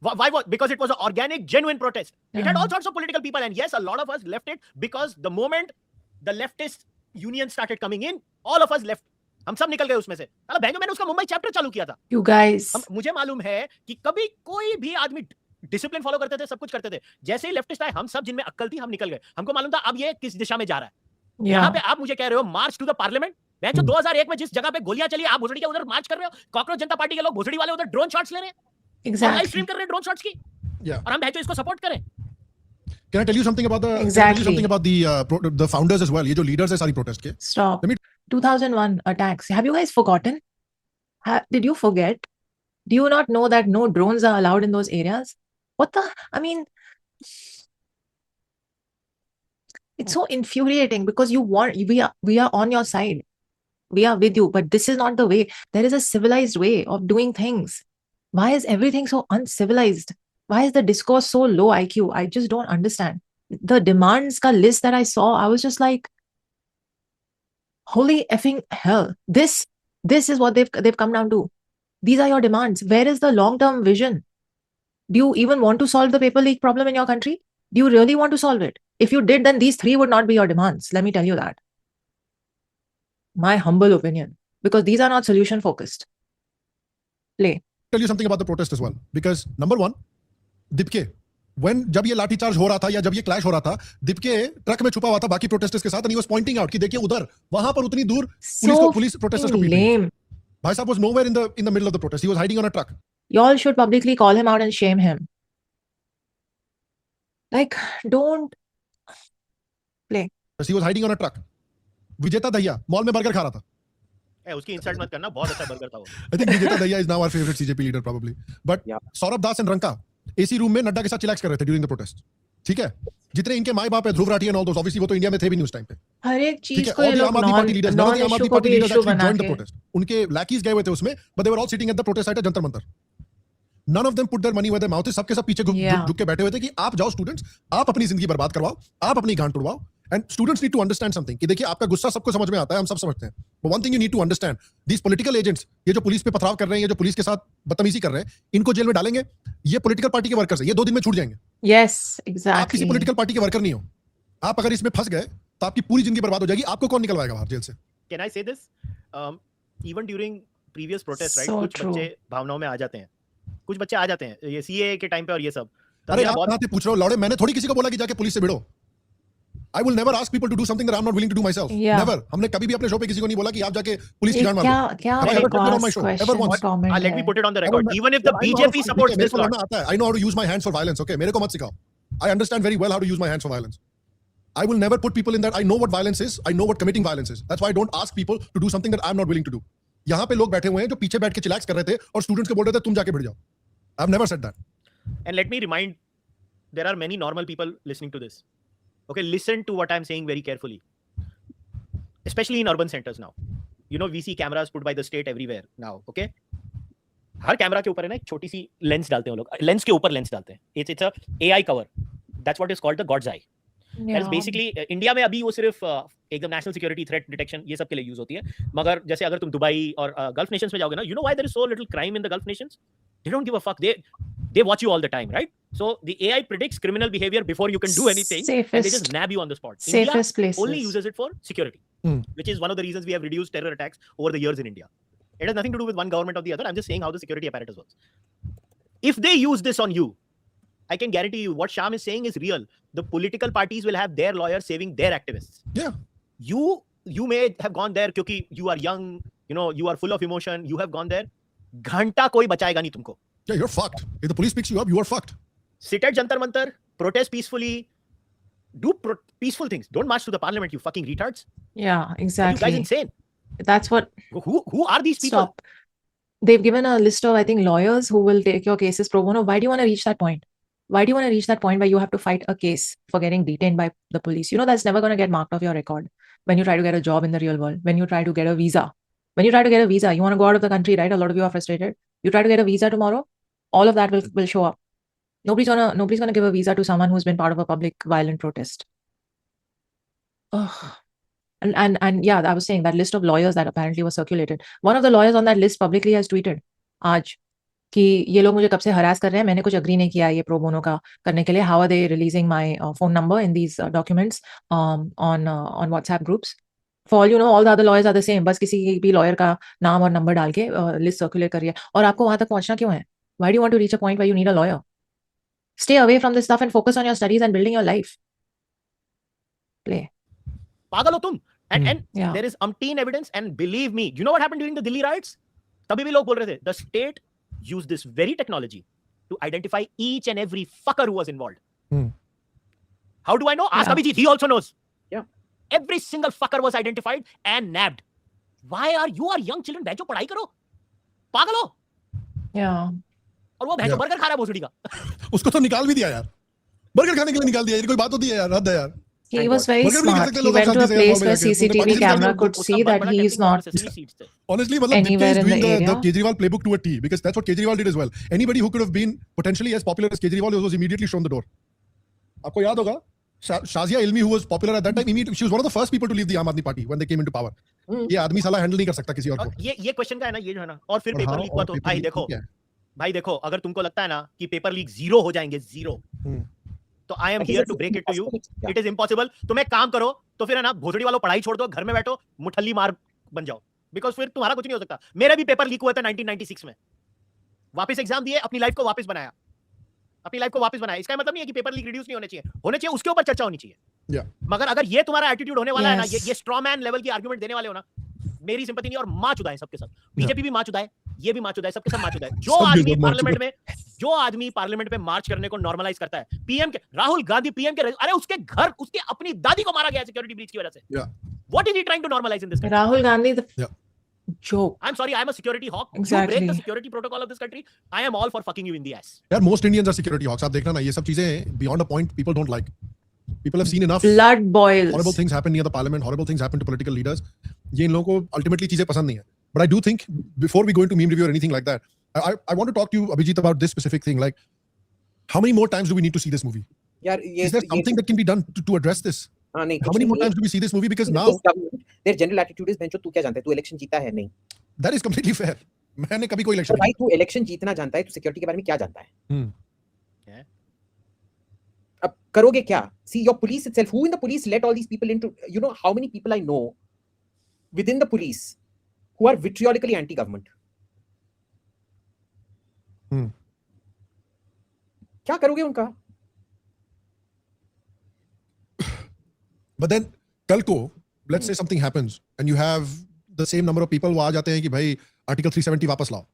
Why? Because it was an organic, genuine protest. It had all sorts of political people, and yes, a lot of us left it because the moment the leftist union started coming in, all of us left. हम सब निकल गए उसमें से. अरे बहनों, मैंने उसका मुंबई चैप्टर चालू किया था. You guys. मुझे मालूम है कि कभी कोई भी आदमी डिसिप्लिन फॉलो करते थे, सब कुछ करते थे. जैसे ही लेफ्टिस्ट आए, हम सब जिनमें अक्ल थी, हम निकल गए. हमको मालूम था अब ये किस दिशा में जा रहा है. यहाँ पे आप मुझे कह रहे हो मार्च टू द पार्लियामेंट. मैं जो 2001 में जिस जगह पे गोलियां चली, आप भोसड़ी के उधर मार्च कर रहे हो. कॉकरोच जनता पार्टी के लोग भोसड़ी वाले उधर ड्रोन शॉट्स ले रहे हैं. लाइव स्ट्रीम कर रहे हैं ड्रोन शॉट्स की. और हम इसको सपोर्ट करें. Can I tell you something about the founders as well? ये जो leaders है सारी protest के. Stop. 2001 attacks. Have you guys forgotten? Did you forget? Do you not know that no drones are allowed in those areas? I mean, it's so infuriating because we are on your side. We are with you, but this is not the way. There is a civilized way of doing things. Why is everything so uncivilized? Why is the discourse so low IQ? I just don't understand. The demands ka list that I saw, I was just like, holy effing hell. This is what they've come down to. These are your demands. Where is the long-term vision? Do you even want to solve the paper leak problem in your country? Do you really want to solve it? If you did, then these three would not be your demands. Let me tell you that. My humble opinion. Because these are not solution-focused. Play. Tell you something about the protest as well. Because number one, Dipke जब ये लाठी charge हो रहा था या जब ये clash हो रहा था, दिपके ट्रक में छुपा हुआ था बाकी प्रोटेस्टर्स के साथ, and he was pointing out कि देखिए उधर वहां पर उतनी दूर पुलिस प्रोटेस्टर्स को पीट रही है. भाई साहब was nowhere in the middle of the protest. He was hiding on a truck. Y'all should publicly call him out and shame him. Like, don't play. He was hiding on a truck. विजेता Dahiya mall में burger खा रहा था. उसकी insult मत करना, बहुत अच्छा बर्गर था वो. I think विजेता Dahiya is now our favorite CJP leader probably. But Saurabh Das and Ranka AC room में नड्डा के साथ चिलैक्स कर रहे थे ड्यूरिंग द प्रोटेस्ट. ठीक है, जितने इनके माई बाप है Dhruv Rathee and all those, obviously वो तो इंडिया में थे भी नहीं उस टाइम पे. हर एक चीज को ये लोग नॉन इशू को भी इशू बना के, उनके लैकीज गए हुए थे उसमें, but they were all sitting at the protest site at Jantar Mantar. None of them put their money where their mouth is. सबके सब पीछे झुक के बैठे हुए थे कि आप जाओ स्टूडेंट्स, आप अपनी जिंदगी बर्बाद करवाओ, आप अपनी गांड तोड़वाओ. And students need to understand something कि देखिए आपका गुस्सा सबको समझ में आता है, हम सब समझते हैं. But one thing you need to understand, these political agents, ये जो पुलिस पे पथराव कर रहे हैं, ये जो पुलिस के साथ बदतमीजी कर रहे हैं, इनको जेल में डालेंगे. ये पॉलिटिकल पार्टी के वर्कर्स हैं, ये 2 दिन में छूट जाएंगे. Yes, exactly. आप किसी पॉलिटिकल पार्टी के वर्कर नहीं हो. आप अगर इसमें फंस गए तो आपकी पूरी जिंदगी बर्बाद हो जाएगी. आपको कौन निकलवाएगा बाहर जेल से? Can I say this? Even during previous protests, right? So कुछ बच्चे भावनाओं में आ जाते हैं. कुछ बच्चे आ जाते हैं ये सीए के टाइम पे और ये सब. अरे आप कहां से पूछ रहे हो लौड़े? मैंने थोड़ी किसी को बोला कि जाके पुलिस से भिड़ो. I will never ask people to do something that I'm not willing to do myself. Never. हमने कभी भी अपने शो पे किसी को नहीं बोला कि आप जाके पुलिस की जान मारो. Let me put it on the record. Even if the BJP supports this law, I know how to use my hands for violence. Okay, मेरे को मत सिखाओ. I understand very well how to use my hands for violence. I will never put people in that. I know what violence is. I know what committing violence is. That's why I don't ask people to do something that I'm not willing to do. यहाँ पे लोग बैठे हुए हैं जो पीछे बैठ के चिलैक्स कर रहे थे और स्टूडेंट्स को बोल रहे थे तुम जाके भिड़ जाओ. I've never said that. And let me remind, there are many normal people listening to this. Okay, listen to what I'm saying very carefully. Especially in urban centers now. You know, we see cameras put by the state everywhere now. Okay? Her camera के ऊपर है ना एक छोटी सी lens डालते हैं लोग. Lens के ऊपर लेंस डालते हैं. It's a AI cover. That's what is called the God's eye. That's basically India में अभी वो सिर्फ एकदम नेशनल सिक्योरिटी थ्रेट डिटेक्शन ये सब के लिए यूज होती है. मगर जैसे अगर तुम दुबई और गल्फ नेशंस में जाओगे ना, you know why there is so little crime in the Gulf nations? They don't give a fuck. They watch you all the time, right? So the AI predicts criminal behavior before you can do anything, and they just nab you on the spot. Safest places. Only uses it for security, which is one of the reasons we have reduced terror attacks over the years in India. It has nothing to do with one government or the other. I'm just saying how the security apparatus works. If they use this on you, I can guarantee you what Sham is saying is real. The political parties will have their lawyers saving their activists. Yeah. you may have gone there क्योंकि you are young, you are full of emotion, you have gone there. घंटा कोई बचाएगा नहीं तुमको. Yeah, you're fucked. If the police picks you up, you are fucked. Sit at Jantar Mantar, protest peacefully, do peaceful things. Don't march to the parliament, you fucking retards. Yeah, exactly. Are you guys insane? That's what. Who are these people? Stop. They've given a list of, I think, lawyers who will take your cases pro bono. Why do you want to reach that point? Why do you want to reach that point where you have to fight a case for getting detained by the police? You know that's never going to get marked off your record when you try to get a job in the real world, when you try to get a visa. When you try to get a visa, you want to go out of the country, right? A lot of you are frustrated. You try to get a visa tomorrow, all of that will show up. Nobody's gonna give a visa to someone who's been part of a public violent protest. Ugh. And yeah, I was saying that list of lawyers that apparently was circulated. One of the lawyers on that list publicly has tweeted आज कि ये लोग मुझे कब से harass कर रहे हैं, मैंने कुछ agree नहीं किया ये pro bono का करने के लिए. How are they releasing my phone number in these documents on WhatsApp groups? For all you know, all the other lawyers are the same. बस किसी भी lawyer का नाम और number डाल के list circulate करिए. और आपको वहां तक पहुंचना क्यों है? Why do you want to reach a point where you need a lawyer? Stay away from this stuff and focus on your studies and building your life. Play. पागल हो तुम. And yeah. There is umpteen evidence, and believe me, you know what happened during the Delhi riots? तभी भी लोग बोल रहे थे, the state used this very technology to identify each and every fucker who was involved. How do I know? Ask Abhijit, he also knows. Yeah. Every single fucker was identified and nabbed. Why are you young children? बैठो पढ़ाई करो. पागल हो. Yeah. और वो बैठो burger खा रहा है भोसड़ी का. उसको तो निकाल भी दिया यार. बर्गर खाने के लिए निकाल दिया. ये कोई बात होती है यार. हद है यार. He was very smart. He went to a place where CCTV camera could see that he is not honestly anywhere in the area. The Kejriwal playbook to a T, because that's what Kejriwal did as well. Anybody who could have been potentially as popular as Kejriwal was immediately shown the door. आपको याद होगा Shazia Ilmi, who was popular at that time, she was one of the first people to leave the Aam Aadmi Party when they came into power. ये आदमी साला handle नहीं कर सकता किसी और को. ये क्वेश्चन का है ना, ये जो है ना. और फिर पेपर लीक हुआ तो भाई देखो अगर तुमको लगता है ना कि पेपर लीक 0 हो जाएंगे 0, तो I am here to break it to you. It is impossible. तुम एक काम करो तो फिर है ना, भोसड़ी वालों पढ़ाई छोड़ दो, घर में बैठो, मुठल्ली मार बन जाओ, बिकॉज फिर तुम्हारा कुछ नहीं हो सकता. मेरा भी पेपर लीक हुआ था 1996 में. वापस एग्जाम दिए, अपनी लाइफ को वापस बनाया. इसका मतलब नहीं है कि पेपर लीक रिड्यूस नहीं होने चाहिए, उसके ऊपर चर्चा होनी चाहिए. मगर अगर ये तुम्हारा एटीट्यूड होने वाला है ना, ये स्ट्रॉ मैन लेवल की आर्गुमेंट देने वाले हो ना, मेरी सिंपैथी नहीं. और मां चुदा है सबके सब. बीजेपी भी मां चुदा है, ये भी मां चुदा है, सबके सब मां चुदा है. जो आदमी पार्लियामेंट में मार्च करने को नॉर्मलाइज करता है, पीएम के राहुल गांधी, पीएम के अरे उसके घर उसके अपनी दादी को मारा गया सिक्योरिटी ब्रीच की वजह से. What is he trying to normalise in this country? Rahul Gandhi, the joke. I'm sorry, I'm a security hawk. Exactly. You break the security protocol of this country, I am all for fucking you in the ass. यार most Indians are security hawks. आप देखना ना, ये सब चीजें beyond a point people don't like. People have seen enough. Blood boils. Horrible things happen near the parliament. Horrible things happen to political leaders. ये इन लोगों को ultimately चीजें पसंद नहीं है. But I do think before we go into meme review or anything like that, I want to talk to you, Abhijit, about this specific thing. Like, how many more times do we need to see this movie? यार is there something that can be done to address this? नहीं, how many more times do we see this movie? Because now their general attitude is, बेंचो तू क्या जानता है, तू election जीता है नहीं. That is completely fair. मैंने कभी कोई इलेक्शन भाई तू इलेक्शन जीतना जानता है, तू सिक्योरिटी के बारे में क्या जानता है? अब करोगे क्या? See your police itself, who in the police let all these people into, you know how many people I know within the police who are vitriolically anti-government. क्या करोगे उनका? But then कल को let's say something happens and you have the same number of people वो आ जाते हैं कि भाई Article 370 वापस लाओ.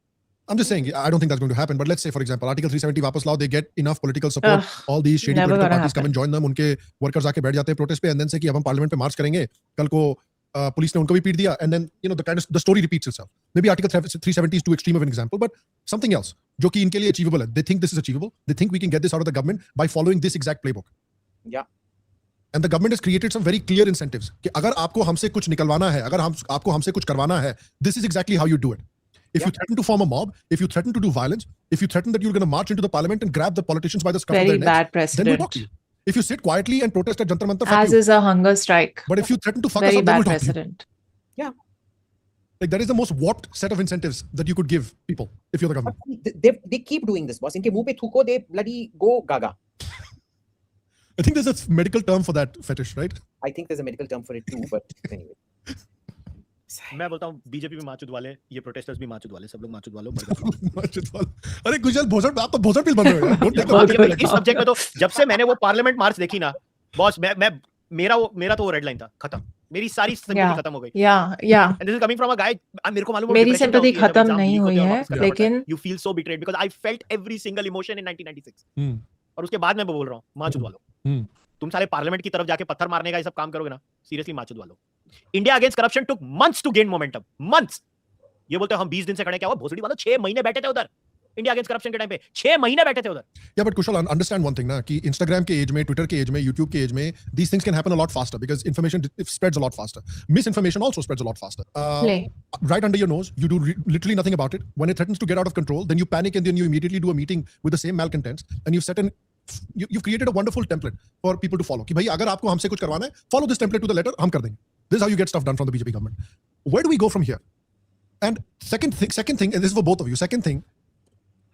I'm just saying, I don't think that's going to happen. But let's say, for example, Article 370 वापस लाओ, they get enough political support. All these shady political parties come and join them. उनके workers आके बैठ जाते हैं protest पे, and then say कि अब हम parliament पे march करेंगे. कल को पुलिस ने उनको भी पीट दिया, and then you know the story repeats itself. Maybe Article 370 is too extreme of an example, but something else जो कि इनके लिए achievable है. They think this is achievable. They think we can get this out of the government by following this exact playbook. Yeah. And the government has created some very clear incentives कि अगर आपको हमसे कुछ निकलवाना है, अगर आपको हमसे कुछ करवाना है, this is exactly how you do it. If you threaten to form a mob, if you threaten to do violence, if you threaten that you're going to march into the parliament and grab the politicians by the scruff of their necks, then we'll talk to you. If you sit quietly and protest at Jantar Mantar, as is a hunger strike. But if you threaten to fuck very us up, then bad we'll talk precedent. to you. Yeah. Like that is the most warped set of incentives that you could give people if you're the government. They keep doing this, boss. इनके मुंह पे थूको, they bloody go gaga. I think there's a medical term for that fetish, right? I think there's a medical term for it too, but anyway. मैं बोलता हूँ BJP भी माचुद वाले, ये protesters भी माचुद वाले, सब लोग माचुद वाले. माचुद वाले. अरे गुजरात भोसड़, आप तो भोसड़ पील बन रहे हो. इस सब्जेक्ट में तो जब से मैंने वो पार्लियामेंट मार्च देखी ना, बॉस, मैं मेरा तो वो रेड लाइन था, खत्म. मेरी सारी sympathy खत्म हो गई. yeah. And this is coming from a guy. मेरे को मालूम है मेरी depression sympathy क्या होती है, जब खत्म exam नहीं leak हुई होते हैं और है, वापस करना पड़ता है. लेकिन You feel so betrayed because I felt every single emotion in 1996. और उसके बाद मैं बोल रहा हूँ, माँ चुद वालों, तुम साले पार्लियामेंट की तरफ जाके पत्थर मारने का ये सब काम करोगे ना, सीरियसली माँ चुद वालों. India against corruption took months to gain momentum. Months. ये बोलते हो हम 20 दिन से खड़े, क्या हुआ भोसड़ी वालों, 6 महीने बैठे थे उधर इंडिया अगेंस्ट करप्शन के टाइम पे, 6 महीने बैठे थे उधर. Yeah, but Kushal, understand one thing ना कि Instagram के एज में, Twitter के एज में, YouTube के एज में, these things can happen a lot faster because information spreads a lot faster. Misinformation also spreads a lot faster. Right under your nose, you do literally nothing about it. When it threatens to get out of control, then you panic and then you immediately do a meeting with the same malcontents and you've created a wonderful template for people to follow. कि भाई अगर आपको हमसे कुछ करवाना है, follow this template to the letter, हम कर देंगे. This is how you get stuff done from the BJP government. Where do we go from here? And second thing, and this is for both of you. Second thing,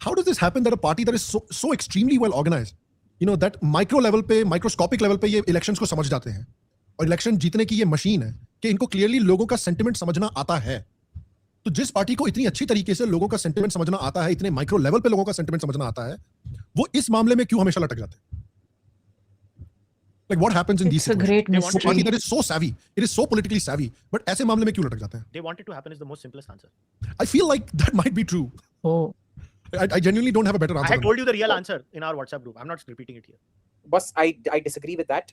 how does this happen that a party that is so extremely well organized, that micro level पे, microscopic level पे ये elections को समझ जाते हैं और election जीतने की ये मशीन है कि इनको clearly लोगों का sentiment समझना आता है. तो जिस पार्टी को इतनी अच्छी तरीके से लोगों का sentiment समझना आता है, इतने माइक्रो लेवल पे लोगों का sentiment समझना आता है, वो इस मामले में क्यों हमेशा लटक जाते हैं? Like what happens in these situations? It's a great mystery. Party that is so savvy, it is so politically savvy, but ऐसे मामले में क्यों लटक जाते हैं? They want it to happen is the most simplest answer. I feel like that might be true. Oh. I genuinely don't have a better answer. I had told you the real answer in our WhatsApp group. I'm not repeating it here. Boss, I disagree with that.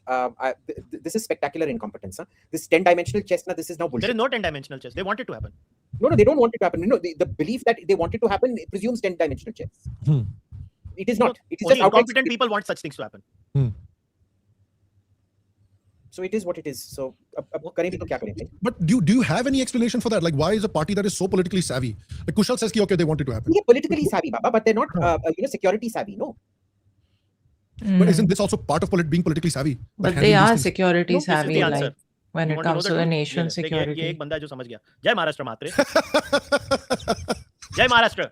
This is spectacular incompetence. Huh? This 10-dimensional chess, this is now bullshit. There is no 10-dimensional chess. They want it to happen. No, they don't want it to happen. The belief that they want it to happen presumes 10-dimensional chess. It is not. It is Only just incompetent people want such things to happen. So it is what it is. So, करें भी तो क्या करें? But do you have any explanation for that? Like, why is a party that is so politically savvy? Like Kushal says, okay, they want it to happen. Yeah, politically savvy, Baba, but they're not, security savvy. No. But isn't this also part of being politically savvy? But they are security No, this is savvy, the like answer. when You it want to know comes the to the truth? nation's देखिए, security. ये एक बंदा है जो समझ गया. जय महाराष्ट्र मात्रे. जय महाराष्ट्र.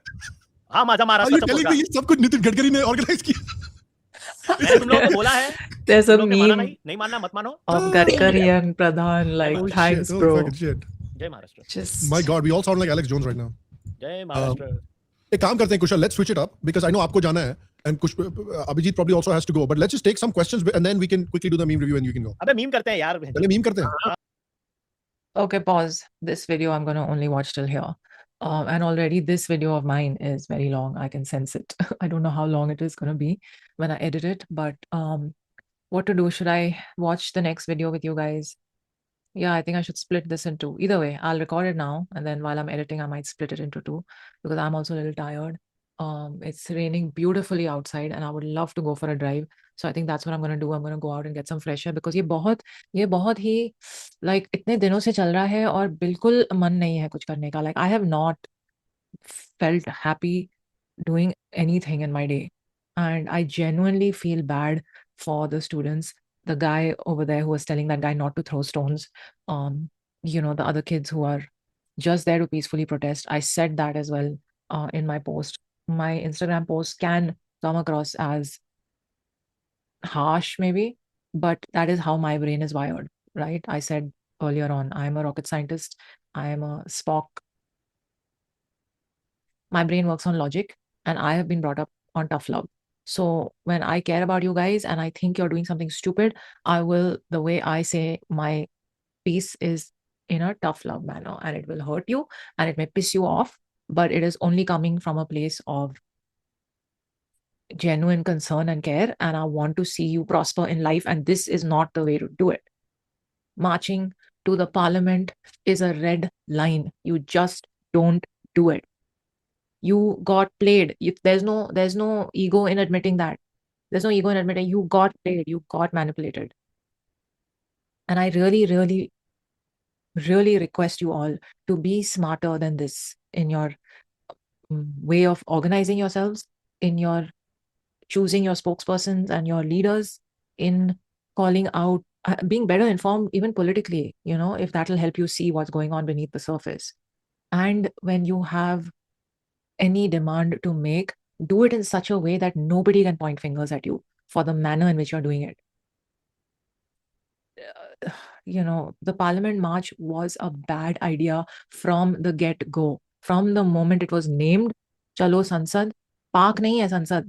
हाँ माझा Are महाराष्ट्र you सब telling होगा. me ये सब कुछ नितिन गडकरी ने organize किया? मैंने तुम लोगों को बोला है. There's a तुम लोग ने माना meme नहीं मानना मत मानो. of Gadkari and Pradhan, like, Oh, thanks, shit. Oh, bro. fucking shit. जय Maharashtra. Just My God, we all sound like Alex Jones right now. जय महाराष्ट्र. एक काम करते हैं Kushal, let's switch it up because I know आपको जाना है and Abhijit probably also has to go. But let's just take some questions and then we can quickly do the meme review and you can go. अबे meme करते हैं यार. पहले meme करते हैं. okay, pause. This video I'm gonna only watch till here. And already this video of mine is very long. I can sense it. I don't know how long it is gonna be when I edit it, but what to do? Should I watch the next video with you guys? Yeah, I think I should split this in two. Either way, I'll record it now, and then while I'm editing, I might split it into two because I'm also a little tired. It's raining beautifully outside, and I would love to go for a drive. So I think that's what I'm gonna do. I'm gonna go out and get some fresh air because ये बहुत ही like इतने दिनों से चल रहा है और बिल्कुल मन नहीं है कुछ करने का. Like I have not felt happy doing anything in my day, and I genuinely feel bad for the students. The guy over there who was telling that guy not to throw stones, the other kids who are just there to peacefully protest. I said that as well in my post. My Instagram post can come across as harsh maybe, but that is how my brain is wired, right? I said earlier on, I'm a rocket scientist. I am a Spock. My brain works on logic, and I have been brought up on tough love. So when I care about you guys and I think you're doing something stupid, the way I say my piece is in a tough love manner, and it will hurt you and it may piss you off, but it is only coming from a place of genuine concern and care, and I want to see you prosper in life, and this is not the way to do it. Marching to the parliament is a red line. You just don't do it. You got played. There's no ego in admitting that. There's no ego in admitting you got played, you got manipulated. And I really, really, really request you all to be smarter than this in your way of organizing yourselves, in your choosing your spokespersons and your leaders, in calling out, being better informed even politically, if that will help you see what's going on beneath the surface. And when you have any demand to make, do it in such a way that nobody can point fingers at you for the manner in which you're doing it. The Parliament March was a bad idea from the get-go. From the moment it was named, Chalo Sansad, Park nahi hai Sansad,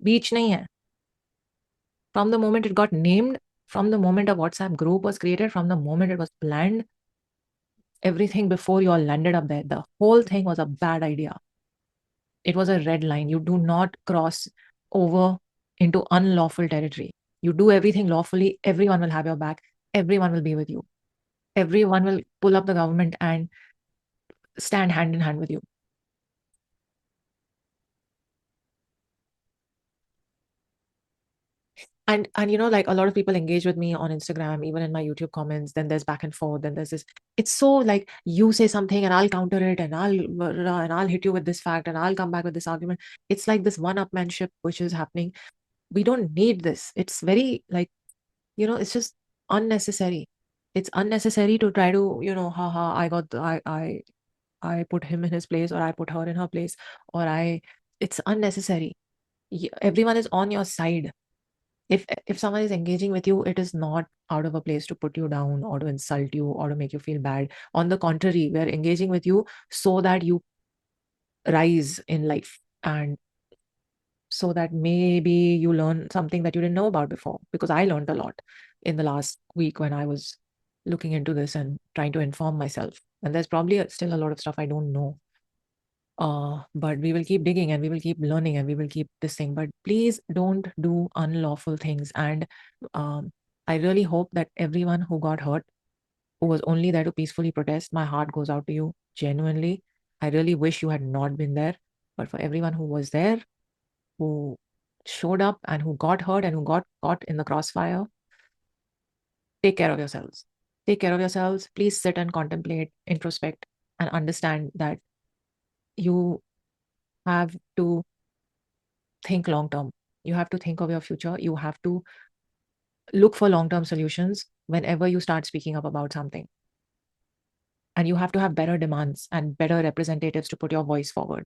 beach nahi hai. From the moment it got named, From the moment a WhatsApp group was created, from the moment it was planned, everything before you all landed up there, the whole thing was a bad idea. It was a red line. You do not cross over into unlawful territory. You do everything lawfully, everyone will have your back, everyone will be with you. Everyone will pull up the government and stand hand in hand with you. And you know, like a lot of people engage with me on Instagram, even in my YouTube comments, then there's back and forth, then there's this, it's so like you say something and I'll counter it and I'll hit you with this fact and I'll come back with this argument. It's like this one-upmanship which is happening. We don't need this. It's very like, you know, it's just unnecessary. It's unnecessary to try to, you know, I put him in his place, or I put her in her place, or it's unnecessary. Everyone is on your side. If someone is engaging with you, it is not out of a place to put you down or to insult you or to make you feel bad. On the contrary, we are engaging with you so that you rise in life, and so that maybe you learn something that you didn't know about before. Because I learned a lot in the last week when I was looking into this and trying to inform myself. And there's probably still a lot of stuff I don't know. But we will keep digging and we will keep learning and we will keep this thing. But please don't do unlawful things. And I really hope that everyone who got hurt, who was only there to peacefully protest, my heart goes out to you, genuinely. I really wish you had not been there. But for everyone who was there, who showed up and who got hurt and who got caught in the crossfire, take care of yourselves. Take care of yourselves. Please sit and contemplate, introspect, and understand that you have to think long term. You have to think of your future. You have to look for long-term solutions whenever you start speaking up about something. And you have to have better demands and better representatives to put your voice forward.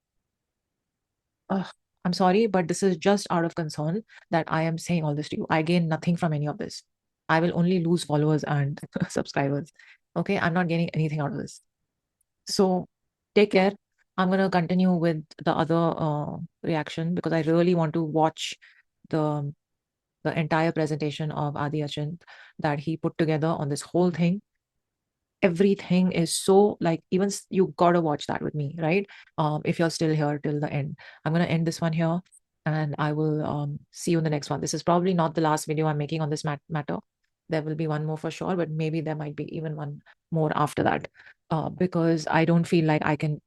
I'm sorry, but this is just out of concern that I am saying all this to you. I gain nothing from any of this. I will only lose followers and subscribers. Okay, I'm not gaining anything out of this. So take care. I'm going to continue with the other reaction because I really want to watch the entire presentation of Adi Achint that he put together on this whole thing. Everything is so like, even you gotta watch that with me, right? If you're still here till the end. I'm gonna end this one here and I will see you in the next one. This is probably not the last video I'm making on this matter. There will be one more for sure, but maybe there might be even one more after that, because I don't feel like I can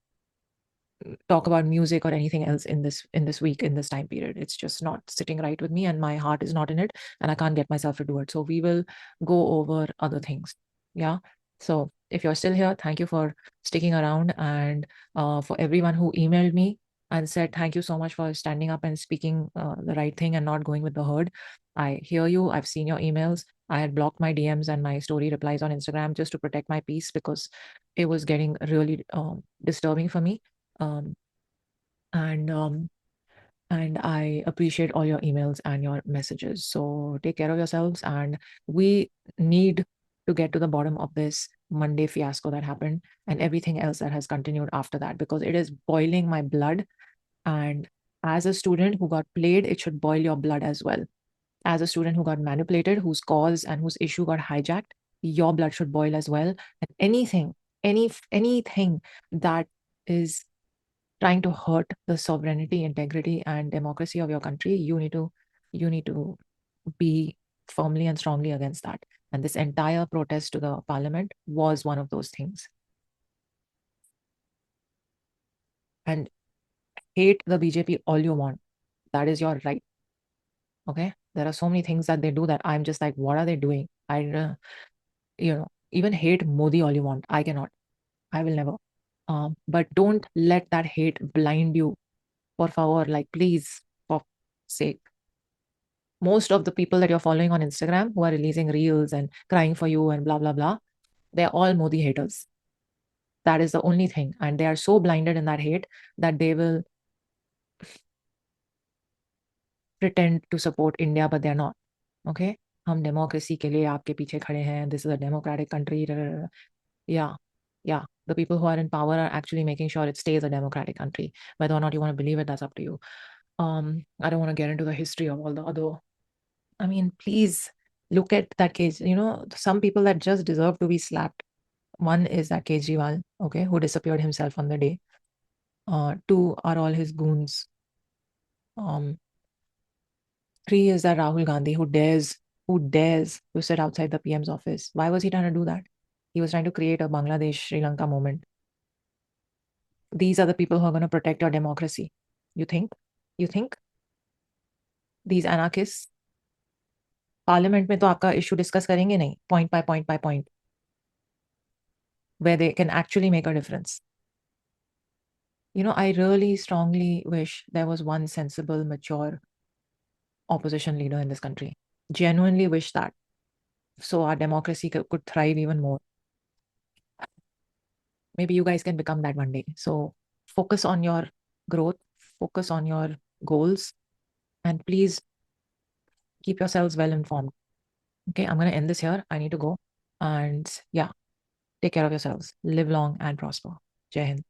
talk about music or anything else in this week, in this time period. It's just not sitting right with me and my heart is not in it and I can't get myself to do it. So we will go over other things. Yeah. So if you're still here, thank you for sticking around. And for everyone who emailed me and said, thank you so much for standing up and speaking the right thing and not going with the herd. I hear you. I've seen your emails. I had blocked my DMs and my story replies on Instagram just to protect my peace because it was getting really disturbing for me. And I appreciate all your emails and your messages. So take care of yourselves, and we need to get to the bottom of this Monday fiasco that happened and everything else that has continued after that, because it is boiling my blood. And as a student who got played, it should boil your blood as well. As a student who got manipulated, whose cause and whose issue got hijacked, your blood should boil as well. And anything that is trying to hurt the sovereignty, integrity, and democracy of your country, you need to be firmly and strongly against that. And this entire protest to the parliament was one of those things. And hate the BJP all you want. That is your right. Okay? There are so many things that they do that I'm just like, what are they doing? Even hate Modi all you want. I cannot. I will never. But don't let that hate blind you. Por favor, like, please, for sake. Most of the people that you're following on Instagram who are releasing reels and crying for you and blah, blah, blah, they're all Modi haters. That is the only thing. And they are so blinded in that hate that they will pretend to support India, but they're not. Okay? हम democracy के लिए आपके पीछे खड़े हैं. This is a democratic country. Yeah. The people who are in power are actually making sure it stays a democratic country. Whether or not you want to believe it, that's up to you. I don't want to get into the history of all the other. I mean, please Look at that case. You know, some people that just deserve to be slapped. One is that Kejriwal, okay, who disappeared himself on the day. Two are all his goons. Three is that Rahul Gandhi who dares to sit outside the PM's office. Why was he trying to do that? He was trying to create a Bangladesh Sri Lanka moment. These are the people who are going to protect our democracy. You think? These anarchists? Parliament में तो आपका issue discuss करेंगे नहीं, point by point, where they can actually make a difference. You know, I really strongly wish there was one sensible, mature opposition leader in this country. Genuinely wish that. So our democracy could thrive even more. Maybe you guys can become that one day. So focus on your growth, focus on your goals, and please keep yourselves well informed. Okay, I'm going to end this here. I need to go. And yeah, take care of yourselves. Live long and prosper. Jai Hind.